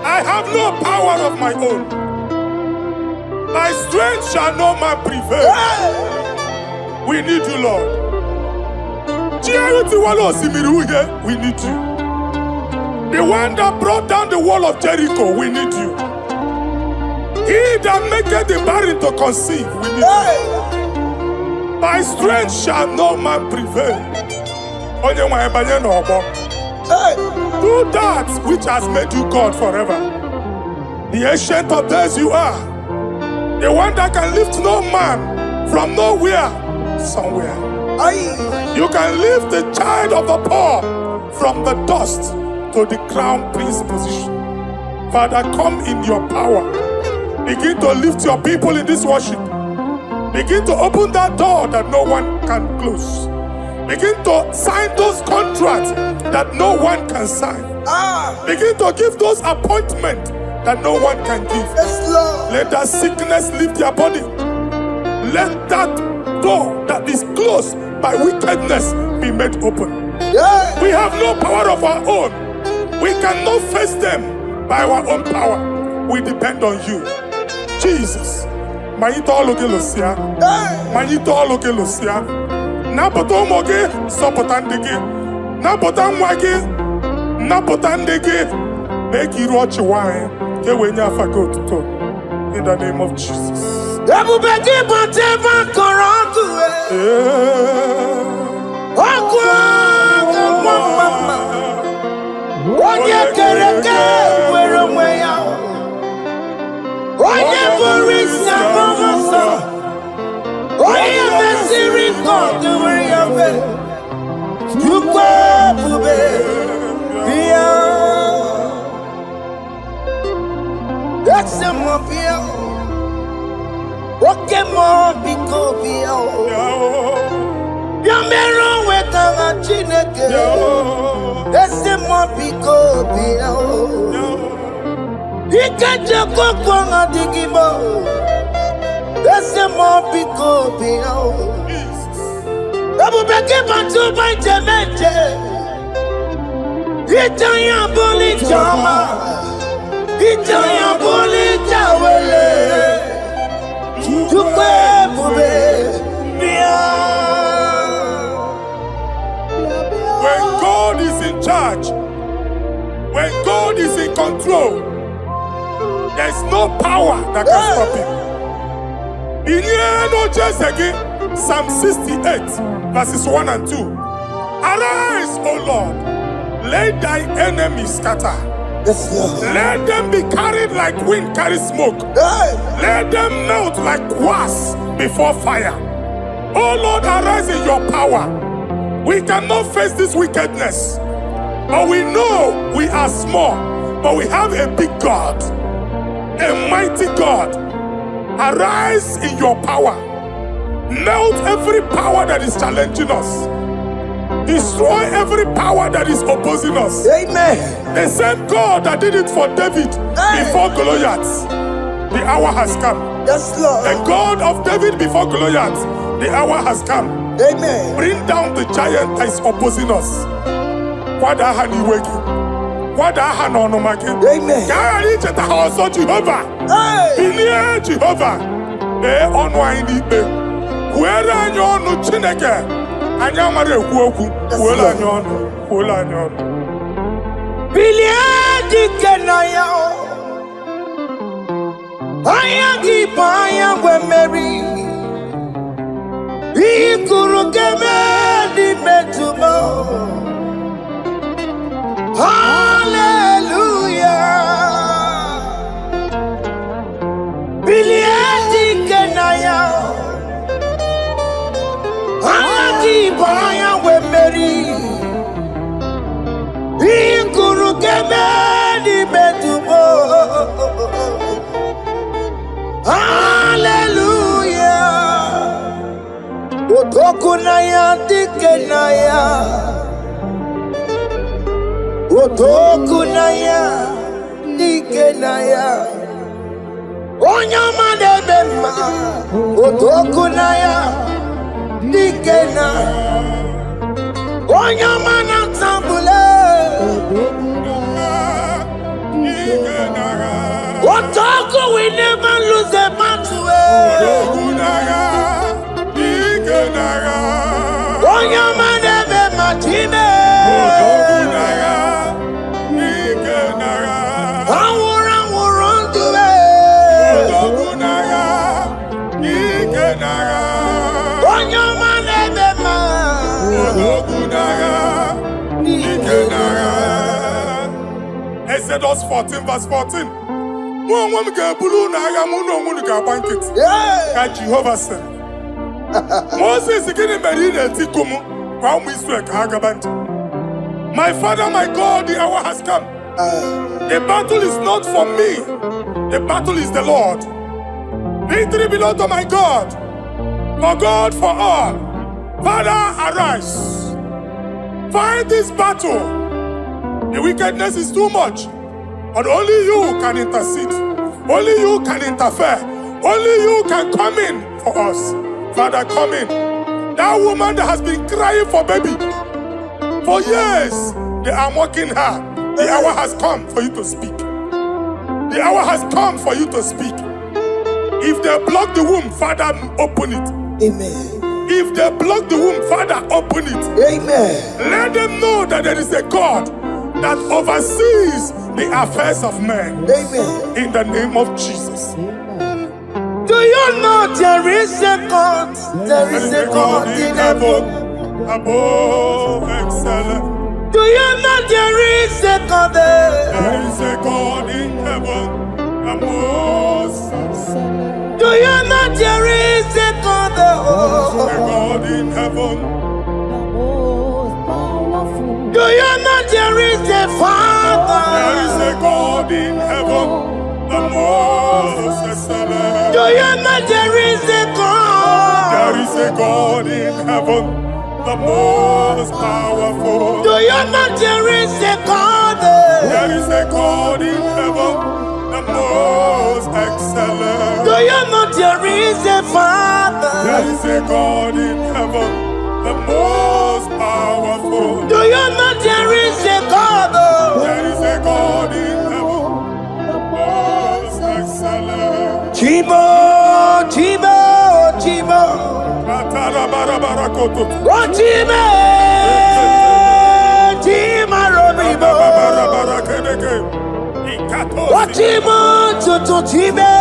I have no power of my own. My strength shall no man prevail. We need you, Lord. We need you. The one that brought down the wall of Jericho, we need you. He that maketh the barren to conceive, we need you. By strength shall no man prevail. Do that which has made you God forever. The ancient of days you are. The one that can lift no man from nowhere, somewhere. You can lift the child of the poor from the dust to the crown prince position. Father, come in your power. Begin to lift your people in this worship. Begin to open that door that no one can close. Begin to sign those contracts that no one can sign. Begin to give those appointments that no one can give. Let that sickness leave their body. Let that door that is closed by wickedness be made open. We have no power of our own. We cannot face them by our own power. We depend on you. Jesus. Manito Logelosia. Manito Logelosia. Napotomoge, Sopotandege. Napotamwage. Napotandege. Make you watch wine. In the name of Jesus. Oke Muo biko biya Yamero wetanga Chineke Ese Muo biko biya Ikaje kokwanga digibo Ese Muo biko biya Abubeke bantu baite meje Itanya boli chama Itanya boli chawele When God is in charge, when God is in control, there's no power that can stop him. In again, Psalm 68, verses 1 and 2. Arise, O Lord, let thy enemies scatter. Let them be carried like wind carries smoke. Let them melt like wax before fire. Oh Lord, arise in your power. We cannot face this wickedness. But we know we are small, but we have a big God, a mighty God. Arise in your power. Melt every power that is challenging us. Destroy every power that is opposing us. Amen. The same God that did it for David before Goliath, the hour has come. Yes, Lord. The God of David before Goliath, the hour has come. Amen. Bring down the giant that is opposing us. Amen. Jehovah. Hey. Jehovah. Where are you no chineke? Anya mare ekwu wela anya onu, wela anya onu. Bilie dikenaya o. Aya gi baya we meri. Ikuru keme di metumo. Hallelujah. Bilie dikenaya o. Agi baya we meri. Ikuru keme di metumo. Hallelujah. Otokunaya dikenaya. Otokunaya dikenaya. Onyama de bema. Otokunaya. Nikena Onyama na tambule Otoko we never lose a battle Onyama nebe matime Awura tuwe Onyama nebe ma Exodus 14 verse 14. Jehovah said, Moses my father, my God, the hour has come. The battle is not for me. The battle is the Lord. Victory belongs to my God. For God, for all. Father, arise. Fight this battle. The wickedness is too much. But only you can intercede. Only you can interfere. Only you can come in for us. Father, come in. That woman that has been crying for baby for years, they are mocking her. The hour has come for you to speak. The hour has come for you to speak. If they block the womb, Father, open it. Amen. If they block the womb, Father, open it. Amen. Let them know that there is a God that oversees the affairs of men. Amen. In the name of Jesus. Do you know there is a God? There is a God in heaven. Above excellent. Do you know there is a God there? There is a God in heaven. Above excellent. Do you know there is a God there? There is a God in heaven. Do you know there is a Father? There is a God in heaven, the most excellent. Do you know there is a God? There is a God in heaven, the most powerful. Do you know there is a God there? There is a God in heaven, the most excellent. Do you know there is a Father? There is a God in heaven, the most powerful. Do you know there is a God? There is a God in heaven, the most excellent. Chibo, Chibo, Chibo. Oh, Chibo, Chima Robibo. Oh, Chibo, Tutu Chibe,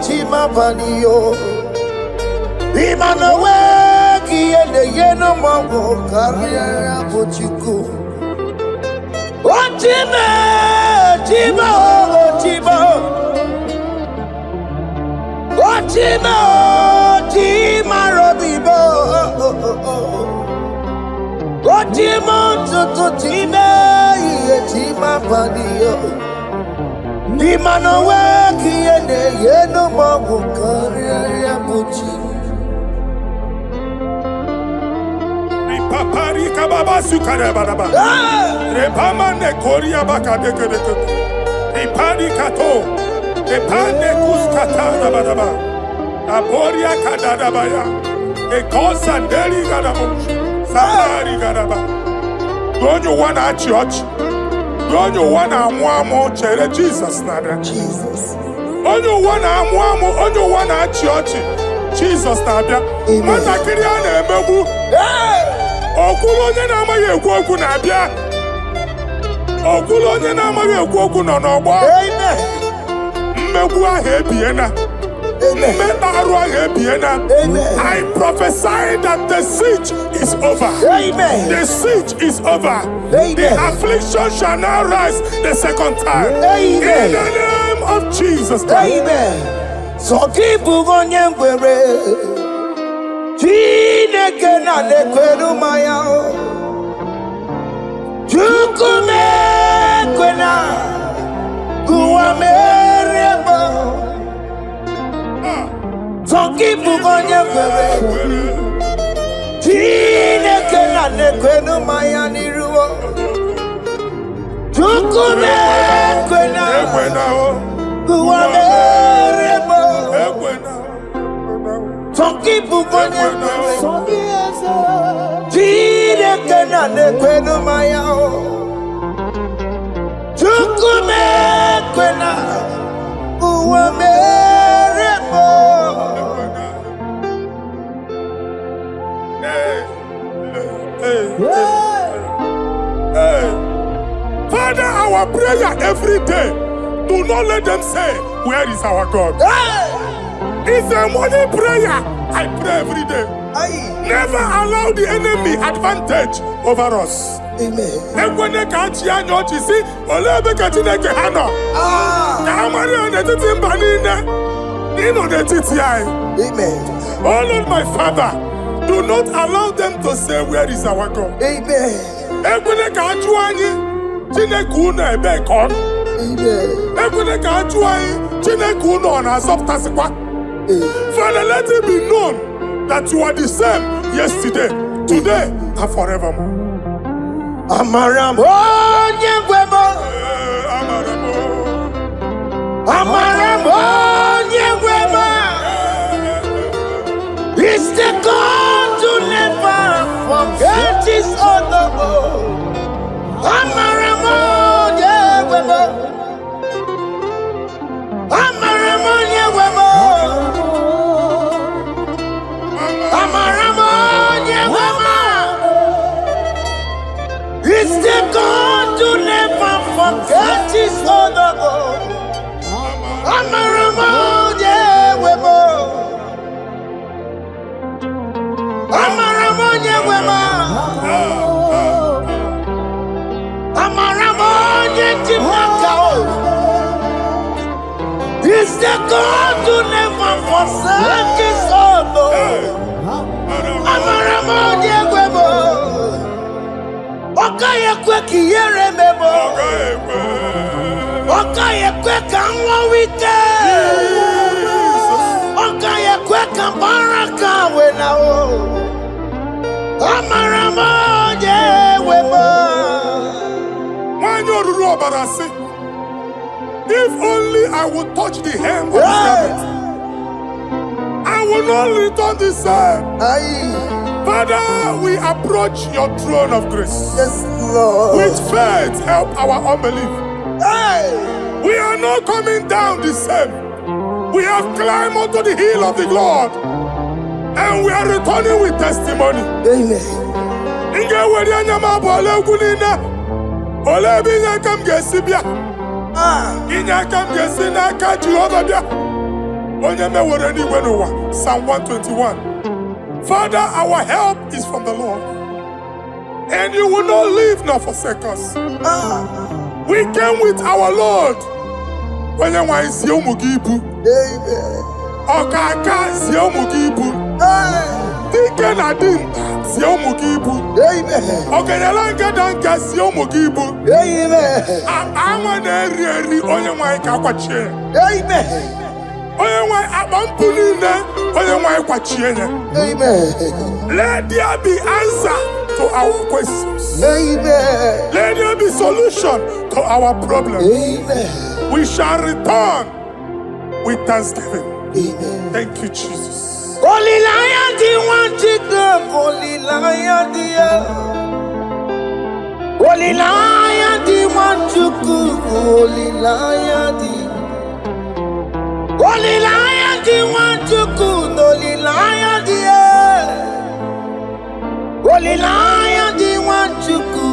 Chima Panio. Imanowe. Yeno mango career pochiku. Ochime, Chima, Chima. Ochime, Chima Robibo. Ochimo, Tutu Chime. my body. Ni mano weki ene yeno mawu kariya buchi. Papari kababa sukare badaba. Repama ne koria baka deke deke. Repari kato. Repane kuskata badaba. Aboria kadada baya. Ekosa deri gadabo. Sabari gadaba. Don't you wanna church? Don't you wanna mwamo chere Jesus nada? Jesus. Don't you wanna church? Jesus nada. Mata kiriana emebu. Okulo onye na-amaghị ekwu okwu na-abịa. Okulo onye na-amaghị ekwu okwu nọ n'ọgbọ. Mmegbu ahụ ebiena. Mmeta arụ ahụ ebiena. I prophesy that the siege is over. Amen. The siege is over. The affliction shall now rise the second time. Amen. In the name of Jesus Christ. Amen. So keep onye ngwere. Chineke na nekwenu maya o. Chukume kwena kuwa merebo. Tokipu onye kwere. Chineke na nekwenu maya niruo. Chukume kwena kuwa merebo. Tokipu onye kwere. Chineke na nekwenu maya o. Chukume kwena uwa merebo. Father, our prayer every day, do not let them say, where is our God? It's a morning prayer. I pray every day. Never allow the enemy advantage over us. Amen. Ekwene ka chi anya ochi si ole ebe ka Chineke ha nọ. Ka amara n'etiti mba niile ịnọ n'etiti anyị. Amen. Oh Lord my Father, do not allow them to say where is our God. Amen. Ekwene ka ajụ anyị Chineke unu ebe ka ọ nọ. Amen. Ekwene ka ajụ anyị Chineke unu ọ na-azọpụtasịkwa. Father, let it be known that you are the same yesterday, today, and forevermore. Amaram onye gwebo. Amaram onye gwebo. It's the God to never forget his honor. Amaram onye gwebo. Amaram onye gwebo. Amaram onye gwebo. It's the God to never forget his honor. Amaram onye gwebo. Amaram onye gwebo. Amaram onye chimaka. It's the God to never forsake his honor. Amaram onye gwebo. Okaye kwe ki yere mebo. Okaye kwe ka nwa wike. Okaye kwe ka baraka wena o. Amaram onye gwebo. When you rule Barasi, if only I would touch the hem of his garment, I will not return the same. Father, we approach your throne of grace. Yes, Lord. With faith, help our unbelief. We are not coming down the same. We have climbed onto the hill of the Lord, and we are returning with testimony. Amen. Psalm 121. Father, our help is from the Lord, and you will not leave nor forsake us. We came with our Lord. Amen. Okaka Ziomugibu. Deacon Adin si umugibu. Amen. Ogenyalanga danka si umugibu. Amen. Awa na eri onye nwanyị ka kwachie. Amen. Onye nwanyị akpampuli na onye nwanyị kwachie ya. Amen. Let there be answer to our questions. Amen. Let there be solution to our problems. Amen. We shall return with thanksgiving. Amen. Thank you, Jesus. Holy Lion, the one to go. Holy Lion, the Holy Lion, the one to go. Holy Lion, the Holy Lion, the one to go. Holy Lion, the Holy Lion, the one to go.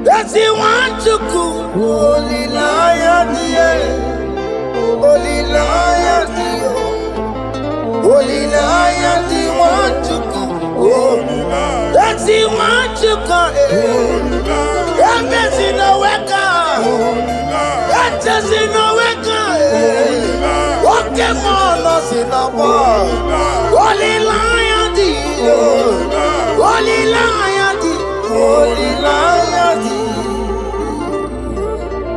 That's the one to go. Holy Lion, the Holy Lion, the Holy Lion, the one to go. That's the one to go. That's in the weka. That's in the weka. Oke Muo in the world. Holy Lion, the Holy Lion, the Holy Lion, the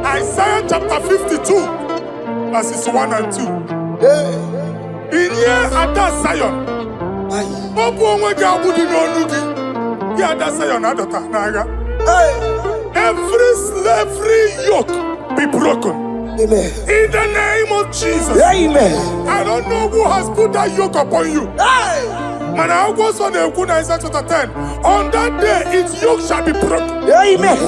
Isaiah chapter 52, verses 1 and 2. In here at that Zion, every slavery yoke be broken. Amen. In the name of Jesus. Amen. I don't know who has put that yoke upon you. And I was on the Isaiah chapter 10. On that day, its yoke shall be broken. Amen.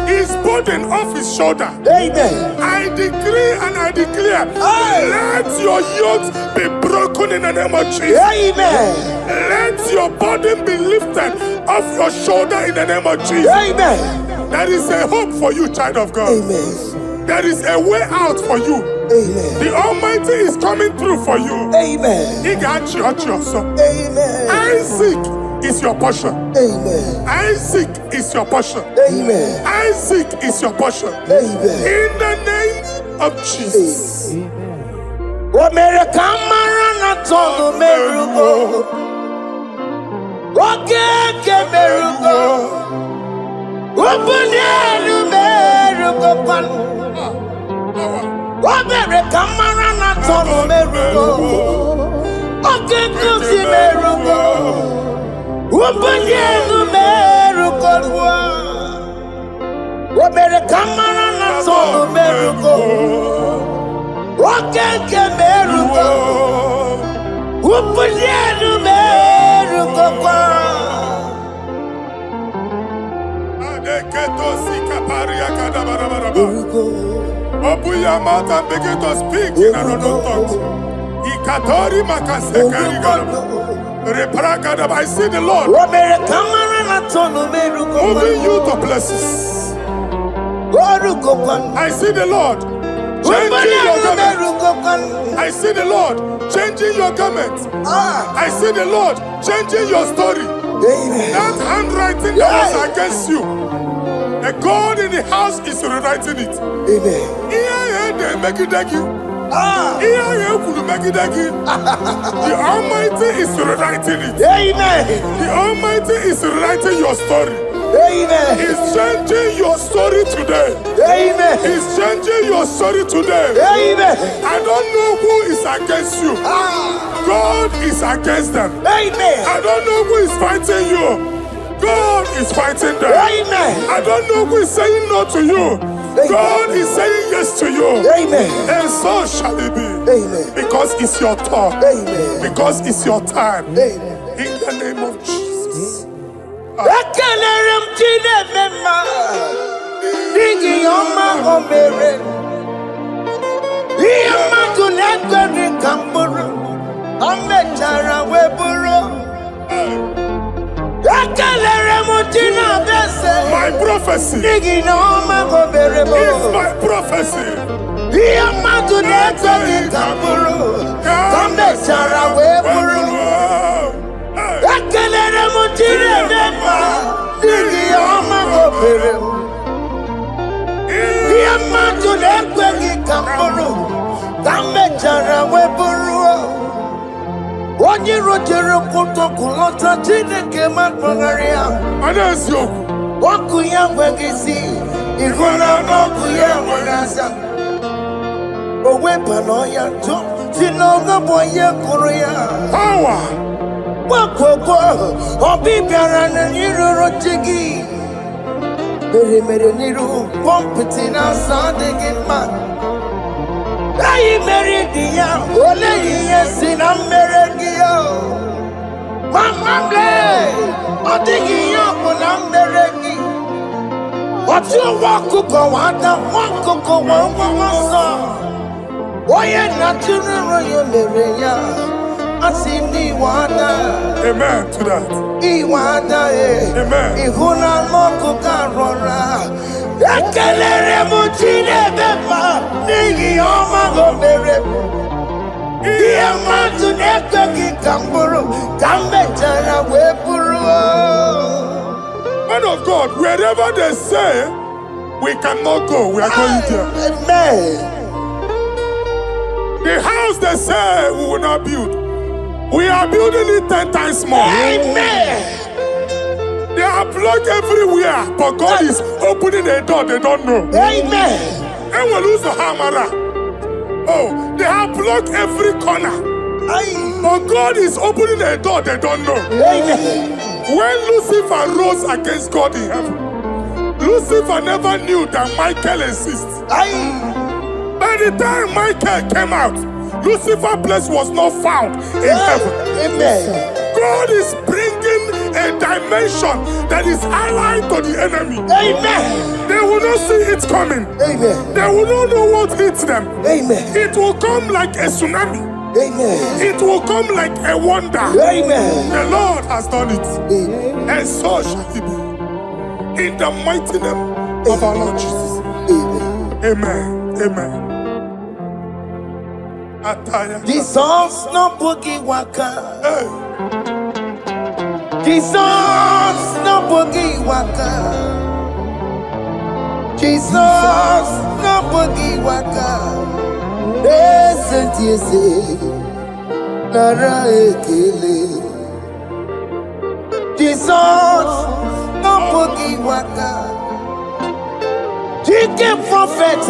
His burden off his shoulder. Amen. I decree and I declare, let your yokes be broken in the name of Jesus. Amen. Let your burden be lifted off your shoulder in the name of Jesus. Amen. There is a hope for you, child of God. Amen. There is a way out for you. Amen. The Almighty is coming through for you. Amen. He got you out your son. Amen. Isaac is your portion. Amen. Isaac is your portion. Amen. Isaac is your portion. Amen. In the name of Jesus. Open your mouth and begin to speak in another tongues. I see the Lord moving you to places. I see the Lord changing your garment. I see the Lord changing your garment. I see the Lord changing your story. That handwriting that was against you, a God in the house is rewriting it. The Almighty is rewriting it. The Almighty is rewriting your story. He's changing your story today. He's changing your story today. I don't know who is against you. God is against them. I don't know who is fighting you. God is fighting them. I don't know who is saying no to you. God is saying yes to you. And so shall it be. Because it's your turn. Because it's your time. In the name of Jesus. My prophecy is my prophecy. onye rojere kwụtọkụ lọta Chineke makpagharị ya Mana eziokwu. ọkụ ya nweghị isi ịhụla n'ọkụ ya nwere asa o webana ya jụ si n'ọga bụ onye kụrụ ya Power. gbakwokwo ọbịbịara na iruru chi gị mere n'iru pọmpụtị na-asa adịghị mma anyị mere dị ya ole ihe si na mmere gị ya mama ọ dịghị ihe ọ bụ na mmere gị otu nwa ọkụkọ nwata nwa ọkụkọ nwa nwa nsọ onye na-atụrụ nro ya mere ya asị n'iwe ada Amen to that. iwe ada Amen. ịhụ na anụ ọkụkọ arọra ekelere m Chineke ma n'ihi ọma o mere m ihe mmadụ na-ekweghị ka m bụrụ ka m mechara wee bụrụ Man of God, wherever they say we cannot go, we are going there. Amen. The house they say we will not build, we are building it 10 times more. Amen. They are blocked everywhere, but God is opening a door they don't know. Amen. And we lose the hammer. Oh, they have blocked every corner, but God is opening a door they don't know. Amen. When Lucifer rose against God in heaven, Lucifer never knew that Michael exists. By the time Michael came out, Lucifer's place was not found in heaven. Amen. God is bringing a dimension that is allied to the enemy. Amen. They will not see it coming. Amen. They will not know what hits them. Amen. It will come like a tsunami. Amen. It will come like a wonder. Amen. The Lord has done it. Amen. And so shall it be. In the mighty name of our Lord Jesus. Amen. Amen. Amen. Ataya. Jesus no boogie waka. Hey. Jesus no boogie waka. Jesus no boogie waka. Listen to you say, Nara ekele. Jesus no boogie waka. Chicken prophet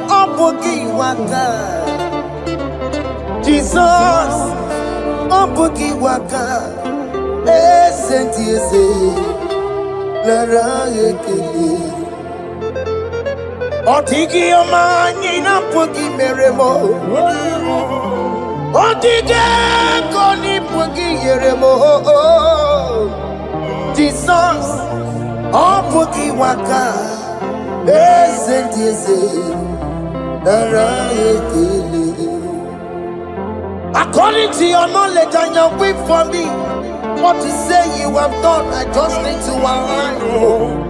no boogie waka. Jesus no boogie waka. Listen to you say, Nara ekele. Otigi omani na pogi meremo. Otige koni pogi yeremo. Jesus, oh pogi waka. Esentiese, nara ekele. According to your knowledge and your will for me, what you say you have done, I just need to align.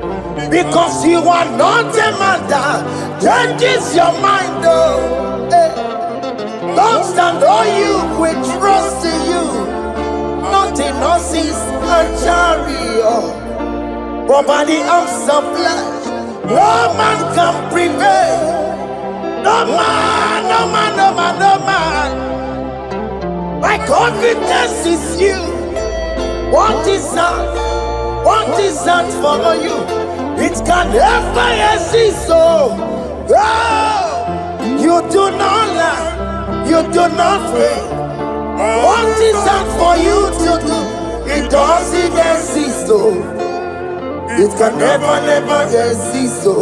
Because you are not a man that changes your mind, oh. Hey. Don't stand on you, we trust in you. Not in horses and chariot, but by the arms of flesh, no man can prevail. No man, no man, no man, no man. My confidence is you. What is that? What is that for you? It can never exist, so you do not lie, you do not fail. What is that for you to do? It doesn't exist, so it can never exist, so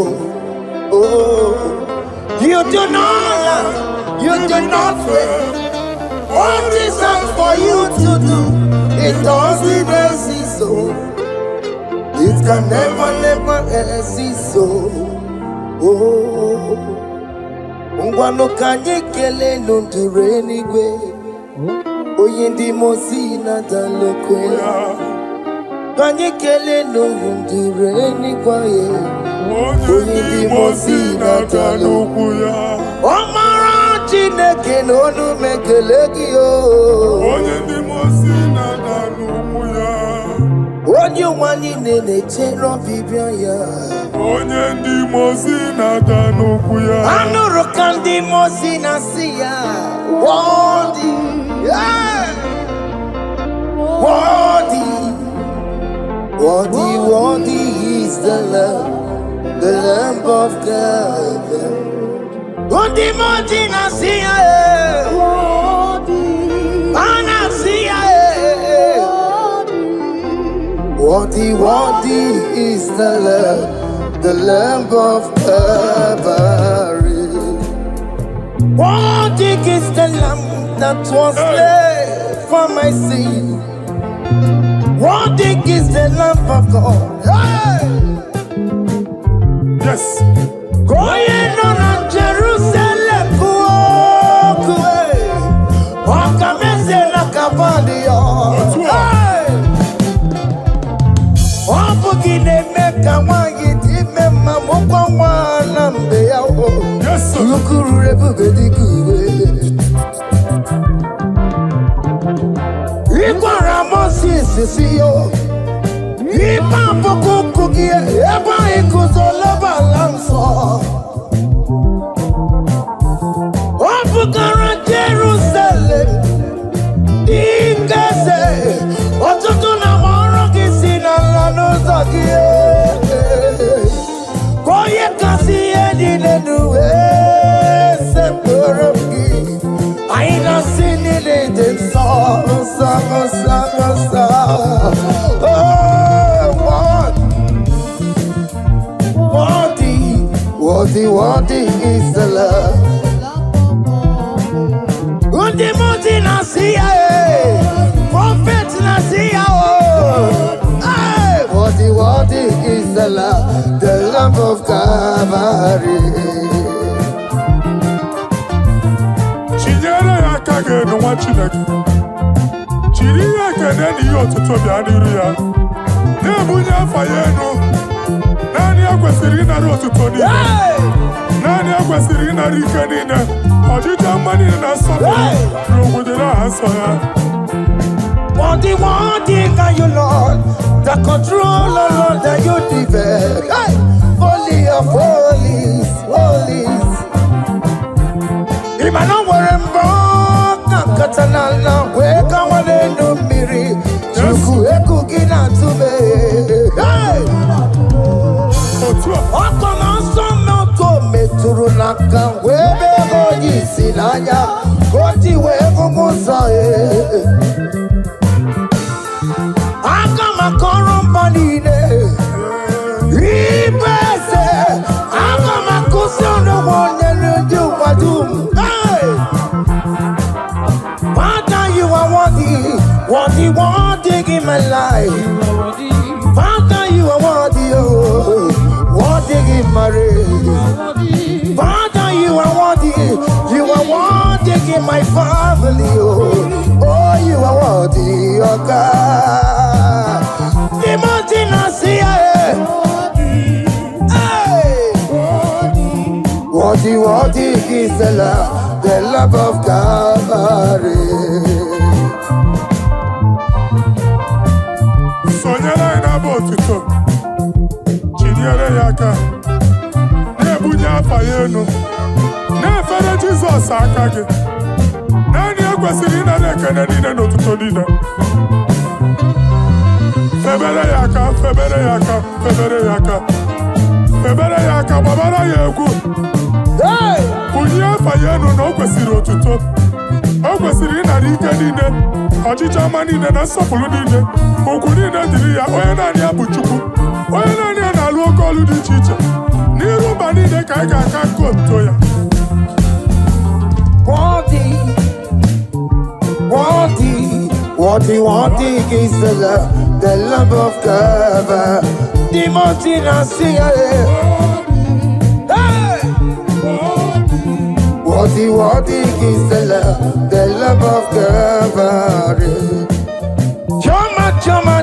you do not lie, you do not fail. What is that for you to do? It doesn't exist, so it can never exist, so ngwano kanye kele nundure nigwe oye ndi mosi na dalokwe kanye kele nundure nigwe oye ndi mosi na dalokwe omara Chineke n'onu mekele gị o Onye ndị mosi na dalokwe onye nwanyị na-echere ọbịbịa ya onye ndị mosi na-ada n'okwu ya anụrụ ka ndị mosi na-asị ya wọdị Worthy is the Lamb of God. Worthy, is the Lamb of Calvary. Worthy is the Lamb that was slain for my sin. Worthy is the Lamb of God. Hey! Yes. Going on Jerusalem, walk away. Walk a message like a body. Hey! Walk again, make a one, it remember, walk on one, and they are all. Yes, sir. Look who everybody good. See you. Ipa pokuku kie, eba ikuzolaba lanso. Opukara Jerusalem, ingese. Otutu na moro kisi na lanuza kie. Koye kasi edi nenuwe sepurumki. Aina sini leden sa. Worthy is the Lord. Undiluted Nasiya, Prophet Nasiya. Worthy is the Lamb of Calvary. Chinyere ya kage no wa Chineke. Chiri ya kene ni yo tutu bia niru ya. Na bunya faye no. Nani akwesiri na ro tutu ni. Nani akwesiri na rike ni na. Ojija mani na so. Rogudera aso ya. Worthy can you, Lord, the controller, Lord, that you develop. Hey! Holy of holies. Imano warembo, katanala, weka wane numiri, chuku eku gina tume. Hey! Oko manso moko meturu naka, webe hoji sinanya, koti wevu musa. Akama korombanine Ibese Akama kusiono mwenye nujumadum. Hey! Father, you are worthy in my life. Father, you are worthy in my race. Father, you are worthy in my family. Oh, you are worthy, oh God. Imagine us here. Hey! Worthy is the love of Calvary. Sonyala ina botuto. Chinyere yaka. Nebunya fayeno. Nefere Jesus akage. Nani akwesiri na nekene nine n'otuto nine. Febere yaka, babara ya egwu. Bunye fayenu na o kwesiri otuto. O kwesiri ịnara ike niile, ọchịchị ọma niile na nsọpụrụ niile. Okwu niile dịrị ya, onye naanị ya bụ Chukwu. Onye naanị ya na-alụ oke ọlụ dị iche iche. N'iru mba niile ka anyị ga-aka nke otuto ya. Worthy is the love of God. The mountain I see. Hey! Worthy is the love of God. Chama, Chama,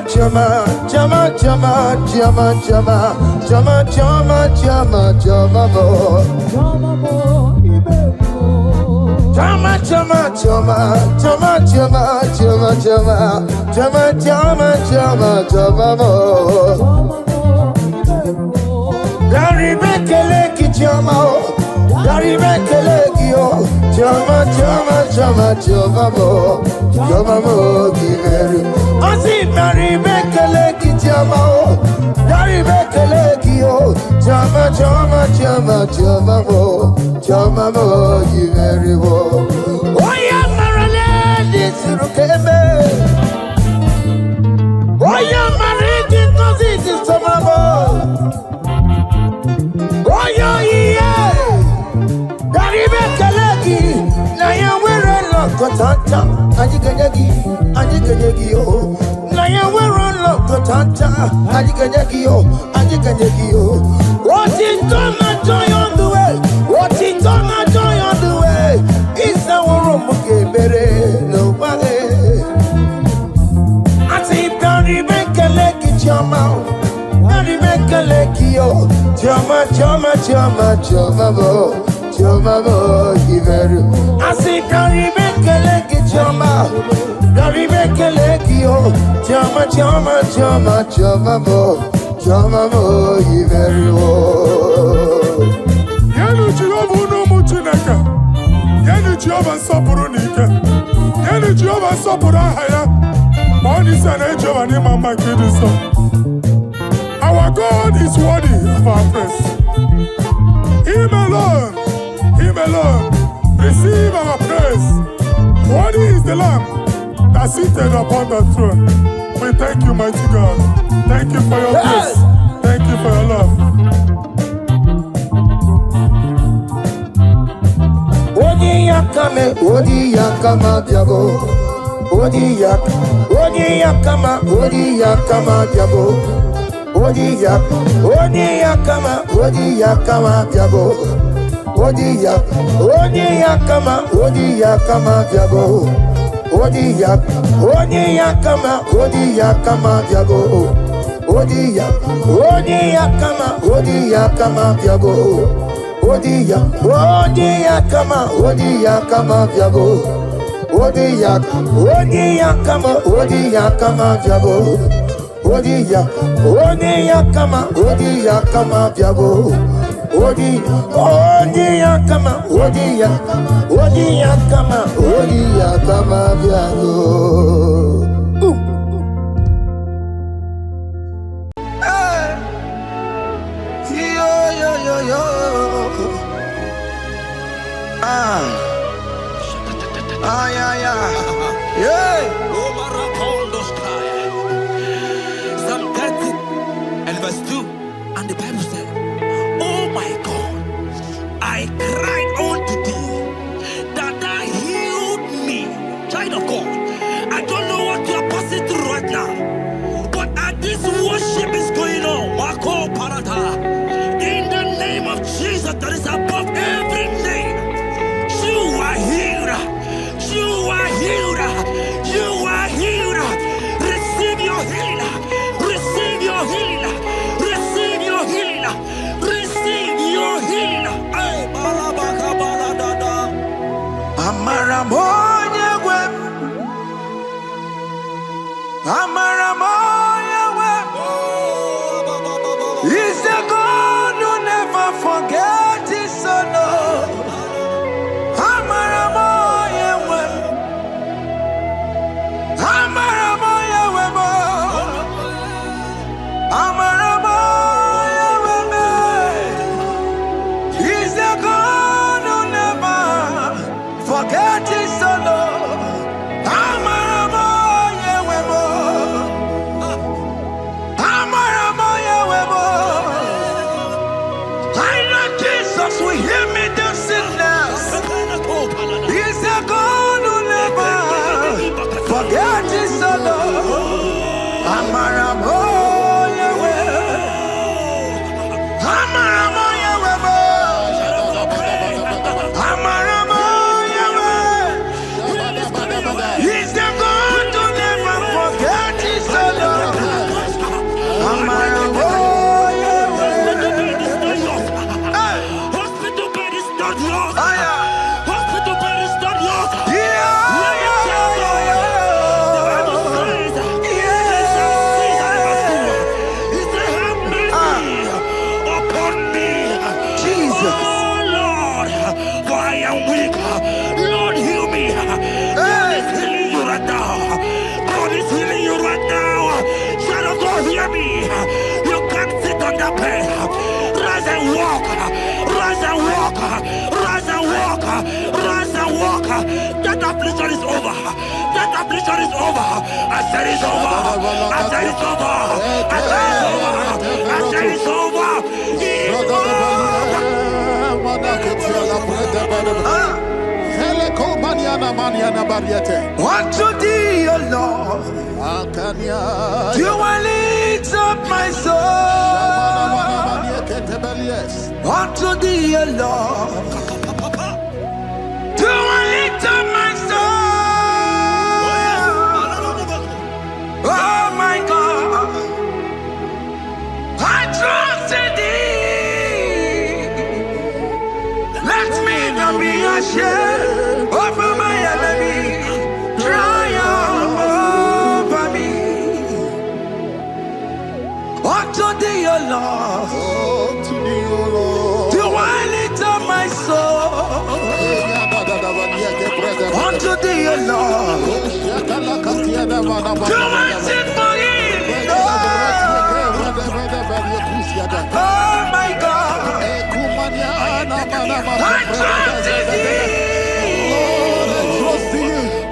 choma, choma, choma mo, choma mo, you very well. Oh yeah, Marale, this is Rukeme. Oh yeah, Mariki, cause this is Tomamo. Oh yeah, Garibe Kalaki, Naya we're Lokotanta, Aniganyagi, oh. Naya we're Lokotanta, Aniganyagi, oh. What is done, I joy on the way. What is done, I joy on the way. It's our room, okay, better, nobody. I say, Barry, make a leg, it's your mouth. Barry, make a leg, yo. Choma, choma, choma, choma, mo. Choma, mo, give her. I say, Barry, make a leg, it's your mouth. Barry, make a leg, yo. Choma, choma, choma, choma, mo. Choma, mo, you very well. Yenu Jehova unu muchineke. Yenu Jehova nsọpụrụ n'ike. Yenu Jehova nsọpụrụ aha ya. Ma ọ n'isi na Jehova n'ime mma nke dị nsọ. Our God is worthy of our praise. Him alone, receive our praise. Worthy is the Lamb that seated upon the throne. We thank you, mighty God. Thank you for your grace. Thank you for your love. Odi yakama diabo. Odi yakama diabo. Odi yakama diabo. Odi yakama diabo. Odia kama diabo. Odia kama diabo. Odia kama diabo. Odia kama diabo. Psalm 30 and verse 2, and the Bible said, oh my God, I cried unto thee, that thou healed me. Child of God, I don't know what you are passing through right now, but as this worship is going on, Wako Parata, in the name of Jesus that is above every name, you are healed. You are healed. You are healed. Receive your healing. Receive your healing. Receive your healing. Receive your healing. Hey, balabaka baladada. Amaramoya web. Amaramoya web. He's a God who never forgets his son. Amaramoya web. Amaramoya web. Amaramoya web. He's a God who never forgets his son. Amaramoya web. Amaramoya web. I know Jesus will hear me the sickness. He's a God who never forget his son. Amaramoya web. Amaramoya web. Amaramoya web. He's the God who never forget his son. Amaramoya web. Hospital bed is not yours. Ah, yeah. Hospital bed is not yours. Yeah. Hear me. You can't sit on the bed. Rise and walk. walk. Rise and walk. Rise and walk. Rise and walk. That affliction is over. That affliction is over. I said it's over. I said it's over. I said it's over. I said it's over. Unto thee, O Lord, do I lift up my soul. Unto thee, O Lord, do I lift up my soul. Oh my God, I trust in thee. Let me not be ashamed over my enemy. Triumph over me. Unto thee, O Lord, do I lift up my soul. Unto thee, O Lord, do I sing for him. Oh my God, I trust in thee.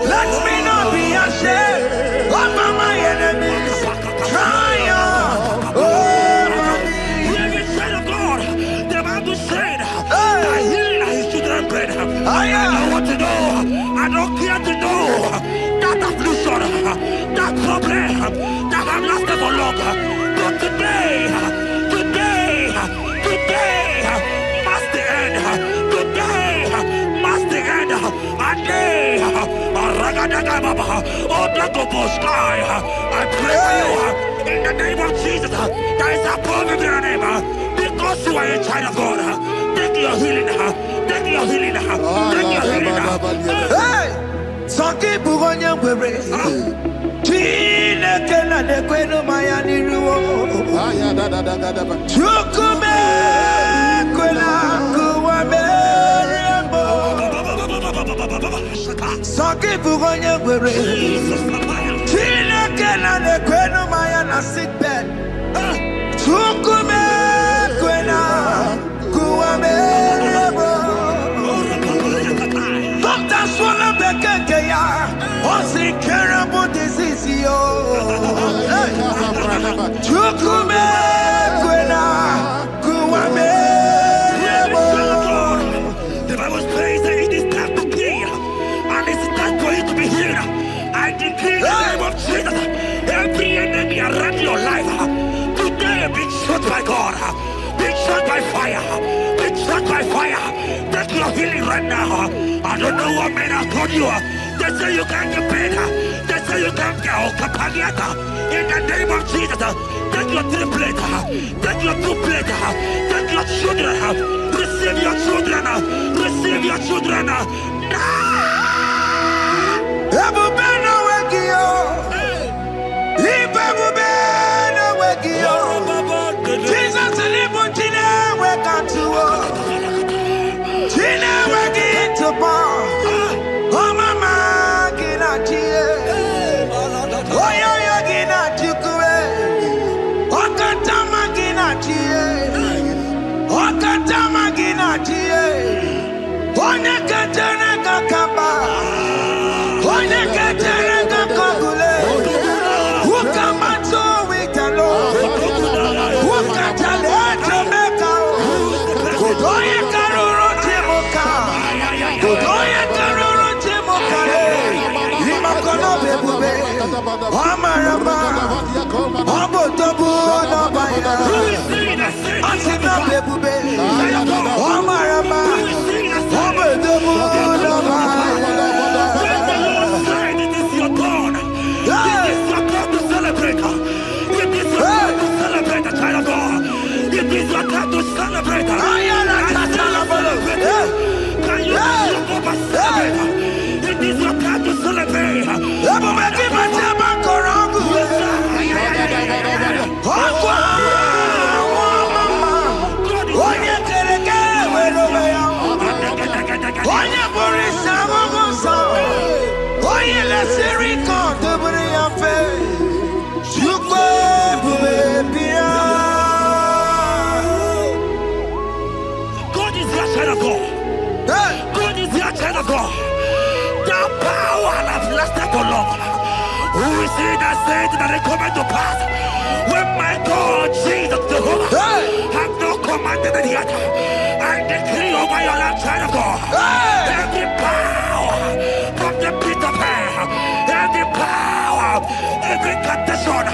Let me not be ashamed over my enemies. Triumph over me. Hear the said of God. The Bible said, I heal his children bread. I don't want to know. I don't care to know. That affliction, that problem, that have lasted for long. But today, must the end. Today, must the end. And day, I pray for you in the name of Jesus. There is a problem in your name. Because you are a child of God. Take your healing. Take your healing. Take your healing. Hey, Sanki Bugonya Were. Chile Kela de Queno Mayani Ruo. Chukume Quena Kuame. Sanki Bugonya Were. Chile Kela de Queno Mayana sick bed. Chukume Quena Kuame. Doctor Swallow Bekeya. What's the terrible disease? Chukume Quena Kuame. The Bible says that it is time to kill, and it is time for you to be healed. I decree in the name of Jesus, every enemy around your life, today be shot by God, be shot by fire, be shot by fire. Take your healing right now. I don't know what men have told you. They say you can't get paid. They say you can't get Okapagiata. In the name of Jesus, take your triplet, take your two-plate, take your children, receive your children, receive your children. Ebubena Wekio. Ibebubena Wekio. Jesus Libutine Wekantuo. Tina Wekitupa. Oh mama Ginachie. Oh yo Ginachukue. Okatama Ginachie. Okatama Ginachie. Onekatana Kakamba. Onekatana it that it come to pass. When my God, Jesus Jehovah, have not commanded it yet, I decree over your life, child of God, every power from the pit of hell, every power, every condition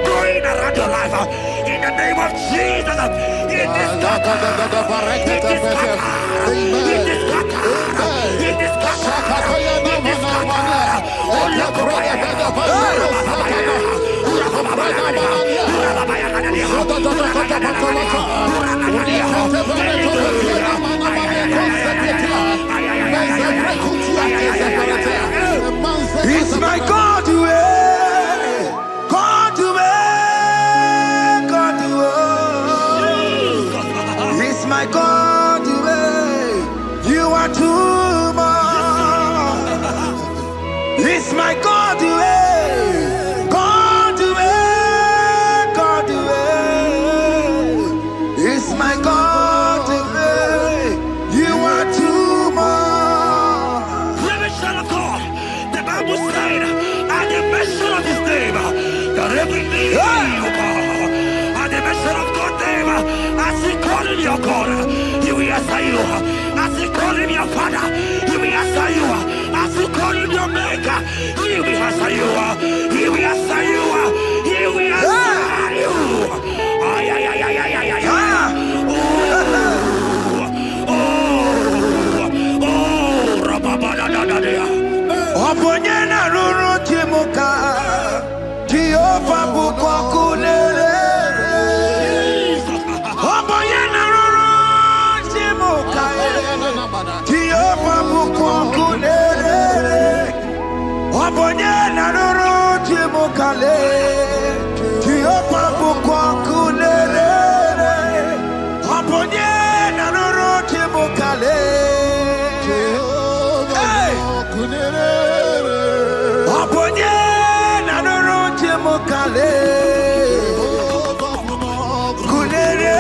going around your life, in the name of Jesus, it is scattered, it is scattered, it is scattered, it is scattered, it is scattered. It's my God to God to God to It's my God to you are too much. It's my God to God to God to It's my God to you are too much. Revelation of God, the Bible said, at the mention of his name, that every knee will bow. At the mention of God's name, as he call him your God, he will answer you. As he call him your Father, he will answer you. As he call him your Maker, he will answer you. He will answer you. He will answer you. Ay, ay, ay, ay, ay, ay, ay. Oponyena ruru timuka Jehova bukwa kulele Oponyena ruru timuka Jehova bukwa kulele Oponyena ruru timuka le Jehova bukwa kulele Oponyena ruru timuka le Oponye na nuru timukale Kunere.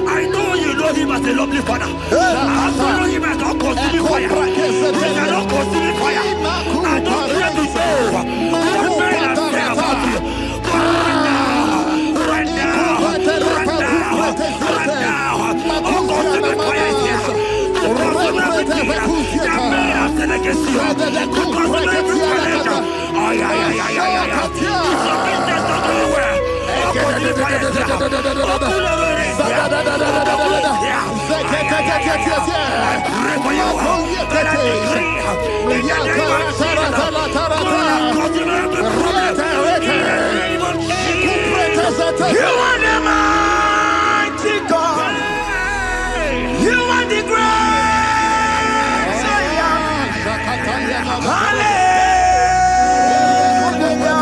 I know you know him as a lovely father. I follow him as a consuming fire. He cannot consume fire. I don't care to say what men have said about you. Right now, oh, consuming fire is here. Everything that men have said against you, because of every challenge, it's your business not doing well. Consuming fire is here. I pray for you that I decree in the name of Jesus, God consume every problem in the name of Jesus. You are the mighty God. You are the great. Hallelujah.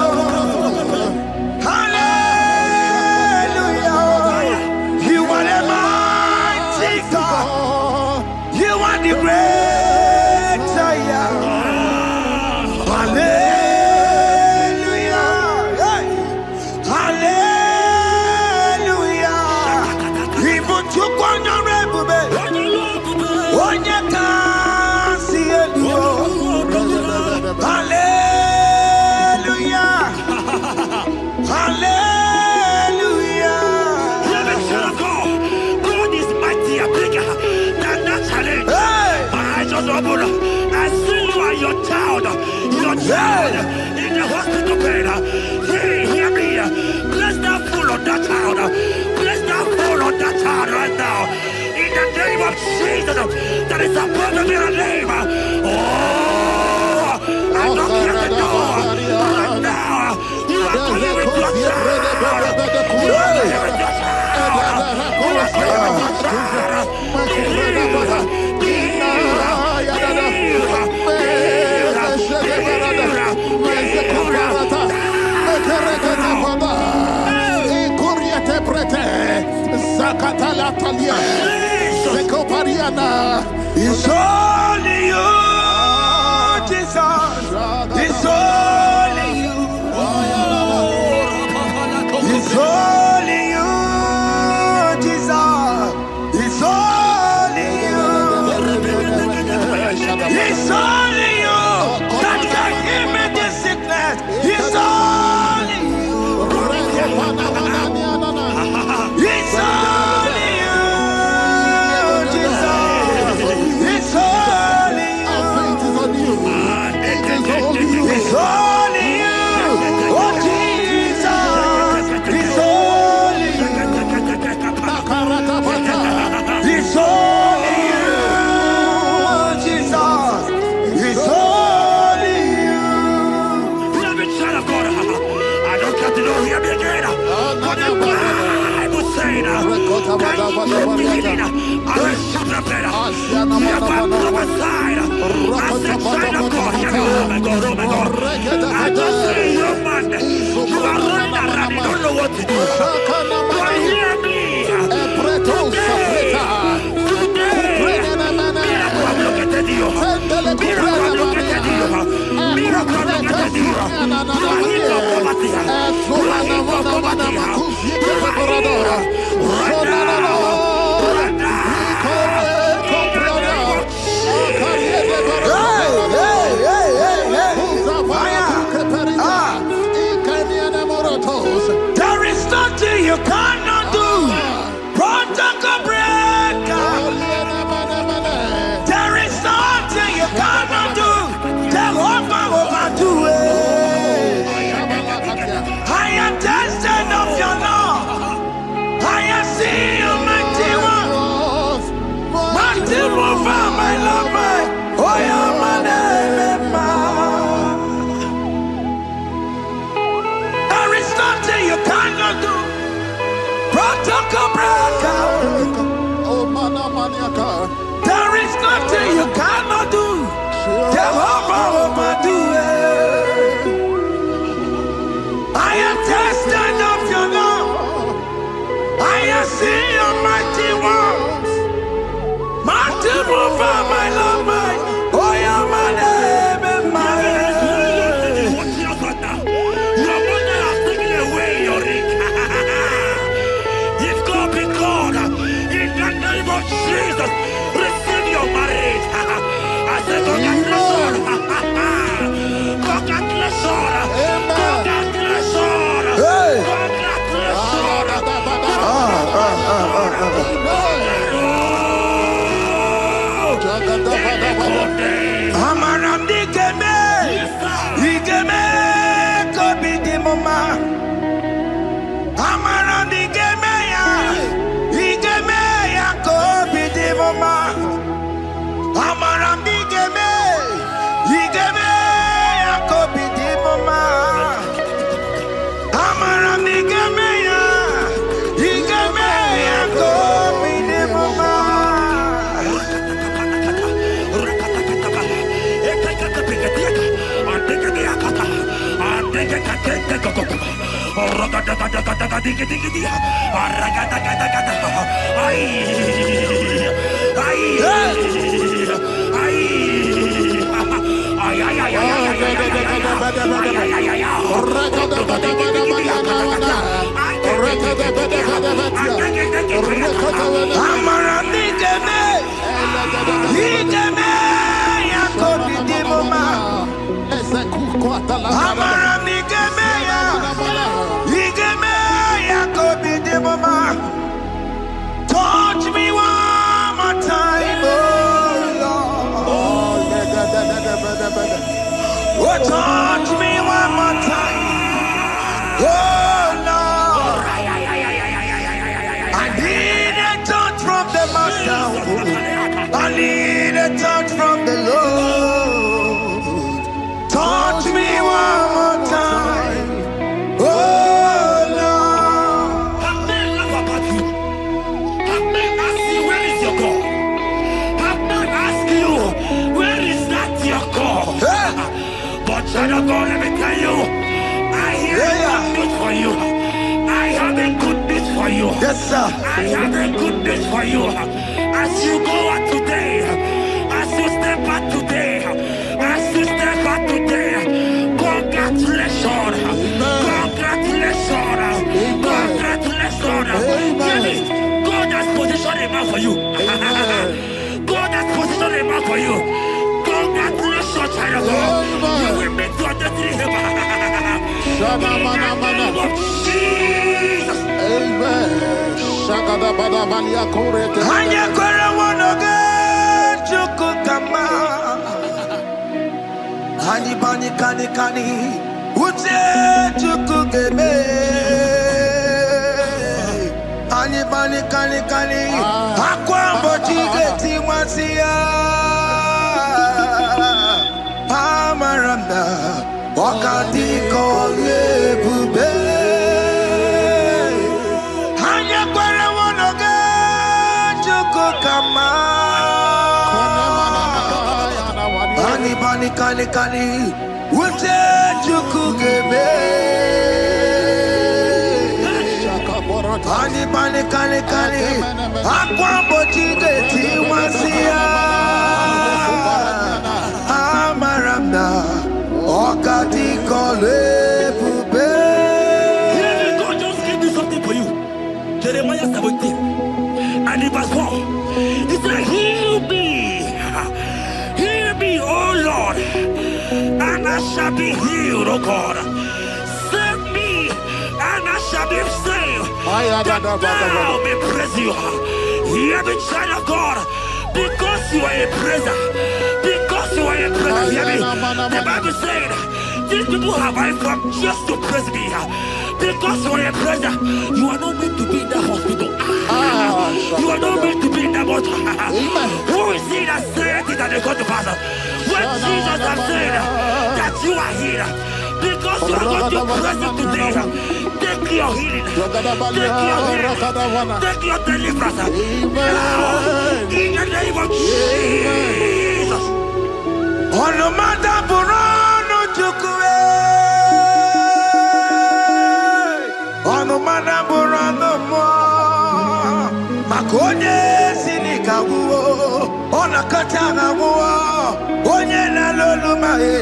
Hallelujah. You are the mighty God. You are the great I am. Hallelujah. Hallelujah. Even to Hallelujah. Hallelujah. God is mightier, bigger than that challenge. I just open up. I see you and your child in the hospital bed. Hear me. Bless that fool on that child. Bless that fool on that child right now. In the name of Jesus, that is supposed to be a name. I'm not here to know right now. You are going with your child. You are going with your child. You are going with your child. It's only you, Jesus. It's only you. It's only you, Jesus. It's only you. It's only you that can heal. just see you, man. You are running around, you don't know what to do. But hear me. There is nothing you cannot do. Protocol breaker. There is nothing you cannot do. Jehovah overdo it. I am tested of your love. I am seeing you, mighty one. Mighty mover, my love, my. Oh, yeah, my name, there is nothing you cannot do. Protocol breaker. There is nothing you cannot do. Jehovah overdo it. I am tested of your love. I am seeing your mighty ones. Mighty mover, my love, my. Oh, yeah, my name and my. Jesus, receive your marriage. I said, congratulations. Congratulations. Congratulations. Congratulations. Amaram digeme, digeme, kobi di mama. Amaram digeme ya, digeme ya kobi di mama. Amaram digeme, digeme ya kobi di mama. Amaram digeme ya, digeme ya kobi di mama. Touch me one more time, oh Lord. Oh, touch me one more time, oh Lord. I need a touch from the Master. I need a touch from the Lord. Touch me one more time, oh Lord. Have men laugh about you. Have men ask you, where is your God? Have men ask you, where is that your God? But child of God, let me tell you, I hear good news for you. I have a good news for you. Yes, sir. I have a good news for you. As you go out today, as you step out today, as you step out today, congratulations. Congratulations. Congratulations. Really, God has positioned a man for you. God has positioned a man for you. Congratulations, child of God. You will meet your destiny. In the name of Jesus. Amen. Hanya kwara wanoge chukukama. Hani bani kani kani uche chukugeme. Hani bani kani kani akwa mbochige timasia. Amaranda wakati kole bube. Hanya kwara kani. Ute chukugebe. Kani. Akwa bochige tiwasia. Amaramna. Okati kole bube. God just gave me something for you. Jeremiah 17 and in verse 4. He said, heal me, O Lord, and I shall be healed, O God. Save me, and I shall be saved. That thou may praise you. Hear me, child of God, because you are a praiser. Because you are a praiser, hear me. The Bible said, these people have I come just to praise me. Because you are a praiser, you are not meant to be in the hospital. You are not meant to be in the bottle. Who is he that said it and they go to pass? When Jesus has said that you are here, because you are going to praise him today, take your healing, take your deliverance. Now, in the name of Jesus. On the matter Burano Chukwe. On the matter Burano Mo. Makonye Sinikawo. On a Katana Mo. Onye na lolo mae.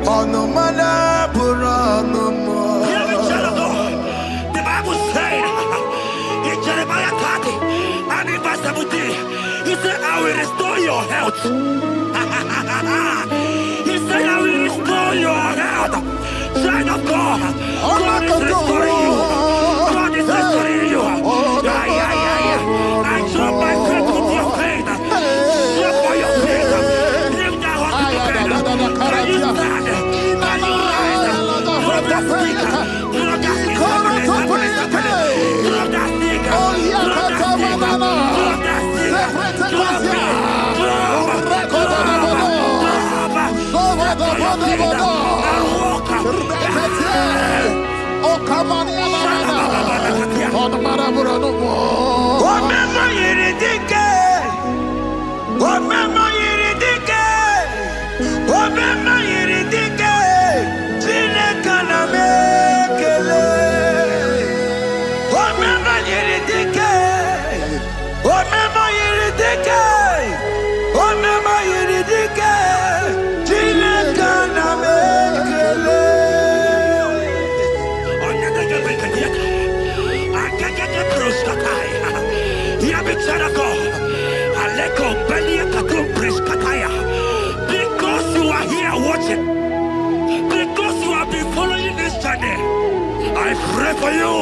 On the matter Burano Mo. The Bible said in Jeremiah 30 and in verse 17, he said, I will restore your health. He said, I will restore your health. Child of God, God is restoring you. God is restoring you. I drop my faith with your faith. Drop for your faith. Leave that hospital bed. Can you stand? Can you rise? Drop that stick. Drop that stick. Drop that stick. Drop that stick. Drop that stick. Drop it. Because you are here watching, because you have been following this journey, I pray for you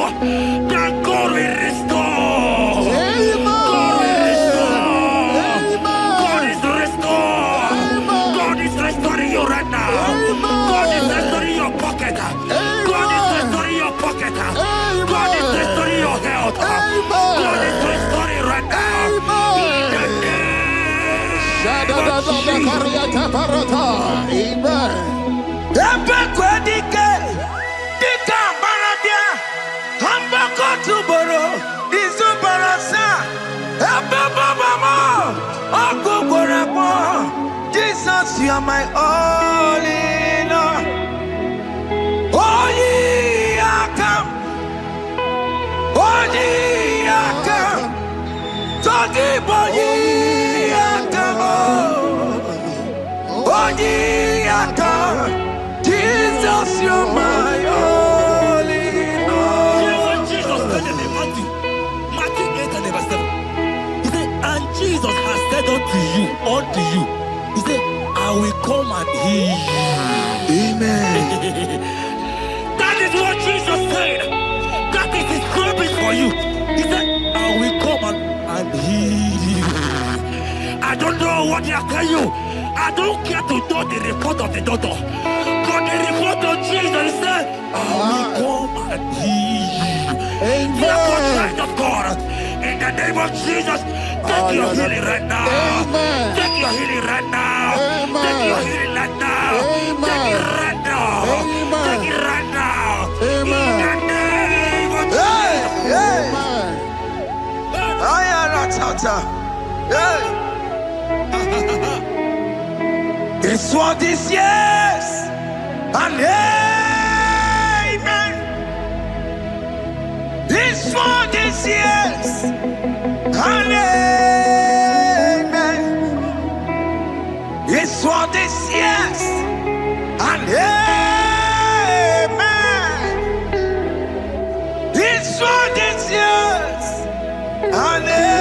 that God will restore. God will restore. God is restoring. God is restoring you right now. God is restoring your pocket. God is restoring your pocket. God is restoring your health. God is restoring right now. Jesus, you are my all in all. Oh, yeah, come. Oh, yeah, come. Talking about yeah, come. Oh, yeah, come. Jesus, you are my all in all. You know what Jesus said in Matthew 8 and verse 7? He said, and Jesus has said unto you, he said, I will come and heal you. Amen. That is what Jesus said. That is his promise for you. He said, I will come and heal you. I don't know what they are telling you. I don't care to know the report of the doctor. But the report of Jesus, he said, I will come and heal you. Therefore, child of God, in the name of Jesus, take your healing right now. Amen. Take your healing right now. Amen. Take your healing right now. Amen. Take it right now. Amen. Take it right now. Amen. In the name of Jesus. Hey, Amen. I am not out. Hey. This world is yes and amen. This world is yes and amen. This world is yes and amen. This world is yes and amen.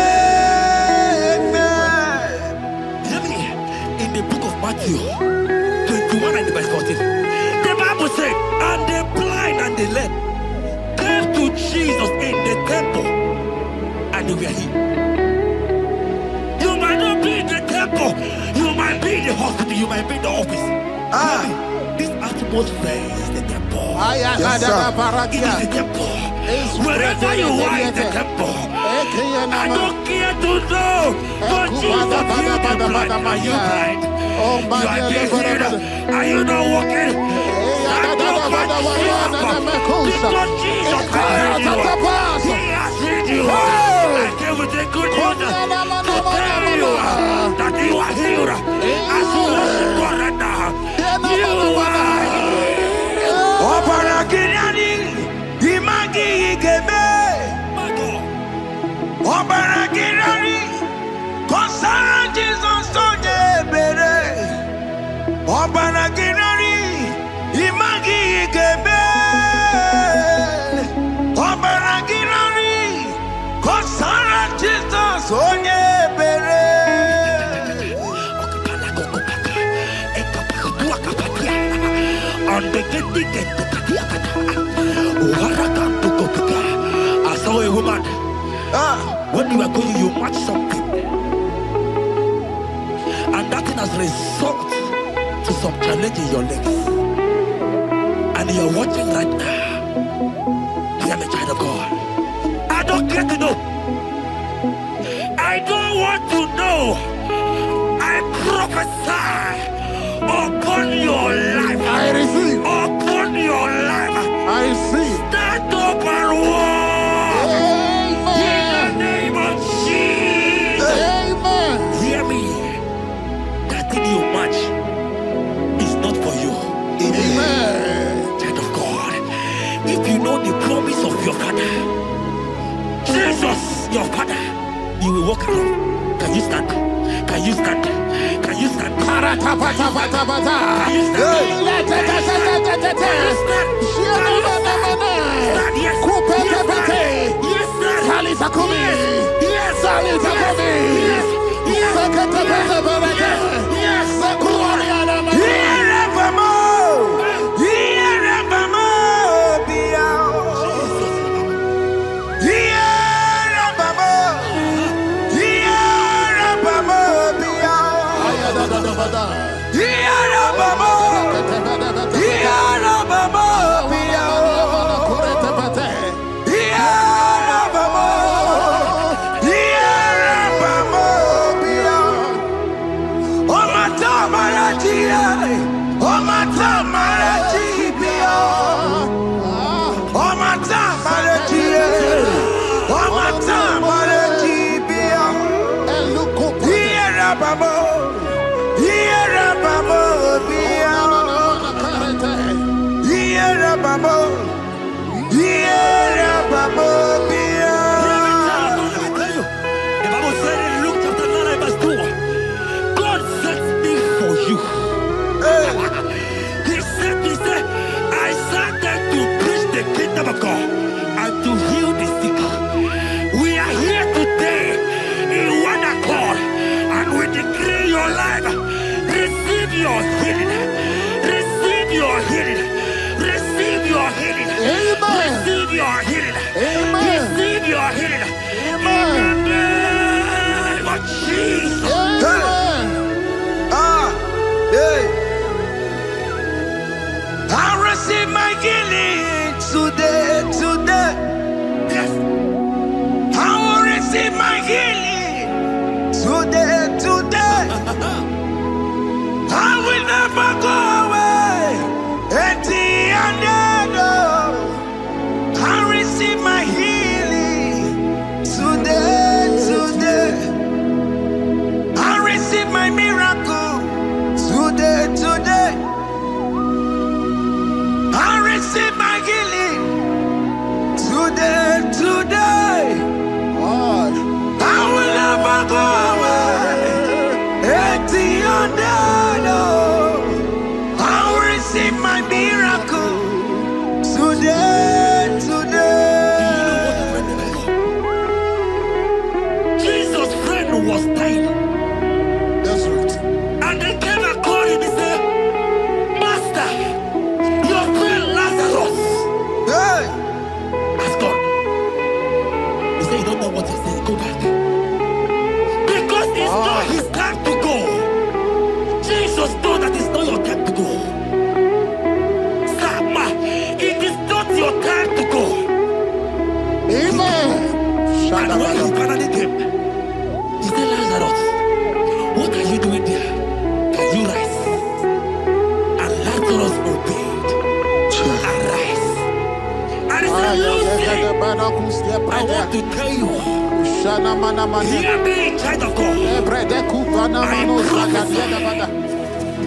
Hear me. In the book of Matthew 21 and verse 14, the Bible said, and the blind and the lame came to Jesus in the temple, and they were healed. You might not be in the temple, you might be in the hospital, you might be in the office. This atmosphere is the temple. Yes, sir. It is the temple. Wherever you are in the temple, I don't care to know, but Jesus healed the blind. Are you blind? You are being healed. Are you not walking? Stand up and shout. Because Jesus has healed you. He has healed you. I came with the good news to tell you that you are healed. As you worship God right now, you are I saw a woman. When you are going, you match something, and that thing has resulted to some challenge in your legs, and you are watching right now. Hear me, child of God. I don't care to know. I don't want to know. I prophesy upon your life. I receive. Upon your life. I receive. Stand up and walk. In the name of Jesus. Amen. Hear me. That thing you match is not for you. Amen. Child of God. If you know the promise of your father, Jesus, your father, you will walk around. Can you stand? Can you stand? Can you stand? Can you of God and to heal the sick. We are here today in one accord, and we decree your life. Receive your healing. Receive your healing. Receive your healing. Amen. Receive your healing. Amen. Receive your healing. Amen. In the name of Jesus. Amen. I receive my healing today. Yes. I will receive my healing today. I will never go away empty-handed. I receive my healing today. I receive my miracle today. receive my healing today. I will never go away. I will receive my miracle today. Jesus' friend was dying. That's right. And they came and called him and said, Master, your friend Lazarus has gone. He said, you don't know what he said. Go back. Because it's not his time to go. Jesus knows that it's not your time to go. Sama, it is not your time to go. Amen. And when he finally came, he said, Lazarus, what are you doing there? Can you rise? And Lazarus obeyed and rise. And he said, Lucy, I want to tell you, hear me, child of God.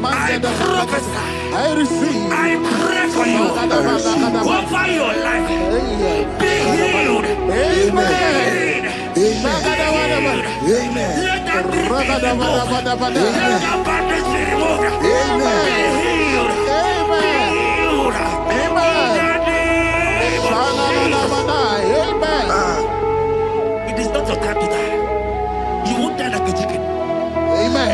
I prophesy. I receive. I pray for you. Over your life. Be healed. Amen. Amen. Let that be removed. Let that bandage be removed. Be healed. Be healed. It is not your time to die. You won't die like a chicken. Amen.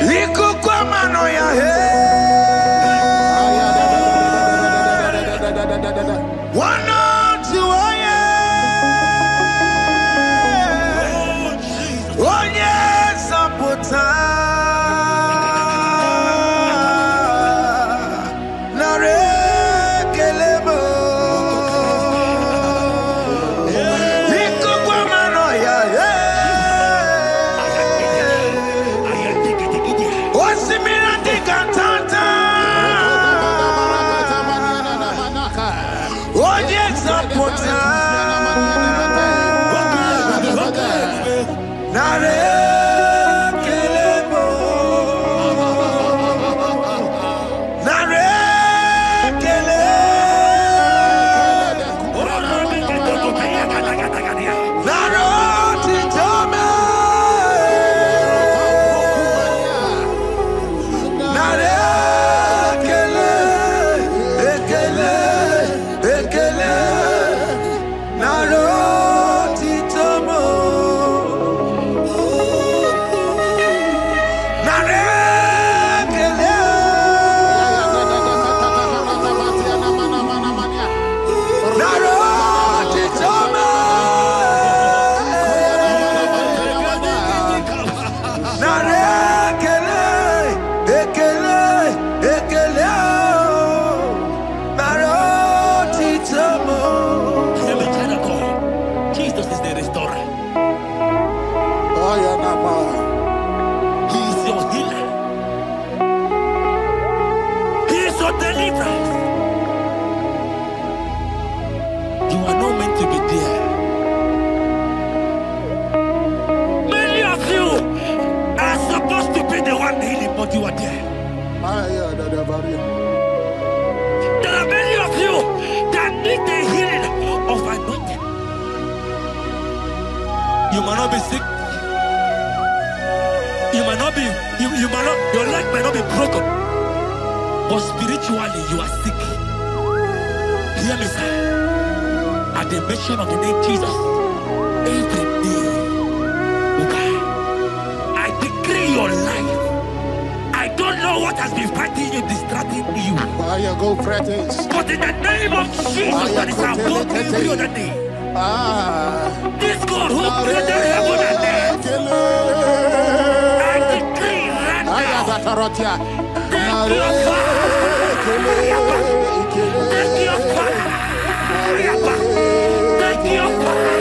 You might not be sick. You might not be, you might not, your leg might not be broken. But spiritually you are sick. Hear me, sir. At the mention of the name Jesus, every day will die. I decree your life. I don't know what has been fighting you, distracting you. But in the name of Jesus, that is above every other name. This God who created heaven and earth, I decree right now, take your fire, take your fire, take your fire.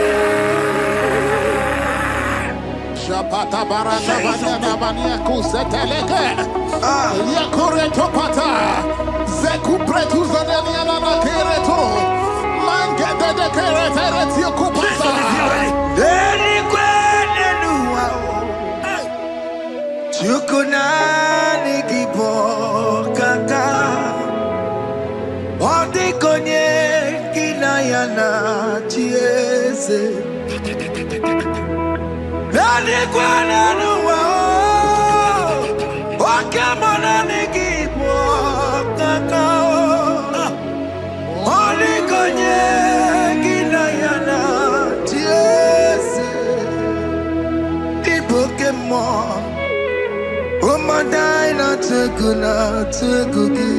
Shapata barata banya banya kuseteleke. Yakore topata. Zeku pretu zadelia na kereto. Mangete de kerete kupasa. Deni kwene nuwa. Chukunani gibo kaka. Odi konye. yana chiese Nani kwana nuwa Oke Muo Igbo kakao Oli konye gina yana chiese Oke Muo Omadai na tegugi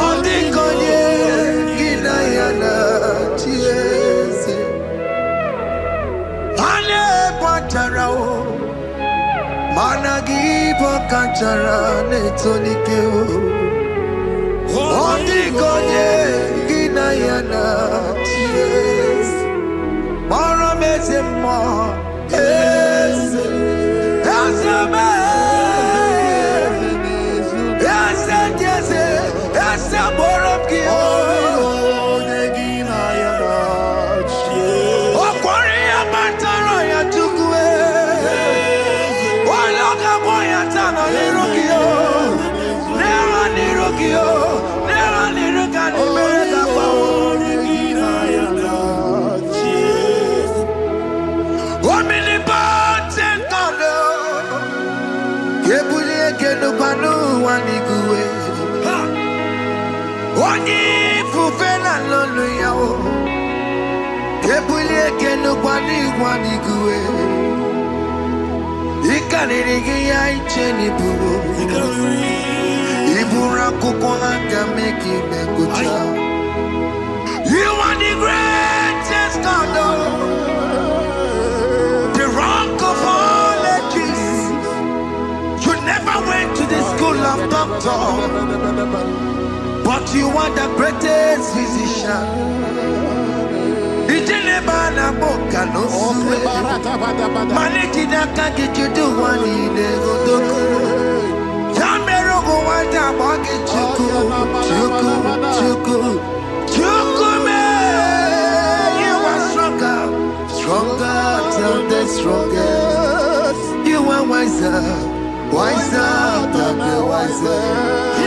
Oli konye gina yana chiese Ale patara o Managi pokachara netonike o Oli konye gina yana chiese Mara meze mo Eze Onye fufela lolo ya o Kebulie kenu kwani guwe Ikaniri ya icheni buwo Ibura kuko anga meki mekucha You are the greatest God The rock of all ages You never went to the school of doctor But you are the greatest physician. Ijelebana boka no suwe. Maliki na kaki judu wani negodoku. Jamero go wanda bagi chuku me. You are stronger than the strongest. You are wiser than the wiser.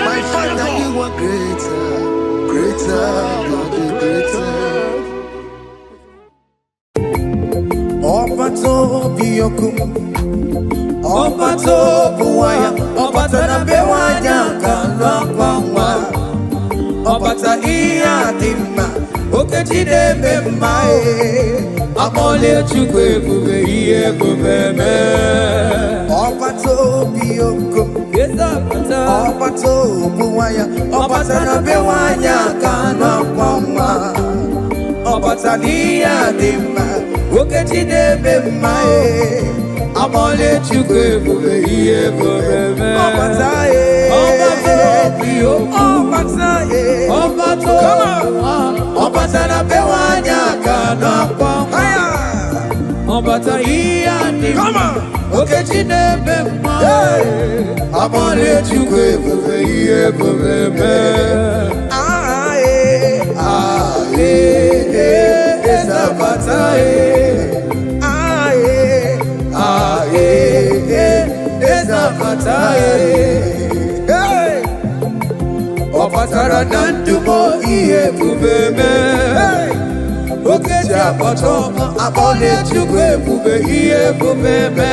My Father, you are greater than the greatest. Obato biyokum, Obato buwaya, Obata na bewanya kalwangwa, Obata iya dimma, Okechide bemae, Amole chukwe bube iye bubeme. Obato biyokum, Obato buwaya, Obata na bewanya kalwangwa, Obata iya dimma, Okechide bemae, Amole chukwe bube iye bubeme. Obata Obata na bewanya kalwangwa, Obata iya dimma, Okechide bemae, Amole chukwe bube iye bubeme. Opatara nandumo iye bubeme. Okeji apoto abole chukwe bube iye bubeme.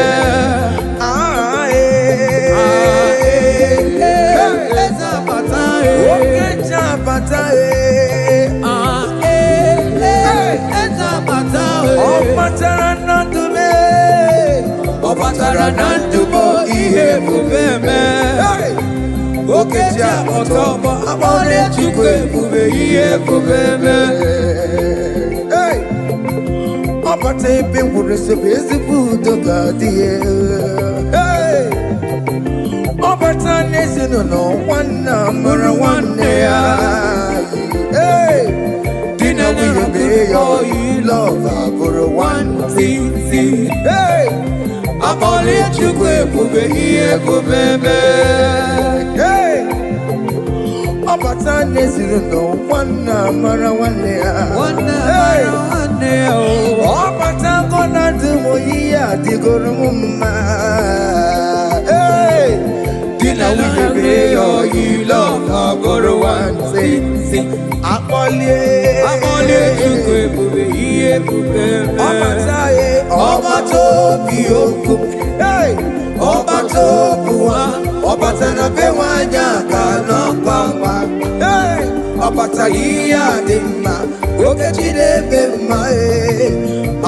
Okeji apatae. Opatara nandume. Opatara nandumo iye bubeme. Okeji apoto abole chukwe bube iye bubeme. Opata ebe nwere sebe ezigbo udo ga-adịghị. Opata n'ezinụlọ nwanne mụrụ nwanne ya. Di na nwunye mee ya oyi lọva bụrụ nwanne. Abọlị chukwu ebube ihe ebubeme. Opata n'ezinụlọ nwanne mụrụ nwanne ya. Opata gọna dum oyi ya dịgoro mma. Di na we obey all you love, number one. Sing, Akole chukwu ebube ihe ebube Ọbataye, Ọbato bi oku, Ọbato buwa, Ọbatana be wanya ka n'ọkwangwa, Ọbata ihe adị mma, oge Chineke mma,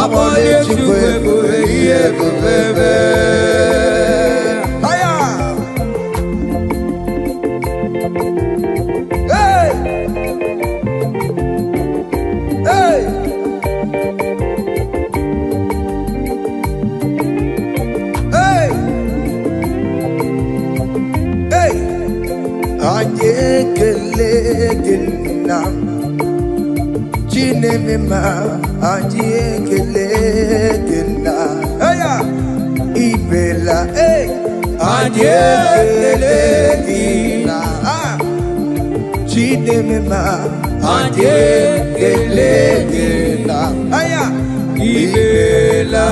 Akole chukwu ebube ihe ebube. Chinemema Ajekelegena Ibela Ajekelegena Chinemema Ajekelegena Ibela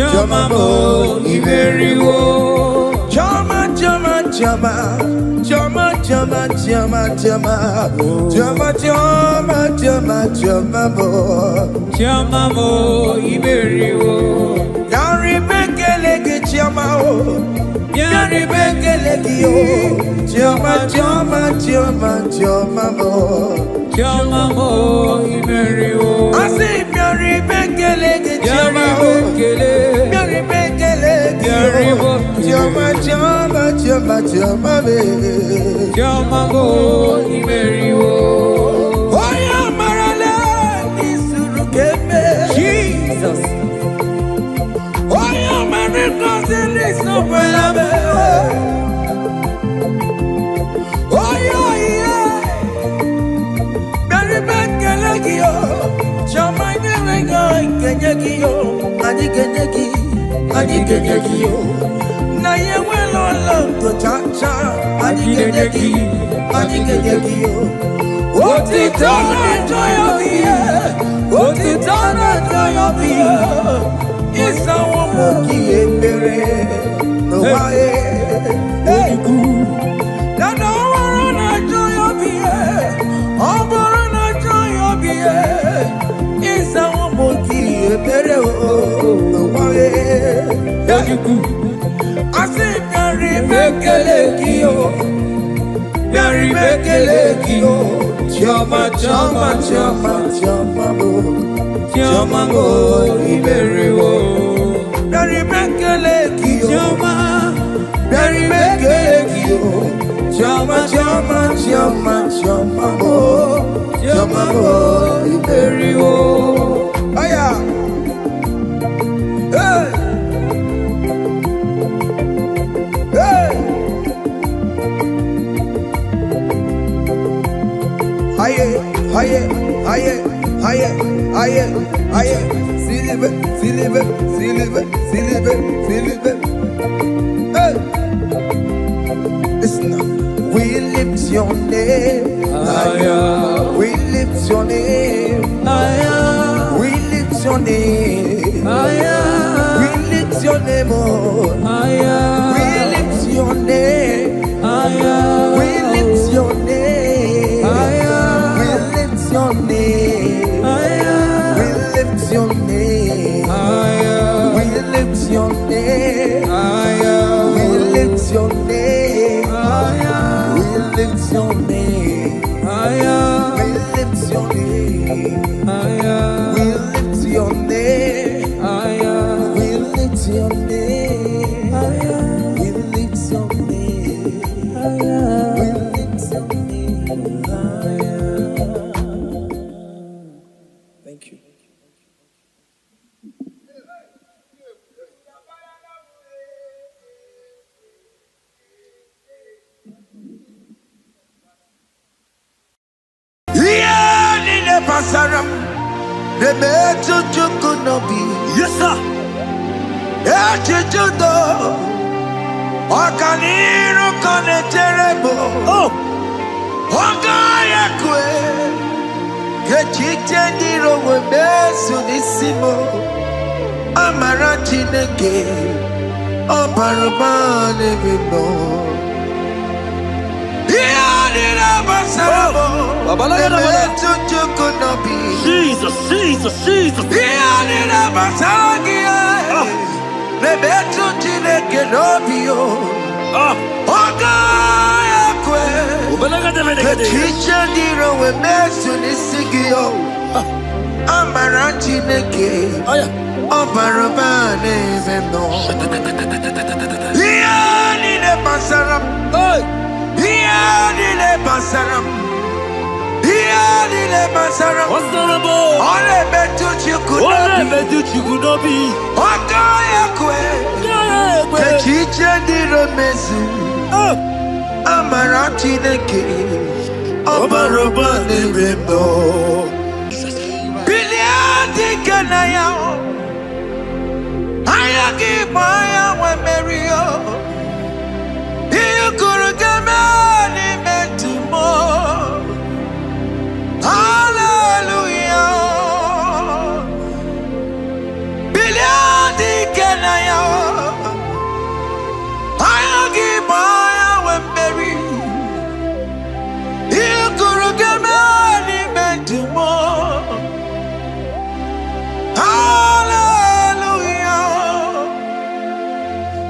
Chama mo iberiwo chama mo iberiwo yari bekele ke chama o yari bekele ki o chama mo iberiwo asi yari bekele ke chama o yari bekele ki o chama mo iberiwo oya marale nisuru kebe Jesus oya marikos nisopelabe oya beri bekele ki o chama nyenga kenye ki o ani kenye ki o na yewe lolo to cha ani kenye ki o oti tana joy of you isa wo mo ki ebere no wae eku na no woro na joy of you oboro na joy of you isa wo mo ki ebere no wae eku asi nyari bekele ki o chama mo iberiwo yari bekele ki o chama mo iberiwo aya Aye, Silver. Hey, listen now. We lift your name higher. We lift your name higher. We lift your name higher. We lift your name higher. We lift your name higher. We lift your name higher. We lift your name higher. We lift your name higher. We lift your name higher. We lift your name higher. We lift your name higher. We lift your name higher. We lift your name higher. We lift your name higher. We lift your name higher. We lift your name higher. Thank you. basaram. The meto chukunobi. Yes, sir. Echichudo. Okaniro koneterebo. Oh. Ogayakwe. Kechite ndiro webesu nisimo. Amara Chineke. Obarubane bino. Jesus, Jesus, Jesus. What's the rubble? Ole betu chikunobi. Okayakwe. Kechiche ndiro mezu. Amara Chineke. Obaroba nebendo. Biliadi kanaya. Ayagi maya wa merio. Iyukuru gamani metumo. Hallelujah. Biliadi kanaya. Ayagi maya wa meri. Iyukuru gamani metumo. Hallelujah.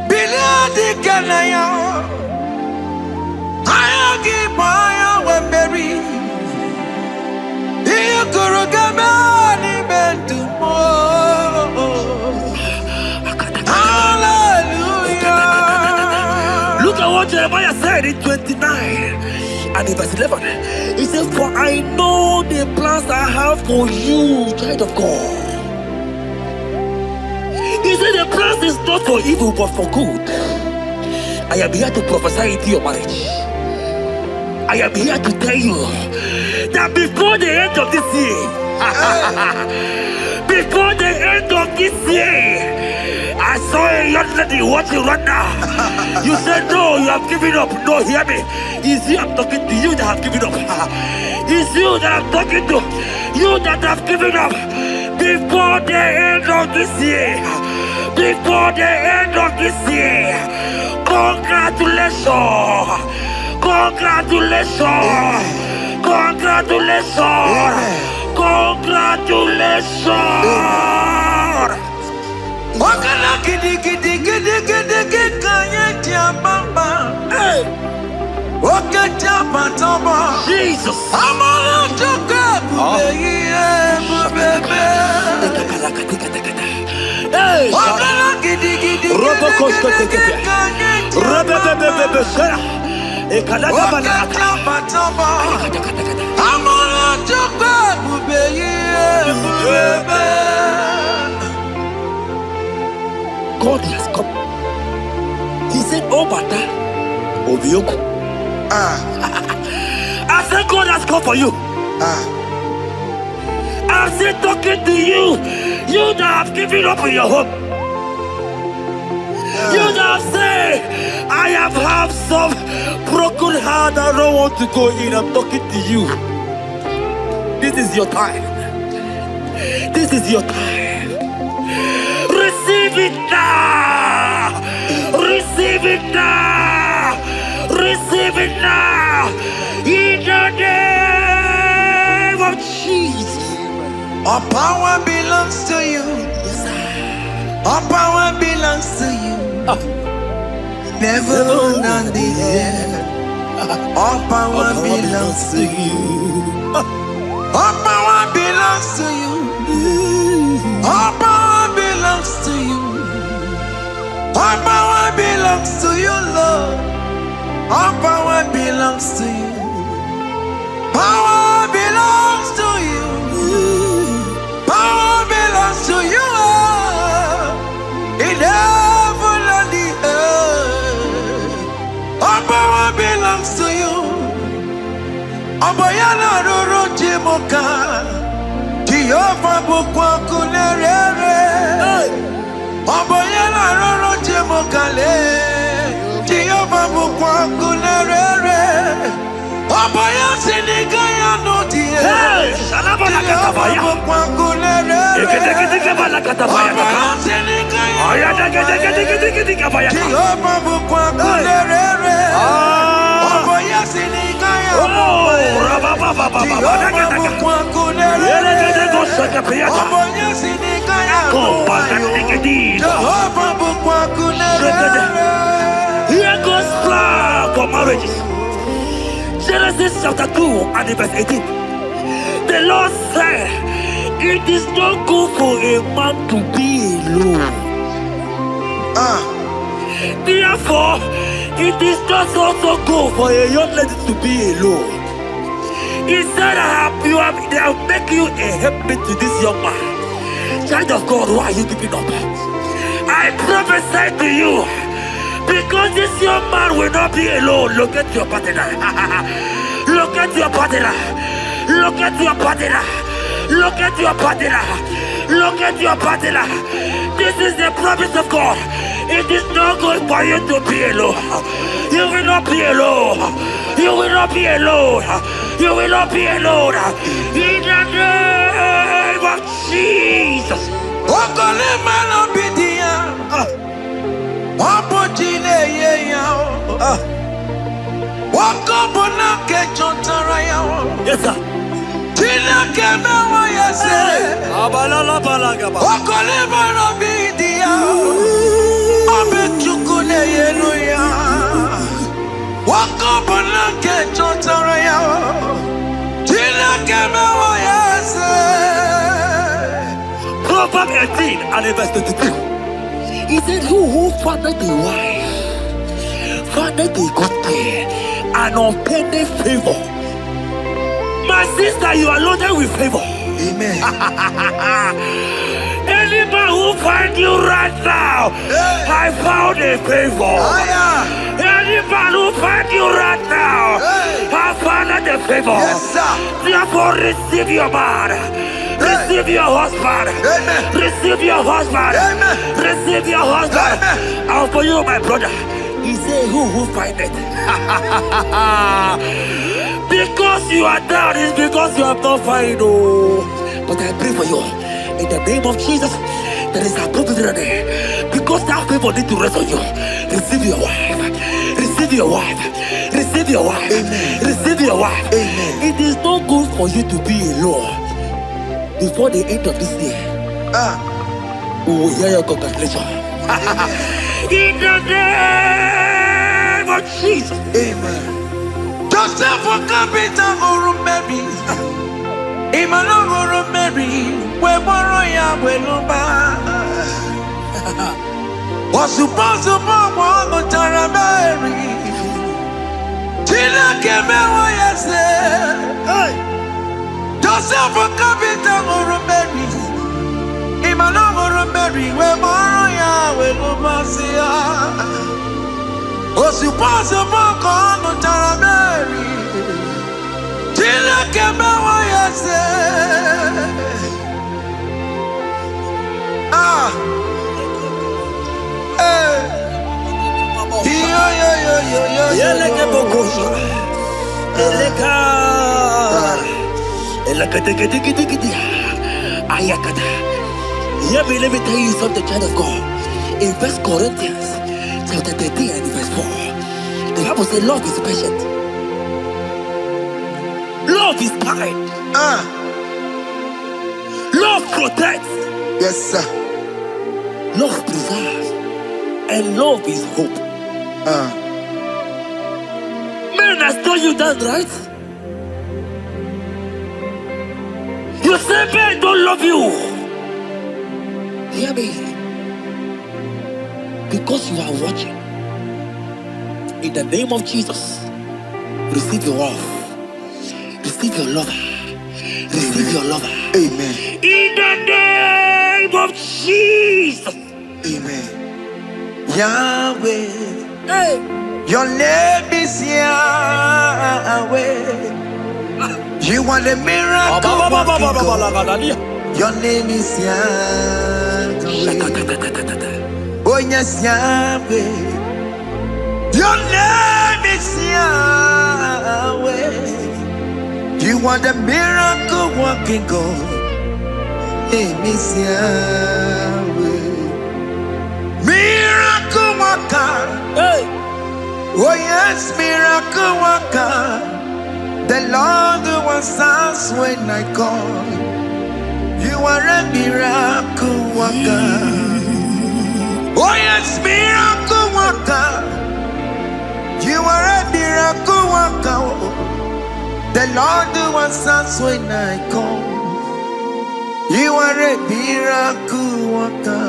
Biliadi kanaya. Ayagi maya wa meri. Look at what Jeremiah said in 29 and in verse 11. He says, for I know the plans I have for you, child of God. He said the plans is not for evil but for good. I am here to prophesy into your marriage. I am here to tell you that before the end of this year, before the end of this year, I saw a young lady watching right now. You said no, you have given up. No, hear me. It's you I'm talking to, you that have given up. It's you that I'm talking to, you that have given up. Before the end of this year, before the end of this year, congratulations. Congratulations! Congratulations! Congratulations! Wakala gidi gidi gidi gidi gidi kanya bamba. Wakacha patoma. Jesus! Amala choka bubeye. Wakala gidi gidi gidi gidi kanya. God has come. He said, oh, Bata, Obioku. I said, God has come for you. I said, talking to you, you that have given up on your hope. You that say, I have had some broken heart, I don't want to go in. I'm talking to you. This is your time. This is your time. Receive it now. Receive it now. Receive it now. In the name of Jesus. All power belongs to you. All power belongs to you. Never on the air. All power belongs to you. All power belongs to you. All power belongs to you. All power belongs to you, Lord. All power belongs to you. Power belongs to you. Power belongs to you. In heaven and the earth. All power belongs to you. Oboyana Roro Jimoka. Jehovah bukwakulerere. Oboyela roro jemokale. Jehovah bukwakulerere. Oboya sinigaya no die. Salama la katabaya. Bukwakulerere. Oboya sinigaya. Jehovah bukwakulerere. Oboya sinigaya. Here goes plan for marriages. Genesis chapter 2 and verse 18. The Lord said, it is not good for a man to be alone. Therefore, it is not also good for a young lady to be alone. He said, they have make you a helpmate to this young man. Child of God, why are you giving up? I prophesy to you, because this young man will not be alone. Look at your partner. Look at your partner. Look at your partner. Look at your partner. Look at your partner. This is the promise of God. It is not good for you to be alone. You will not be alone. You will not be alone. You will not be alone. In the name of Jesus. Yes, sir. Proverbs 18 and verse 22. He said, who findeth a wife, findeth a good thing, and obtaineth favor. My sister, you are loaded with favor. Amen. Any man who finds you right now, I found a favor. Any man who finds you right now, I found a favor. Yes, sir. Therefore, receive your man. Receive your husband. Amen. Receive your husband. Amen. Receive your husband. Amen. And for you, my brother, he said, who find it? Because you are down, it's because you have not found it. Oh. But I pray for you. In the name of Jesus, there is a opportunity. Because that favor need to rest on you. Receive your wife. Receive your wife. Receive your wife. Amen. Receive your wife. Amen. It is not good for you to be alone. Before the end of this year, we will hear your congratulations. In the name of Jesus. Amen. Joseph for capital or Mary. Emmanuel or Mary. Where Moroya Weluba. Was supposed to bomb on Taramari. Tina Kemewa, yes. Joseph for capital or Mary. Emmanuel or Mary. Where Moroya Weluba. Was supposed to bomb on Taramari. Tina Kemewa, yes. Let me tell you something, child of God. In 1 Corinthians chapter 13 and verse 4, the Bible says love is patient. Love is kind. Love protects. Yes, sir. Love preserves. And love is hope. Men has told you that, right? You say men don't love you. Hear me. Because you are watching. In the name of Jesus, receive your love. Receive your lover. Receive your lover. Amen. In the name of Jesus. Amen. Yahweh. Hey. Your name is Yahweh. You are the miracle working God. Your name is Yahweh. Oh yes, Yahweh. Your name is Yahweh. You are the miracle working God. Name is Yahweh. Miracle worker. Hey. Oh yes, miracle worker. The Lord who answers when I call. You are a miracle worker. Oh yes, miracle worker. You are a miracle worker. The Lord who answers when I call. You are a miracle worker.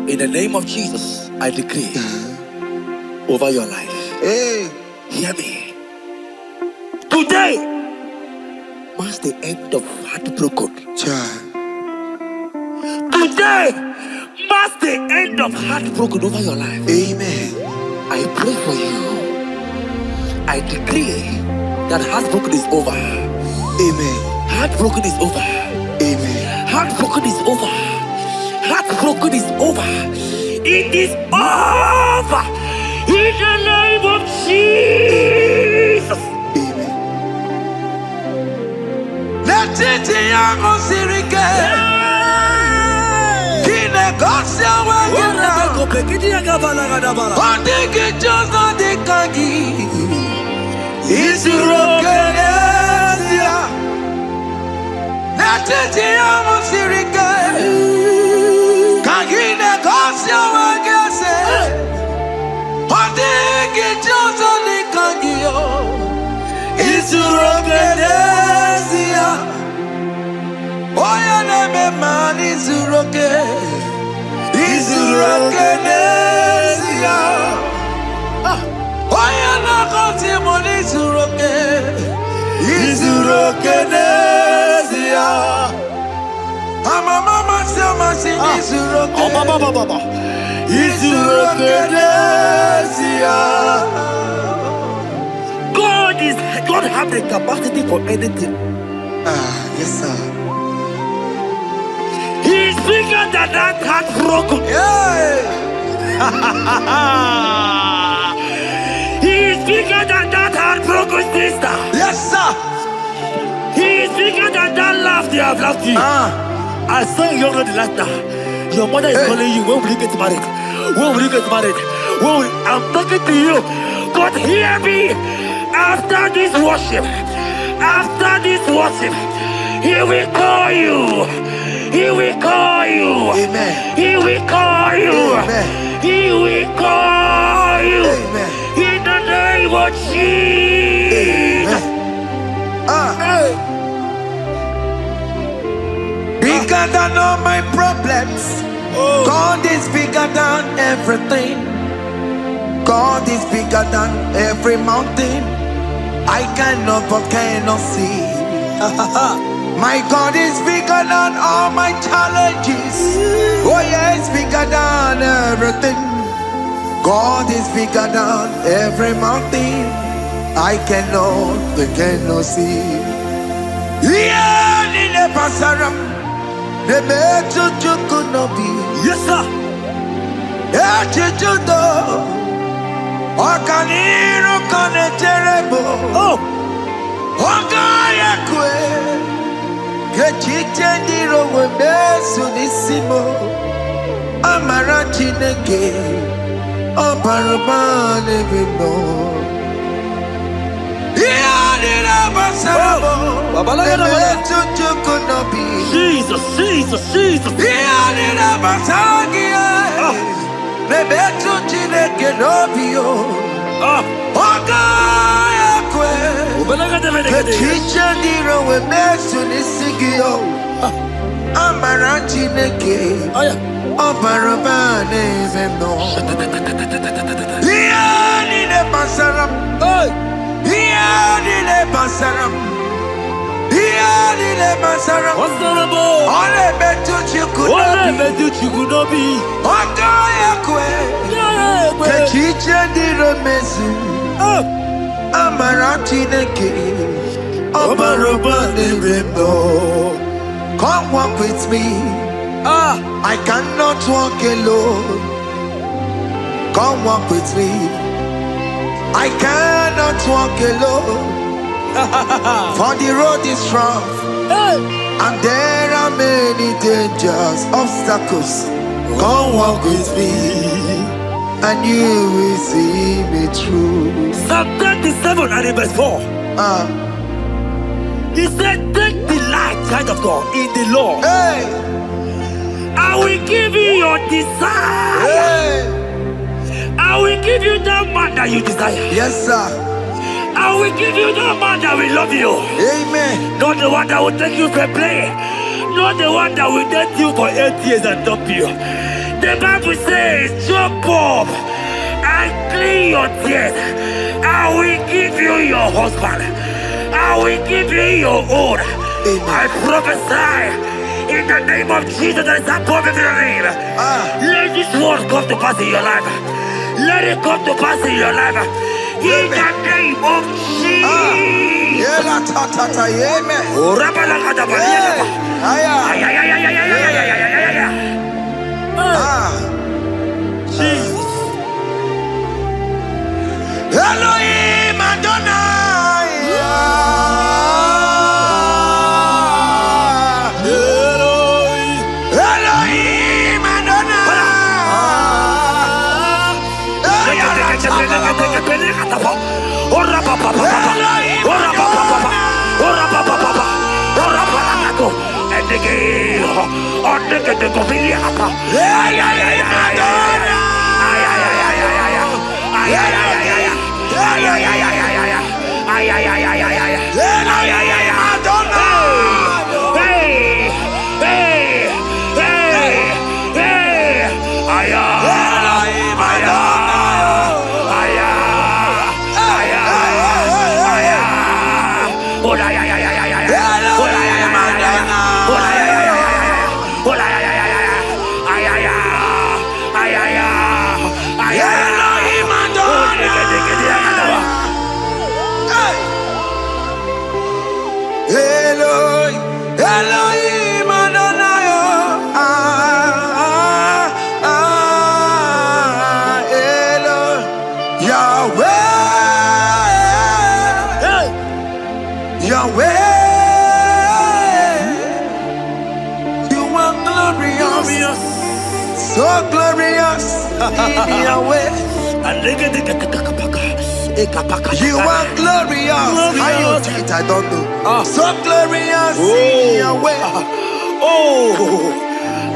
In the name of Jesus, I decree over your life. Hey, hear me. Today marks the end of heartbroken. child. Today marks the end of heartbroken over your life. Amen. I pray for you. I decree that heartbroken is over. Amen. Heartbroken is over. Amen. Heartbroken is over. Heartbroken is over. It is over. In the name of Jesus. Amen. Let it be a sirike. Kine gosya wagina. Ondigi jozo dikagi. Isurokenesia. Let it be a sirike. Kine gosya wagese. Ondigi jozo dikagi. Isurokenesia. Oya neme man isuroke. Isurokenesia. Oya na konti mon isuroke. Isurokenesia. Ama mama sama si isuroke. Isurokenesia. God have the capacity for anything. Yes sir. He is bigger than that heartbroken. Yeah. He is bigger than that heartbroken sister. Yes sir. He is bigger than that laugh they have laughed you. I saw you younger than that. Your mother is calling you. When will you get married? When will you get married? I'm talking to you. But hear me. After this worship, he will call you. He will call you. Amen. He will call you. Amen. He will call you. Amen. In the name of Jesus. Bigger than all my problems. God is bigger than everything. God is bigger than every mountain. I cannot but cannot see. My God is bigger than all my challenges. Oh yes, bigger than everything. God is bigger than every mountain. I cannot but cannot see. Yeah, in the pasaram, the better could not be. Yes, sir. Yeah, Okaniro kane terrible. Ogaya kwe. Kechite ndiro webesu nisimo. Amara chineke. Oparubane bino. Iyadira basarabo. Nebetu chukunobi. Jesus. Iyadira basagia. Nebetu chineke nobio. Ogaya kwe. Kechicha diro we mesu nisigio. Amara chineke. Obarabane veno. Iyani ne basaram. Iyani ne basaram. Iyani ne basaram. Ole betu chikunobi. Ogaya kwe. Kechicha diro mesu. Amara chineke. Obarabane veno. Come walk with me. I cannot walk alone. Come walk with me. I cannot walk alone. For the road is rough, and there are many dangers, obstacles. Come walk with me, and you will see me through. Psalm 37 and verse 4. He said, take delight, child of God, in the Lord. Hey, I will give you your desire. hey. I will give you that man that you desire. Yes, sir. I will give you that man that will love you. Amen. Not the one that will take you for play. Not the one that will date you for 8 years and dump you. The Bible says, jump up and clean your tears. I will give you your husband. I will give you your own. I prophesy in the name of Jesus that is above every name. Let this word come to pass in your life. Let it come to pass in your life. In the name of Jesus. Jesus. Elohim Adonai. Elohim Elohim Adonai. Yahweh, you are glorious, so glorious in Yahweh. You are glorious. How you do it, I don't know. So glorious in Yahweh.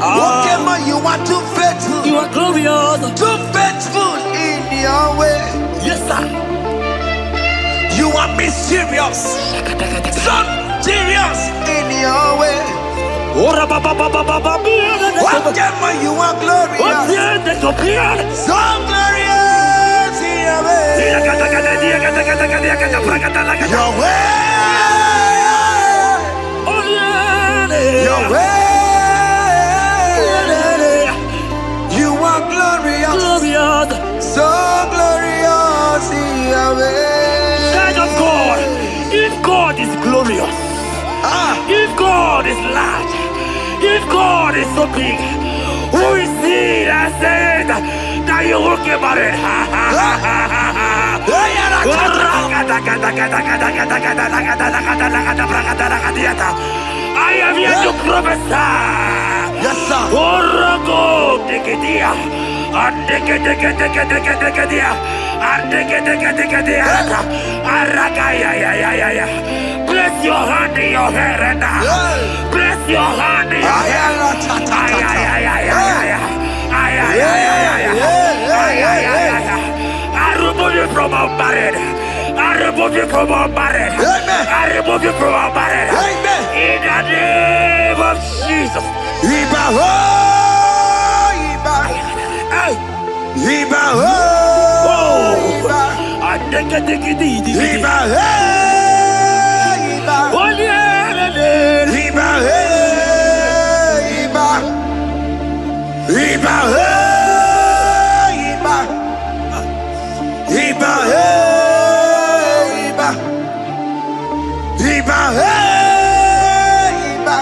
Oke Muo, you are too faithful. You are glorious. Too faithful in Yahweh. Yes, sir. You are mysterious. So serious in Yahweh. Oke Muo, you are glorious. So glorious in Yahweh. Yahweh. Yahweh. You are glorious. So glorious in Yahweh. Child of God, if God is glorious, if God is large, if God is so big, who is he that said that you will get married? I am here to prophesy. Yes, sir. Place your hand in your hair right now. Place your hand in your hair. I remove you from our marriage. I remove you from our marriage. I remove you from our marriage. In the name of Jesus. Iba ho, Iba. Iba ho, Iba. Iba he, Iba. Iba he, Iba. Iba he, Iba. Iba he, Iba. Iba he, Iba.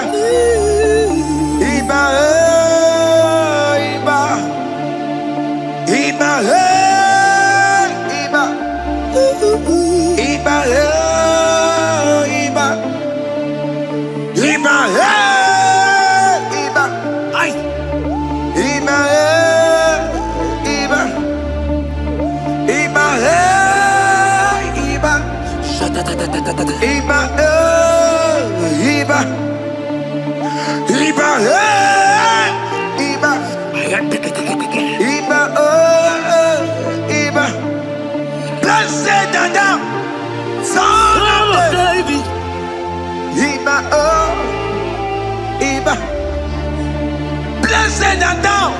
Iba, Iba, Iba, Iba, Iba, Iba. Blessed and down, son of David. Iba, Iba. Blessed and down,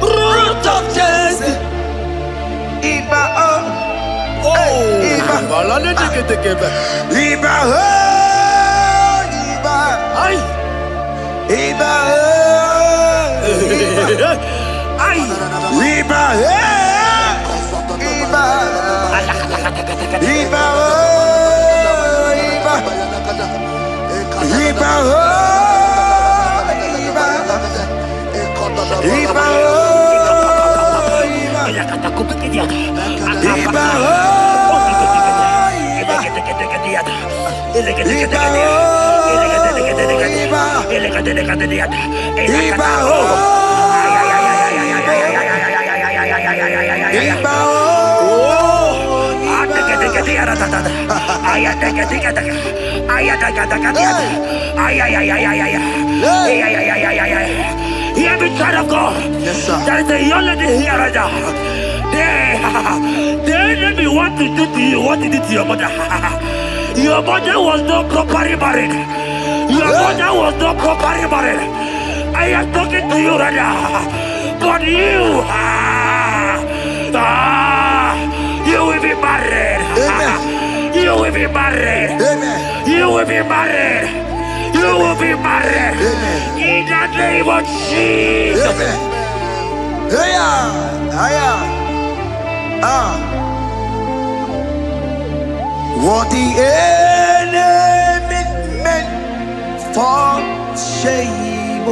root of Jesse. Iba, Iba, Iba, Iba, Iba, Iba, Hear me, child of God. Yes, sir. There is a young lady here right now. The enemy want to do to you what he did to your mother. Your mother was not properly married. Your mother was not properly married. I am talking to you right now. But you, you will be married. Amen. You will be married. Amen. You will be married. You will be married. Amen. In the name of Jesus. Amen. What the enemy meant for shame,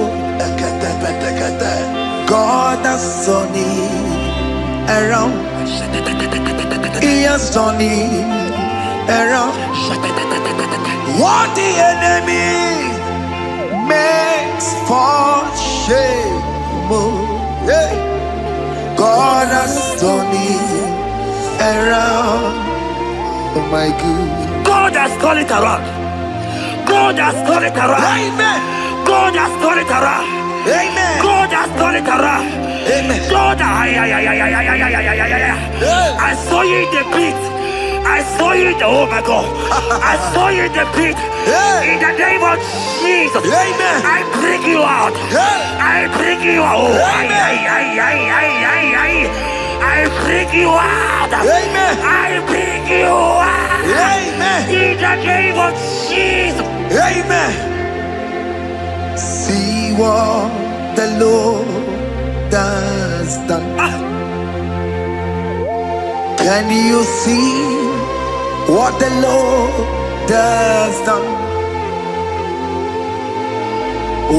God has turned it around. He has turned it around. What the enemy makes for shame, God has turned it around. Oh my God. God has turned it around. God has turned it around. Amen. God has turned it around. Amen. God has turned it around. Amen. God, I saw you in the pit. I saw you in the, oh my God. I saw you in the pit. In the name of Jesus. Amen. I bring you out. I bring you out. I bring you out. Amen. I bring you out. Amen. In the name of Jesus. Amen. See what the Lord has done. Can you see what the Lord has done?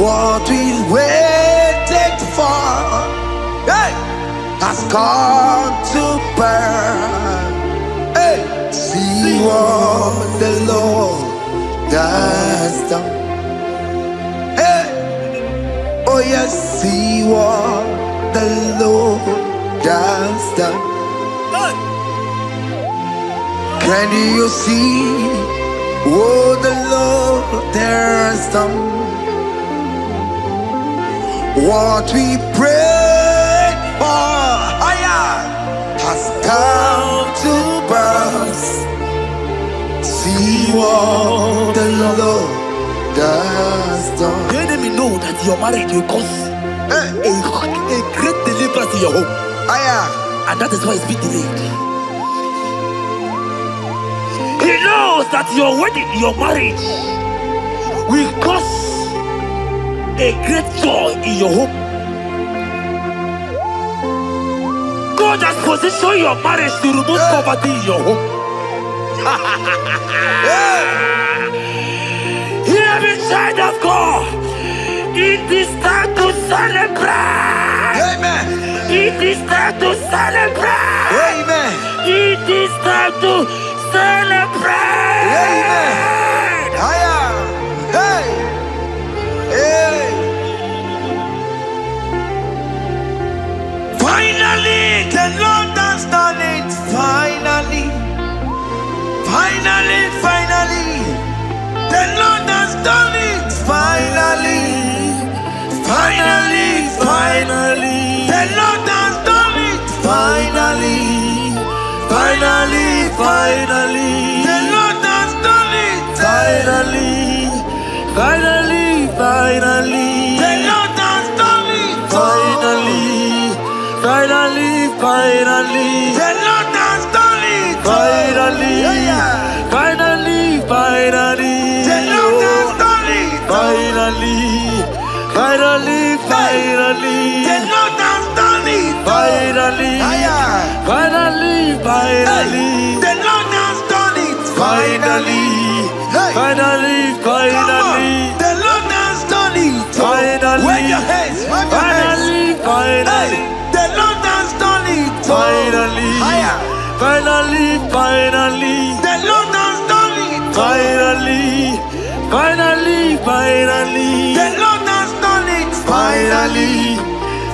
What we waited for, hey, has come to pass. Hey, see what the Lord has done. Hey, oh yes, see what the Lord has done. Can you see what the Lord has done? What we prayed for has come to pass. See what the Lord has done. The enemy know that your marriage will cause a great deliverance in your home. And that is why it's been delayed. He knows that your wedding, your marriage will cause a great joy in your home. God has positioned your marriage to remove poverty in your home. Hear me, child of God. It is time to celebrate. Amen. It is time to celebrate. Amen. It is time to celebrate. Amen. Hey. Hey. Finally, the Lord has done it. Finally. The Lord has done it. Finally. Finally. Finally. The Lord has done it. Finally. Finally. Finally. The Lord has done it. Finally. Finally. Finally. The Lord has done it. Finally. Finally. Finally. The Lord has done it. Finally. Finally. Finally. The Lord has done it. Finally. Finally. Finally. The Lord has done it. Finally. Finally. Finally. The Lord has done it. Finally. Finally. Finally. The Lord has done it. Finally. Wave your hands. Finally. Finally. The Lord has done it. Finally. Finally. Finally. The Lord has done it. Finally. Finally. Finally. The Lord has done it. Finally.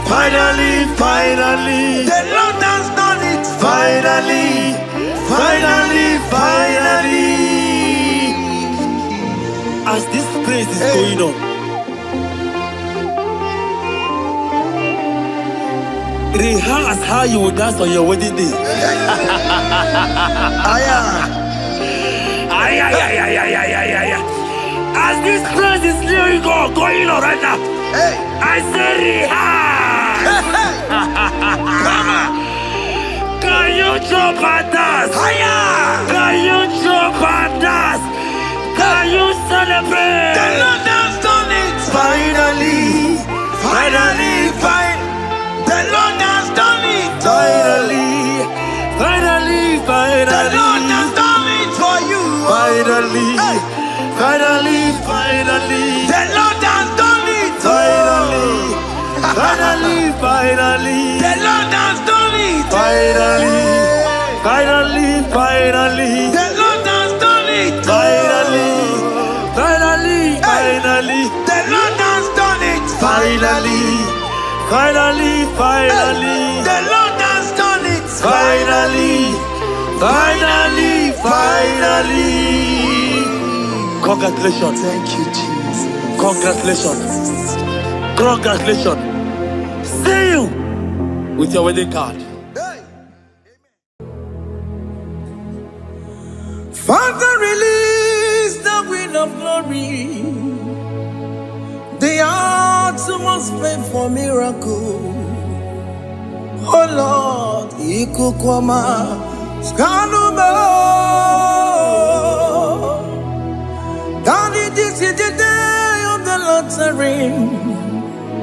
Finally. Finally. The Lord has done it. Finally. Finally. Finally. As this praise is going on, rehearse how you will dance on your wedding day. As this praise is going on right now, I say rehearse. Can you jump and dance? Can you jump and dance? Can you celebrate? The Lord has done it. Finally. Finally. The Lord has done it. Finally. Finally. Finally. The Lord has done it for you. Finally. Finally. Finally. The Lord has done it. Finally. Finally. Finally. The Lord has done it. Finally. Finally. Finally. The Lord has done it. Finally. Finally. Finally. The Lord has done it. Finally. Finally. Finally. The Lord has done it. Finally. Finally. Finally. Congratulations. Thank you, Jesus. Congratulations. Congratulations. See you with your wedding card. Father, release the wind of glory. The heart must pray for miracle. Oh Lord, Ikukwama, Skanuma. Daddy, this is the day of the lottery.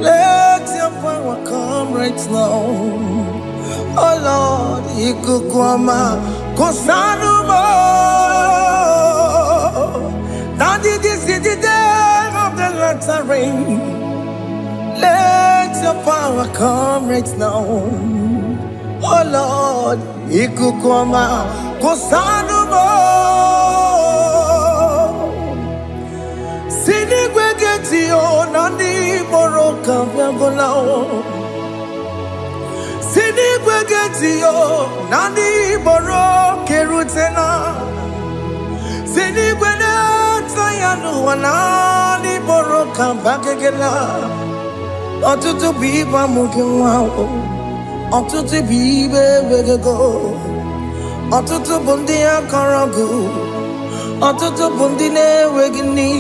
Let your power come right now. Oh Lord, Ikukwama, Kosanuma. Daddy, this is the day of the lottery. Let your power come right now. Oh Lord, Ikukwama, Kosanuma. Sinigwegetio, Nandi Boroka, Viagolao. Sinigwegetio, Nandi Boroka, Kerutena. Sinigwena, Tayanu, Nandi Boroka, Bagagela. Otutu biba mukiwao. Otutu bibe wegego. Otutu bundia karagu. Otutu bundine wegini.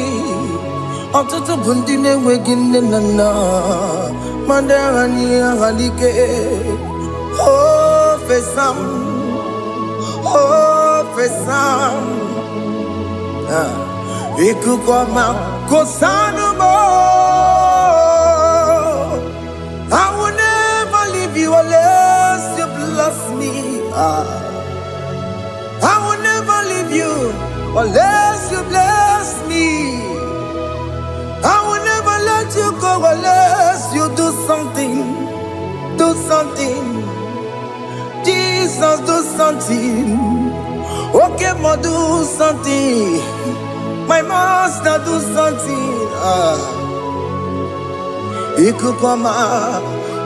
Otutu bundine wegine nana. Mandarani halike. Oh fesam. Oh fesam. Ikukwama kosanuma. I will never leave you unless you bless me. I will never leave you unless you bless me. I will never let you go unless you do something. Do something. Jesus, do something. Oke Muo, do something. My master, do something. Ikukwama,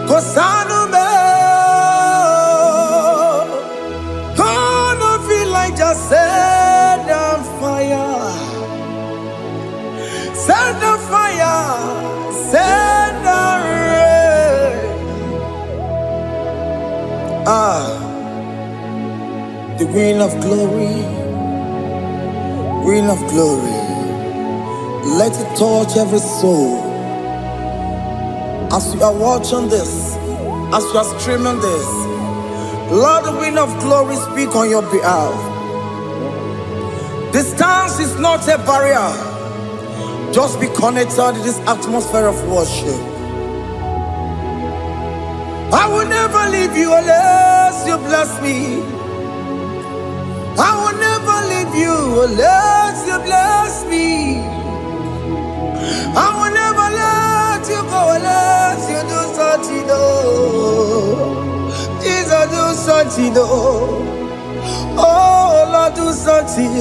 Kosanume. Gonna feel like just set on fire. Queen of glory, Queen of glory, let it touch every soul. As you are watching this, as you are streaming this, Lord, the Queen of glory, speak on your behalf. Distance is not a barrier. Just be connected to this atmosphere of worship. I will never leave you unless you bless me. I will never leave you unless you bless me. I will never let you go unless you do something. Jesus, do something. Oh, Lord, do something.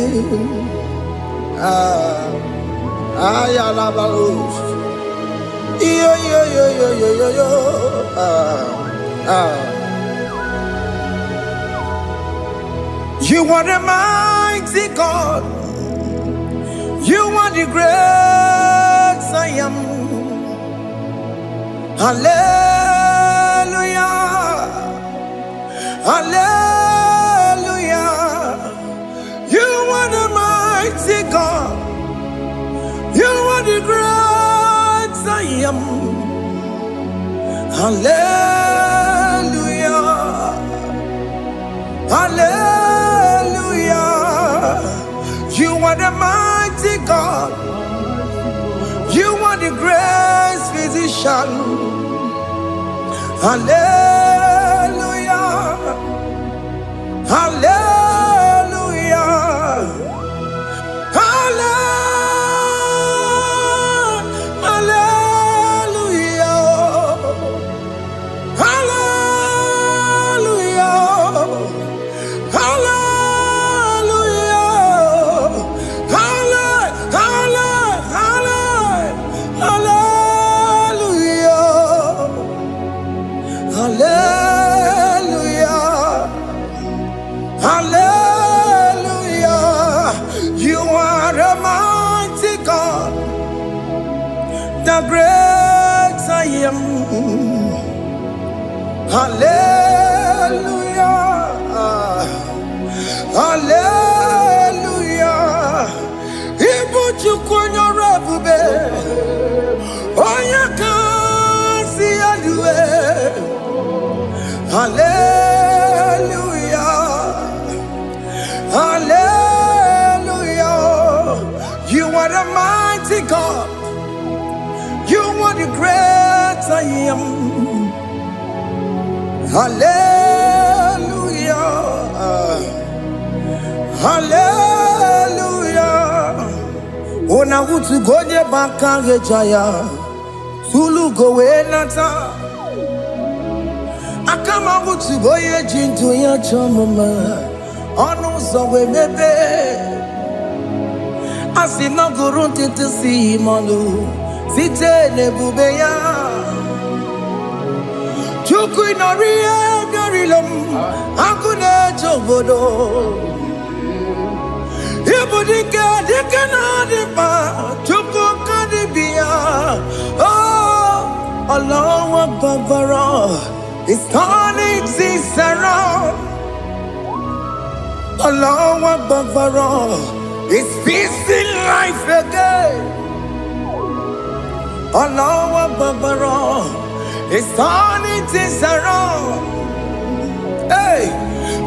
You are the mighty God. You are the great I am. Hallelujah. Hallelujah. You are the mighty God. You are the great I am. Hallelujah. Hallelujah. You are the mighty God. You are the great physician. Hallelujah. Hallelujah. The great I am. Hallelujah. Hallelujah. Ibuchukwanya rabube. Oya kasi alue. Hallelujah. Hallelujah. You are the mighty God. You are the great I am. Hallelujah. Hallelujah. Ona utu goje bakage jaya. Sulu gowe nata. Akama utu goye jintu ya chomama. Onu sowe mebe. Asina gurunti tisi manu. Site nebubeya Chuku inoria garilom Akune chobodo Ibudika dikana dipa Chuku kadibia Oh Allah Akbar It's turning things around Allah Akbar It's fixing life again Allah Akbar, it's turning things around. Hey,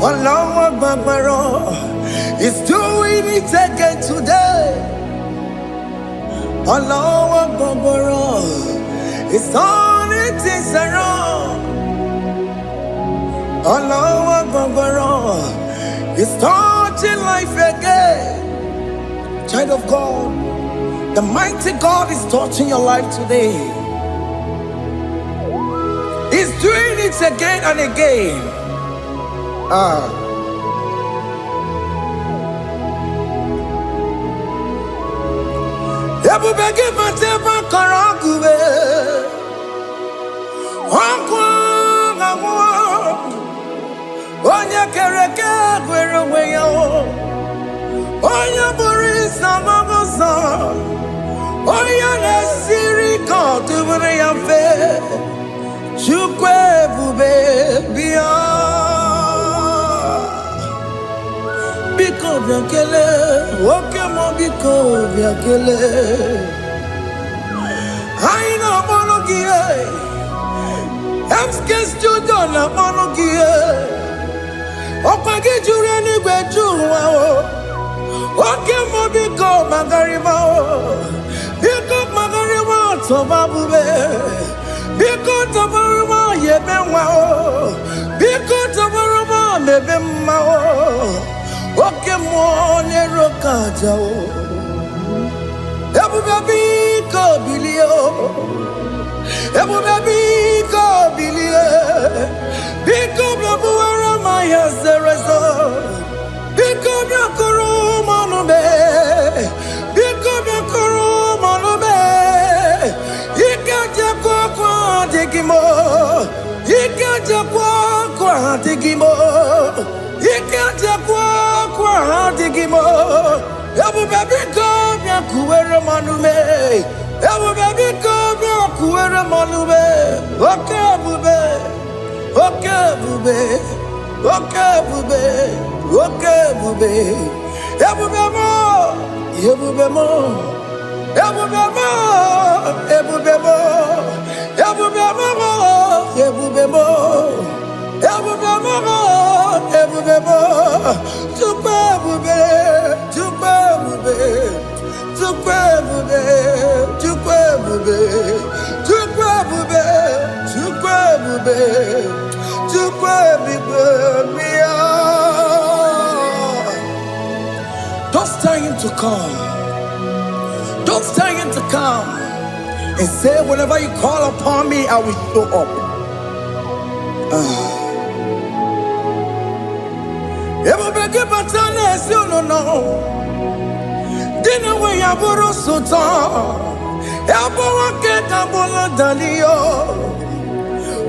Allah Akbar, it's doing it again today. Allah Akbar, it's turning things around. Allah Akbar, it's touching life again. Child of God, the mighty God is touching your life today. He's doing it again and again. Oya na siri ko tubure ya fe chukwe bube bia biakele. Oke Muo biko biakele. Aina monogie. MSK studio na monogie. Okwagi jure ni gbeju wa o. Oke Muo biko magariba o. Biko magariba to babube. Biko to babube yebe wa o. Biko to babube mebe ma o. Oke Muo ne rokaja o. Ebu baby ko bilio. Ebu baby ko bilie. Biko babu ara maya zerezo. Biko biakoro manube. Biko biakoro manube. Ikaja kwa digimo. Ikaja kwa digimo. Ikaja kwa digimo. Ebu baby ko biakuere manume. Ebu baby ko biakuere manume. Oke bube. Oke bube. Oke bube. Oke bube. Ebu bemo. Ebu bemo. Ebu bemo. Ebu bemo. Ebu bemo. Ebu bemo. Ebu bemo. Ebu bemo. Tukwe bube. Tukwe bube. Tukwe bube. Tukwe bube. Tukwe bube. Tukwe bube. Tukwe bube. Don't stay him to come. Don't stay him to come. And say, whenever you call upon me, I will show up. Everybody but you don't know. Dinner way I borrow so tall. Elbow get a bullet dalio.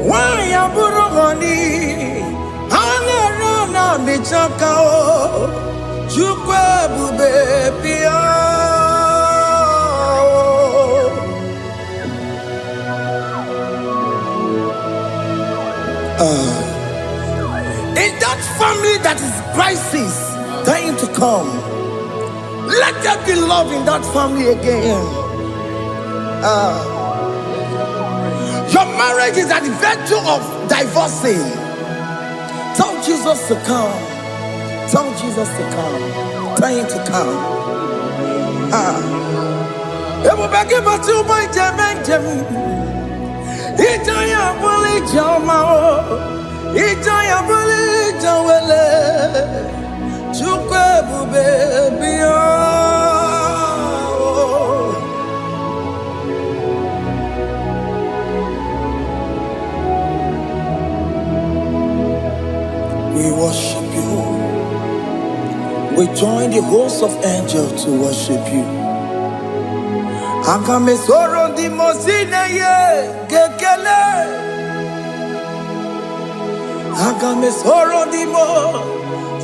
Why I borrow honey? Hana rana bichakao. Chukwe bube pia. In that family that is crisis, dying to come, let there be love in that family again. Your marriage is at the verge of divorcing. Tell Jesus to come. Tell Jesus to come. Dying to come. Everybody but you my Jemen. Ijaya buli jamao. Ijaya buli jawele. Chukwe bube biya. We worship you. We join the host of angels to worship you. Akame soro di mosine ye kekele. Akame soro di mo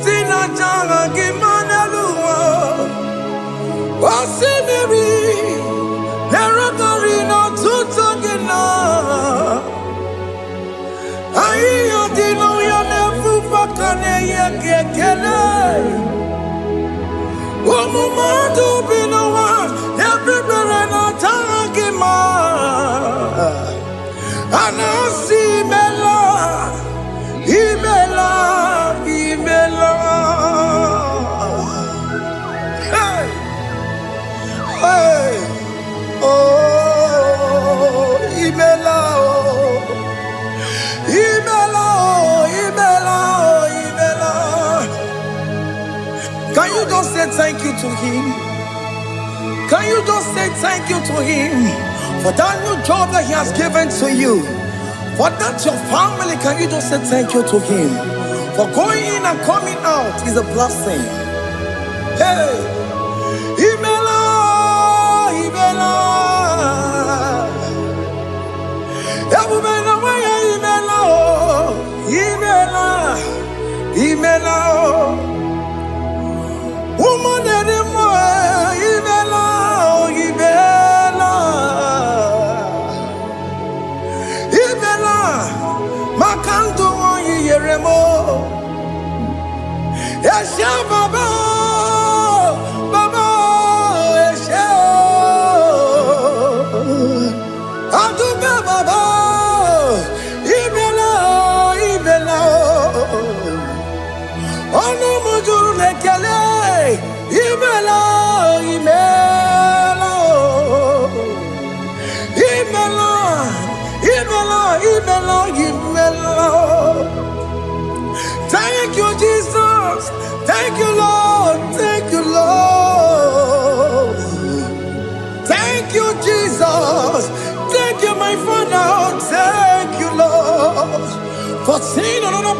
sina changa kimana luwa. Wasimiri nerotari no tutogina. Ayo dino ya nefu fakane ye kekele. Omumadu binowa everybody no tangima. Anasi mela, imela, imela. Hey, hey, oh, imela, oh, imela, oh, imela, oh, imela. Can you just say thank you to him? Can you just say thank you to him for that new job that he has given to you? For that your family, can you just say thank you to him? For going in and coming out is a blessing. Hey, Imela, Imela, Imela, Imela, Imela, woman anymore, Imela, Imela, Imela, Makanto, Yeremo, Yasha Baba.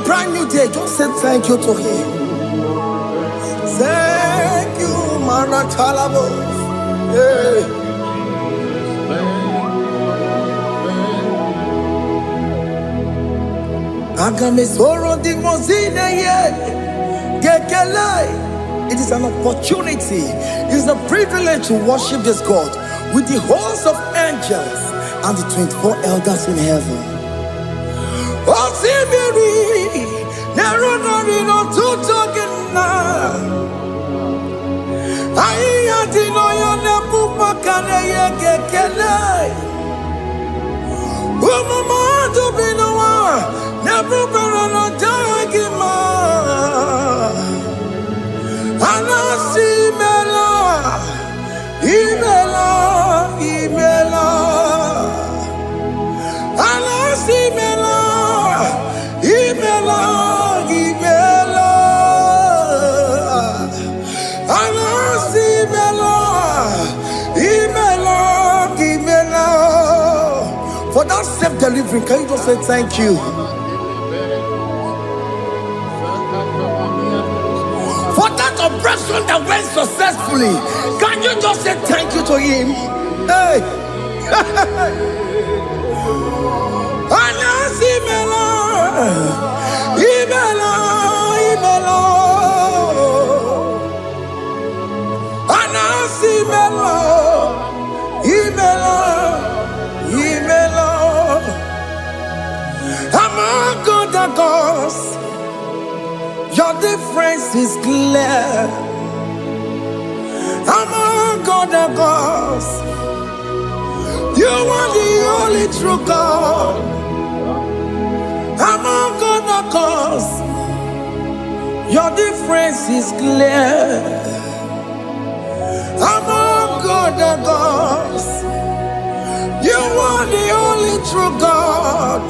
brand new day, just say thank you to him. Thank you, Manatalabo. Yeah. It is an opportunity, it is a privilege to worship this God with the host of angels and the 24 elders in heaven. For that self-delivery, can you just say thank you? For that operation that went successfully, can you just say thank you to him? Hey! Among other gods, your difference is clear. Among other gods, you are the only true God. Among other gods, your difference is clear. Among other gods, you are the only true God.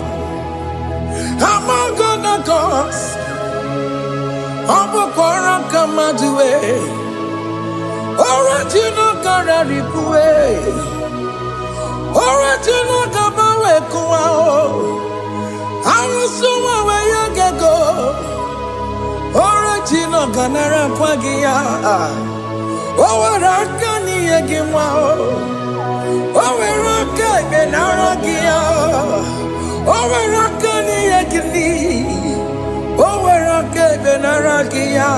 Among other gods, Abokora Kamadue, original Kararipue, original Kabawe Kuao, Arusuma Wayagego, original Ganara Kwagia, Owarakani Yagimao, Owaraka Benaragia. Owarakani yagini, owarake benarakia,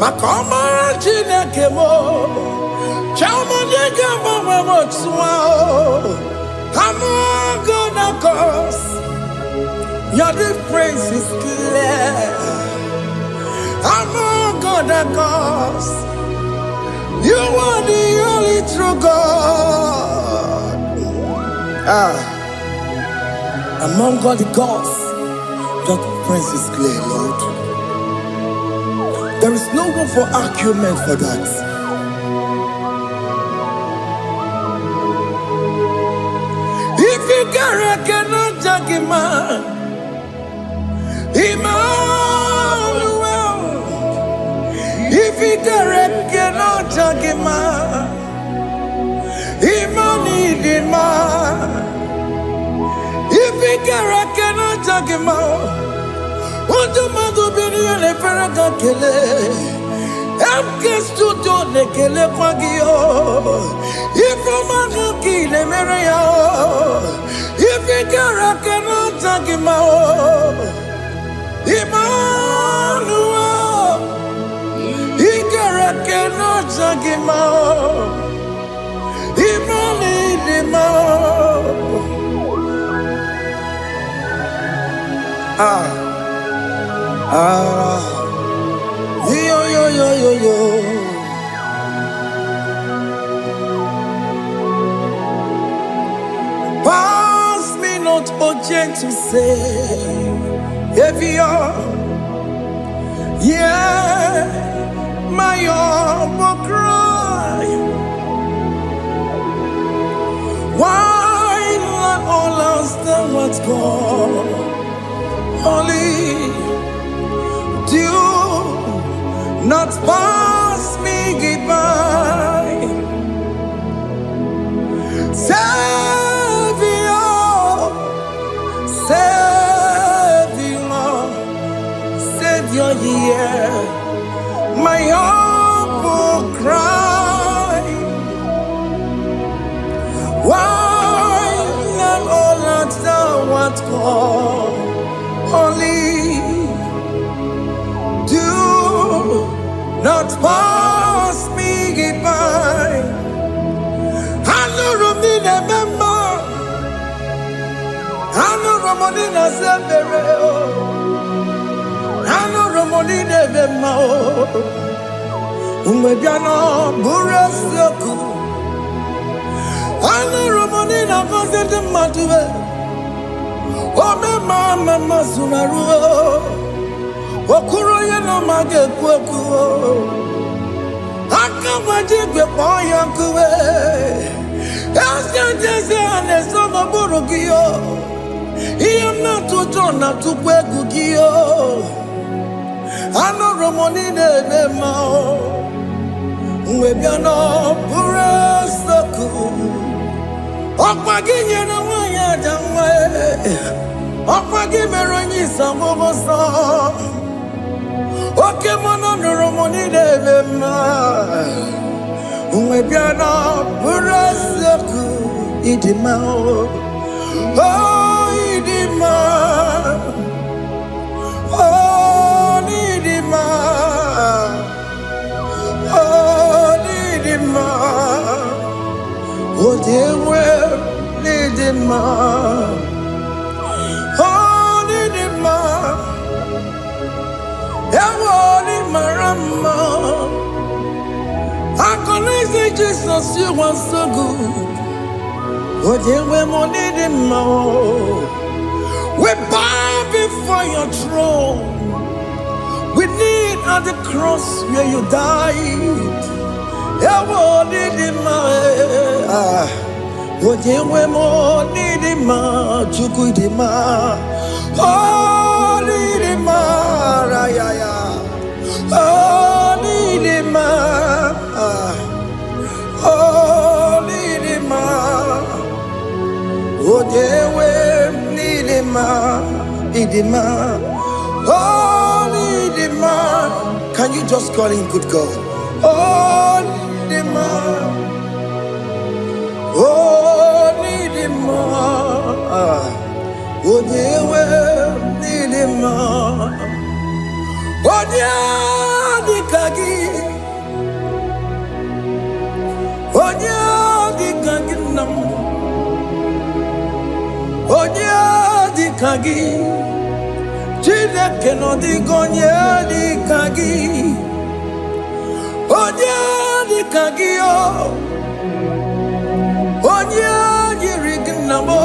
makoma chine kemo, chama nega mama motswao. Among other gods, your difference is clear. Among other gods, you are the only true God. Among all the gods, your difference is clear, Lord. There is no room for argument for that. If you cannot judge him, Emmanuel. If you cannot judge him, Emmanuel. If we cannot talk him out, what the mother be in a paraga kele? I'm guest to do the kele pagio. If a man kill a maria, if we cannot talk him out, Emmanuel, he cannot talk him out, Emmanuel. Yo. Pass me not, O gentle Savior. Yeah, my humble cry. Why not all else than what's gone? Only do not pass me by. Savior, only do not pass me by. Hanurumine member, Hanurumine zebere, Hanurumine member. Umwebiano burasoku, Hanurumine vazende matue. Ome mama sunaru, okuro yeno mage kweku. Akamajigwe poyankuwe, Yaskantese anesoma burugiyo. Iyamna tutona tukwegugiyo. Ano romonine nemao, Mwebiano burasoku. Okwaginye na wanya jamwe, Okwagimeronyi samogosa. Oke Muo romonine nema, Mwebiano burasoku. Idima, oh idima, oh idima, oh idima. Oh, dear, well, need him, oh, need him, I can say Jesus, you are so good. Oh, dear, well, need him, we bow before your throne. We need at the cross where you died. Oh, need him, oh, dear, well, need him, Chukudima. Oh, need him, Raya. Oh, need him, oh, need him, oh, dear, well, need him, Idima. Oh, need him. Can you just call him good God? Oh, need him. Oh, need him. Oh, dear, well, need him. Oh, dear, the kagi. Oh, dear, the kagi. Oh, dear, the kagi. Chineke no di gonye di kagi. Onye di kagi o. Onye yiri gnamo.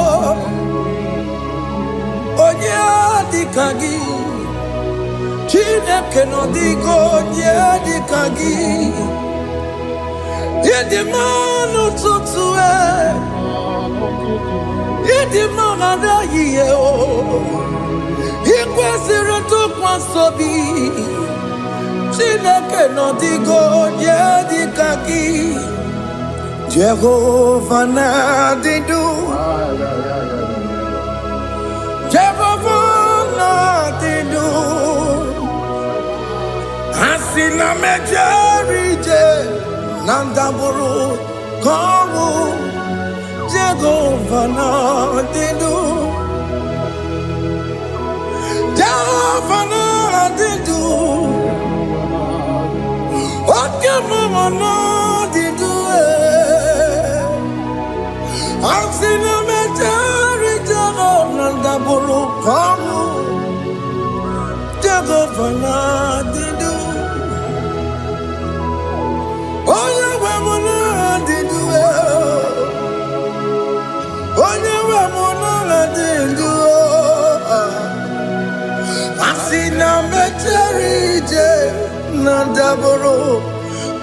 Onye di kagi. Chineke no di gonye di kagi. Yedi manu tutue. Yedi manada yiye o. Ikwesịrị ntụkwasị obi, Chineke nọ dịgo nye dịka gị. Jehova na-adịdu, Jehova na-adịdu. Asị na mejere ije na ndagwurugwu ka ọnwụ, Jehova na-adịdu. Jehova na-adịdu, Oke Muo na-adịdu. Asị na mejere Jehova na ndagwurugwu ka ọnwụ, Jehova na-adịdu. Onye nwe m na-adịdu, onye nwe m na-adịdu. Asị na mejere ije na ndagwurugwu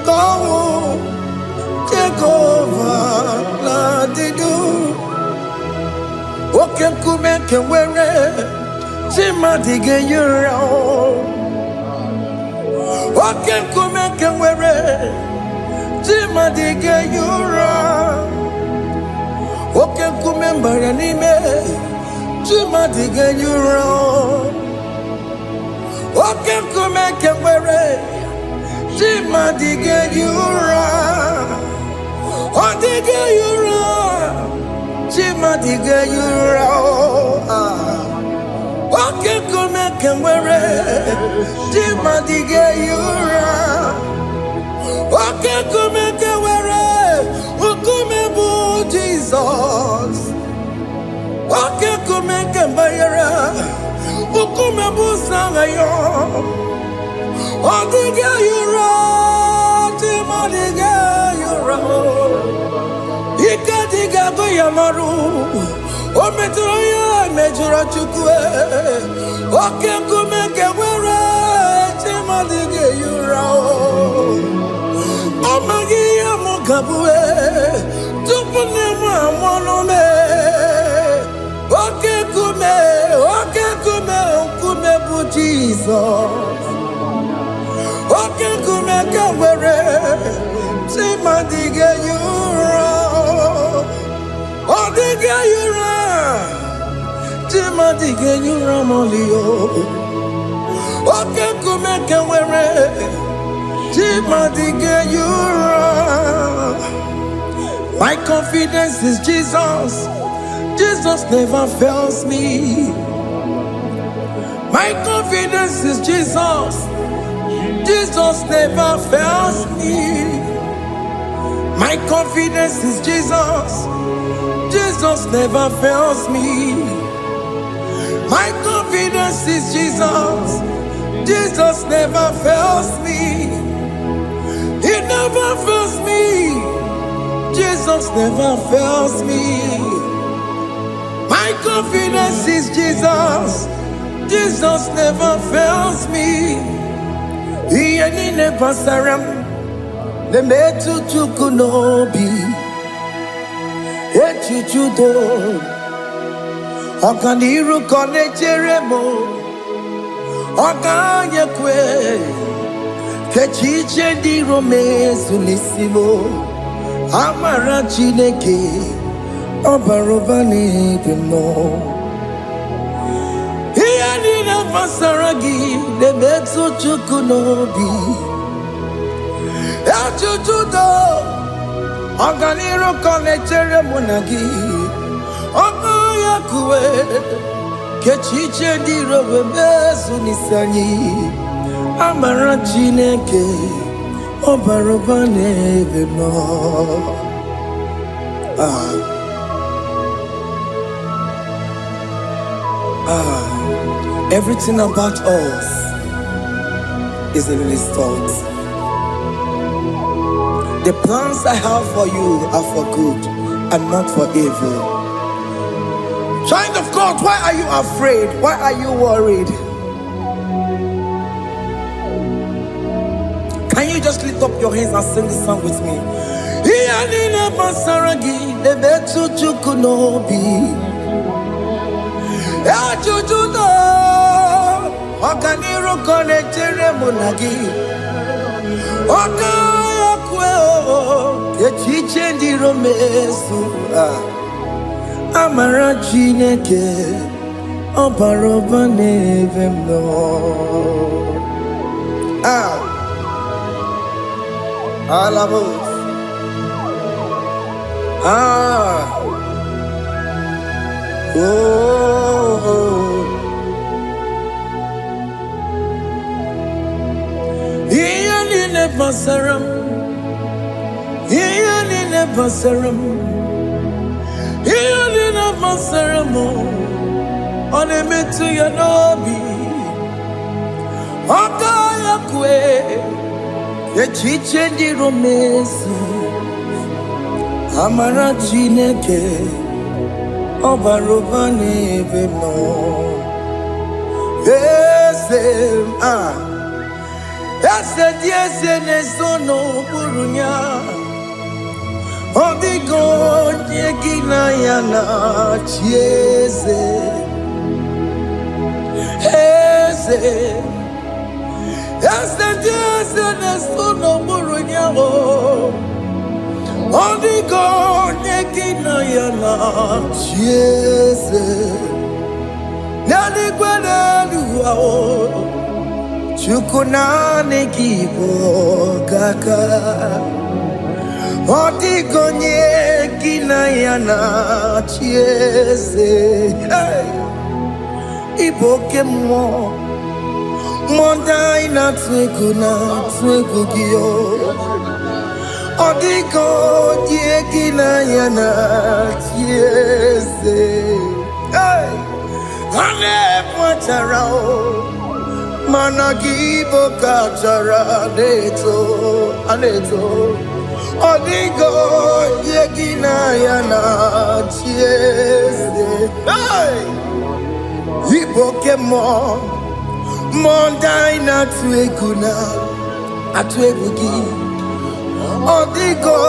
ka ọnwụ, Jehova na-adịdu. Oke nkume nke nwere chi mmadụ ga-eyi ụra. Oke nkume nke nwere chi mmadụ ga-eyi ụra. Oke nkume mbara n'ime chi mmadụ ga-eyi ụra. Oke nkume nke nwere chi mmadụ ga-eyi ụra. Ọ dịghị eyi ụra, chi mmadụ ga-eyi ụra. kemwere Jimadige yura Oke kume kemwere Ukume bu Jesus Oke kume kemwere Ukume bu sangayo Odige yura Jimadige yura Ikadiga goyamaru O metroya mejura chukwe Oke kume kewere Chimadige yura O magiya mukabwe Tupune mwamonome Oke kume bu Jesus Oke kume kewere Chimadige yura Odige yura Chimadige yura molio Oke kume kewere Chimadige yura My confidence is Jesus Jesus never fails me My confidence is Jesus Jesus never fails me My confidence is Jesus Jesus never fails me. My confidence is Jesus. Jesus never fails me. He never fails me. Jesus never fails me. My confidence is Jesus. Jesus never fails me. He ain't never saram. The metu chukunobi. Echichudo Okaniru kone cheremo Okanye kwe Kechiche di romezu nisimo Amara chineke Obaroba nebeno Hiya nina fasaragi Nebetu chukunobi Echichudo Oganiro konechere monagi Oya kuwe Kechiche diro bebezu nisani Amara chineke Obaroba nebeno Everything about us is in His thoughts. The plans I have for you are for good and not for evil. Child of God, why are you afraid? Why are you worried? Can you just lift up your hands and sing this song with me? Kechiche ndi romesu Amara chineke Obaroba nevemno Alabos Iyani nebasaram Iyani nebasaram Iyani nebasaram Onemetu yanobi Okaya kwe Kechiche ndi romesu Amara chineke Obaroba nevemno Ese diese nesono burunya Odigo nyegina yana chiese Ese diese nesono burunya Odigo nyegina yana chiese Nani gwenelu Chukunane kibo kaka Odigo nyegina yana chiese Oke Muo Mondai na twegu gio. Odigo diegina yana tiese. Hey, ane pacharao. Managibo kachara aneto. Odigo diegina yana tiese. Hey, Oke Muo. Mondai na twegu gi. Odigo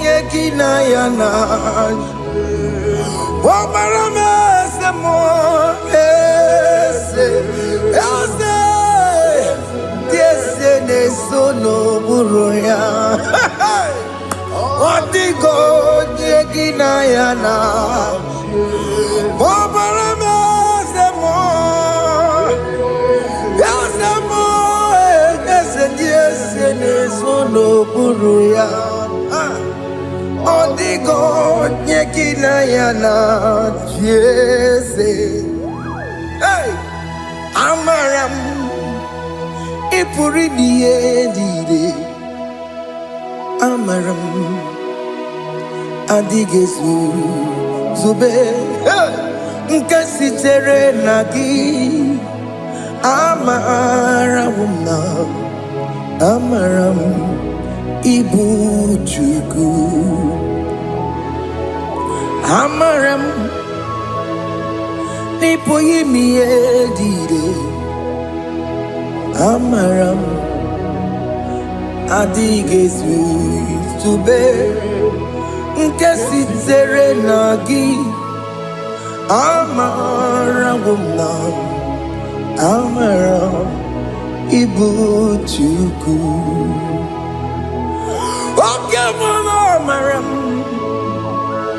yegina yana. Omarame se mo ese diese ne sono buruya. Odigo yegina yana. Omarame se mo diese ne sono buruya. Odigo nyekina yana diese. Hey, amaram ipuri diye. Amaram adigezu zube. Hey, nkasitere nagi. Amaram ibu chuku. Amaram nipo yimi edide. Amaram adigezu zube. Nkasitere nagi. Amaram ibu chuku. Oke Muo amaram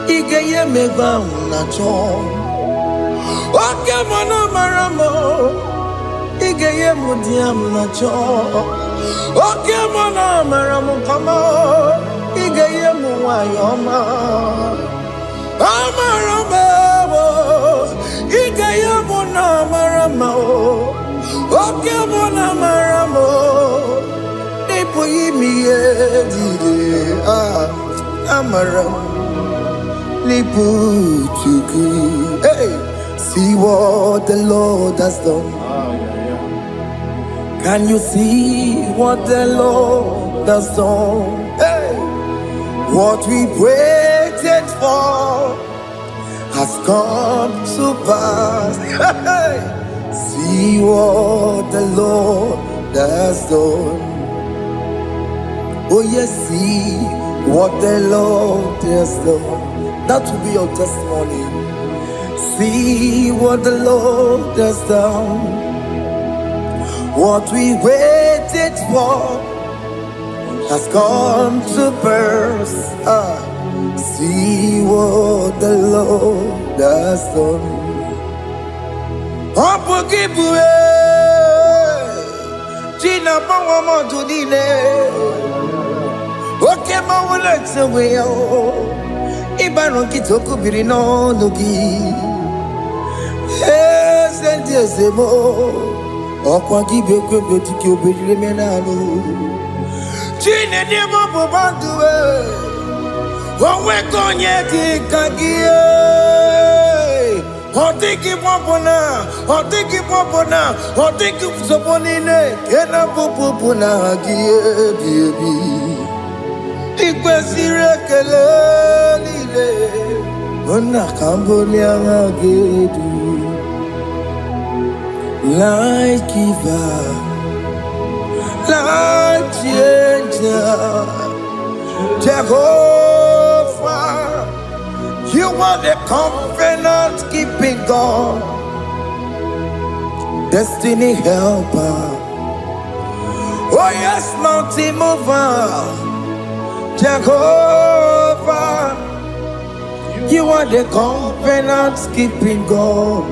igeye meba unacho. Oke Muo amaram igeye mudiam nacho. Oke Muo amaram kama igeye muwayoma. Amaram igeye amaram. Oke Muo amaram nipo yimi edide. Amaram nipo chuku. Hey, see what the Lord has done. Can you see what the Lord has done? Hey, what we waited for has come to pass. Hey, see what the Lord has done. Oh yes, see what the Lord has done. That will be your testimony. See what the Lord has done. What we waited for has come to pass. See what the Lord has done. Opogibue China Pawamo Tudine Oke Muo Lexaweo Ibaron Kitoku Birino Nugi Sentiesemo Okwagi Beke Betiki Obedimenalo Chine Demo Bobandue Owe Konyeti Kagie Otiki popona, otiki soponine, kena popona giebi. Ikwesire kelelile, ona kambolia gedu. Light giver, light changer, Jehovah. You are the covenant keeping God, destiny helper. Oh yes, mountain mover, Jehovah. You are the covenant keeping God,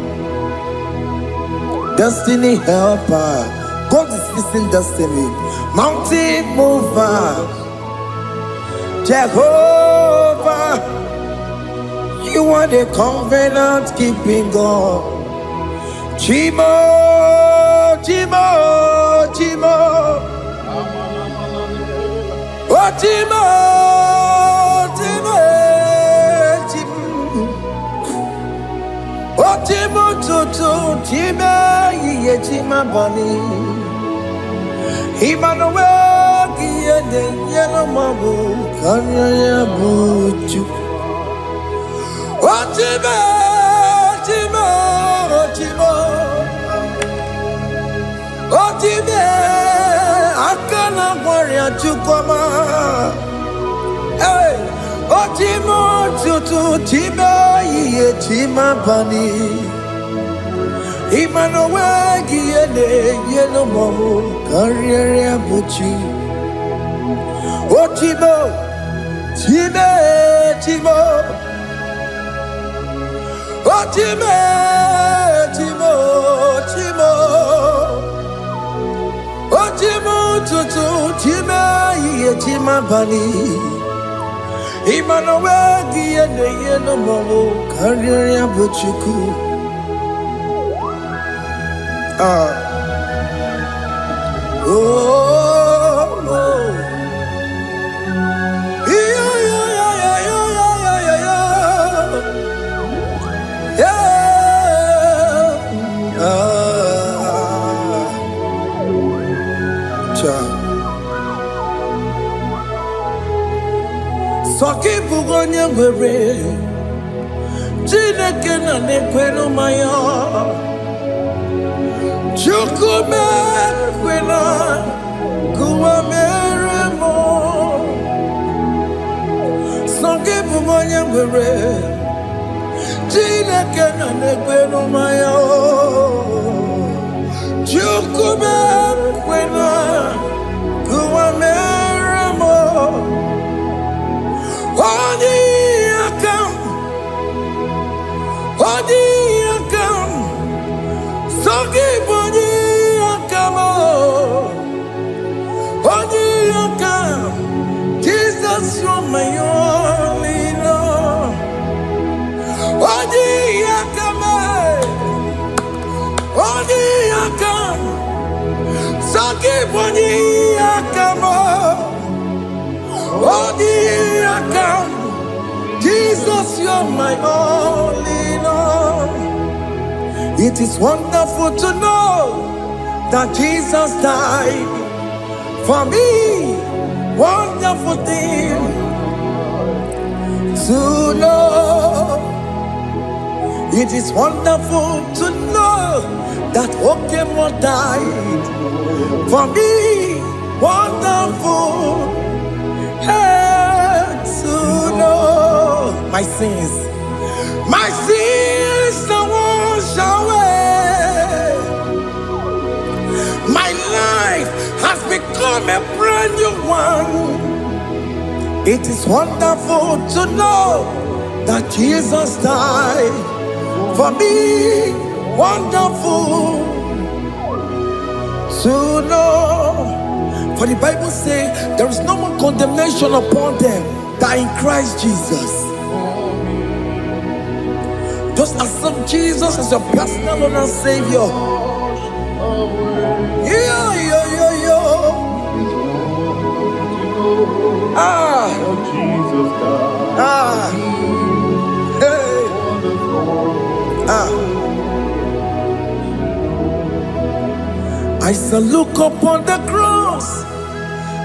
destiny helper. God is fixing destiny. Mountain mover, Jehovah. You are the covenant keeping God. Chimo Chimo, Chimo, oh Chimo, Chimo, Chimo, oh Chimo, Tutu, Chimo, Ye Chima Bani, Emmanuel, Giede, Yellow Mabu, Kanya Buchu, oh Chimo, Chimo, Chimo. Otime akana warrior chukoma. Hey, Otimo tutu time ye tima bani. Emmanuel giene yeno momo karriere buchi. Otimo time timo. Otime timo timo. Otimo tutu time ye tima bani. Emmanuel giene yeno momo karriere buchiku. Oh, oh. Yeah, yeah, yeah, yeah, yeah, yeah, yeah. Soki bugonye were Chineke na nekwenu maya Chukume kwena kuwa meremo Soki bugonye were Chineke na nekwenu maya Chukume kwena kuwa meremo Odi akam, sogi boni akamo. Odi akam, Jesus you're my only Lord. Odi akam, sogi boni akamo. Odi akam. Jesus, you're my only Lord. It is wonderful to know that Jesus died for me. Wonderful thing to know. It is wonderful to know that Oke Muo died for me. Wonderful. Hey, to know my sins are washed away. My life has become a brand new one. It is wonderful to know that Jesus died for me. Wonderful to know. For the Bible says there is no more condemnation upon them that in Christ Jesus. Just accept Jesus as your personal Lord and Savior. Yeah. Hey. I shall look upon the cross,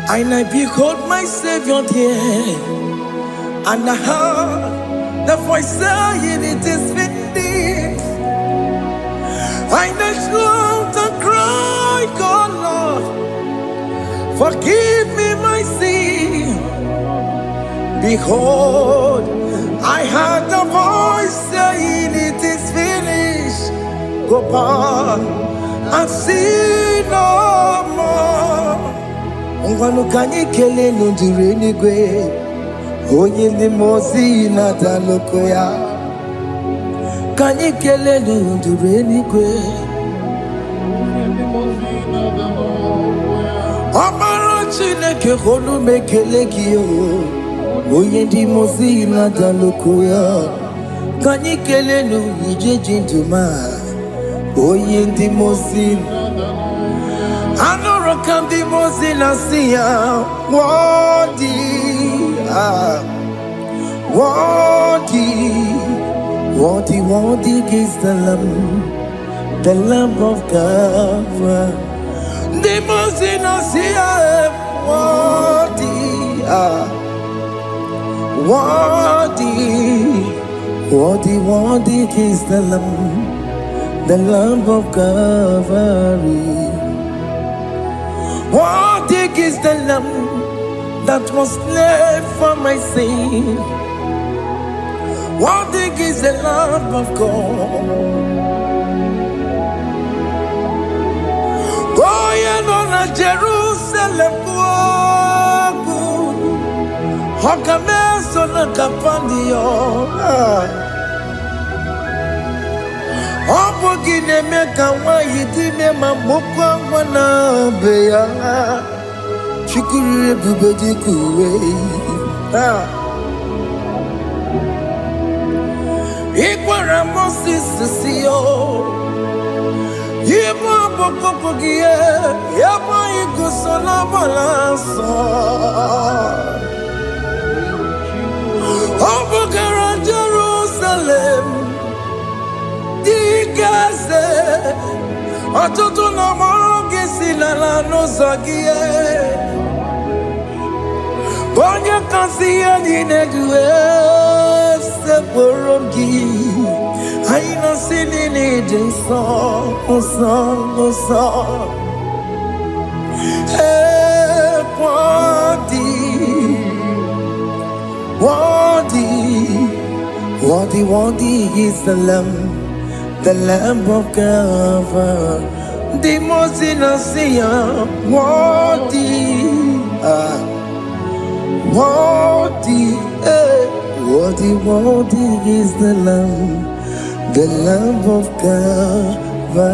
and I behold my Savior there, and I heard the voice saying, "It is finished." I knelt down and cried, "God, Lord, forgive me my sin." Behold, I heard the voice saying, "It is finished." Go back and sin no more. Ungwanu kanyi kele nundure nigwe. Onye ndi mozi na daloko ya. Kanyi kele nundure nigwe. Amaro Chineke honu mekele kiyo. Onye ndi mozi na daloko ya. Kanyi kele nu ije jinduma. Onye ndi mozi How can the most innocent worthy, worthy is the Lamb of God. The most innocent worthy, worthy is the Lamb of Calvary. Worthy is the Lamb that was slain for my sin. Worthy is the Lamb of God. Going on a Jerusalem, Hokameso na kapandio. Obogi ne meka wa yidime mamokwa wana beya. Chukuri bubedi kuwe. Ikwara Moses siyo. Yebo bokopogie, yebo igusola balanso. Obogara Jerusalem, Digaze, Atoto na mogesi na la nozagie. Bonya kansiya dinedue seporogi. Aina sini ni song. Worthy is the Lamb of God. The most innocent, worthy is the Lamb of Calvary.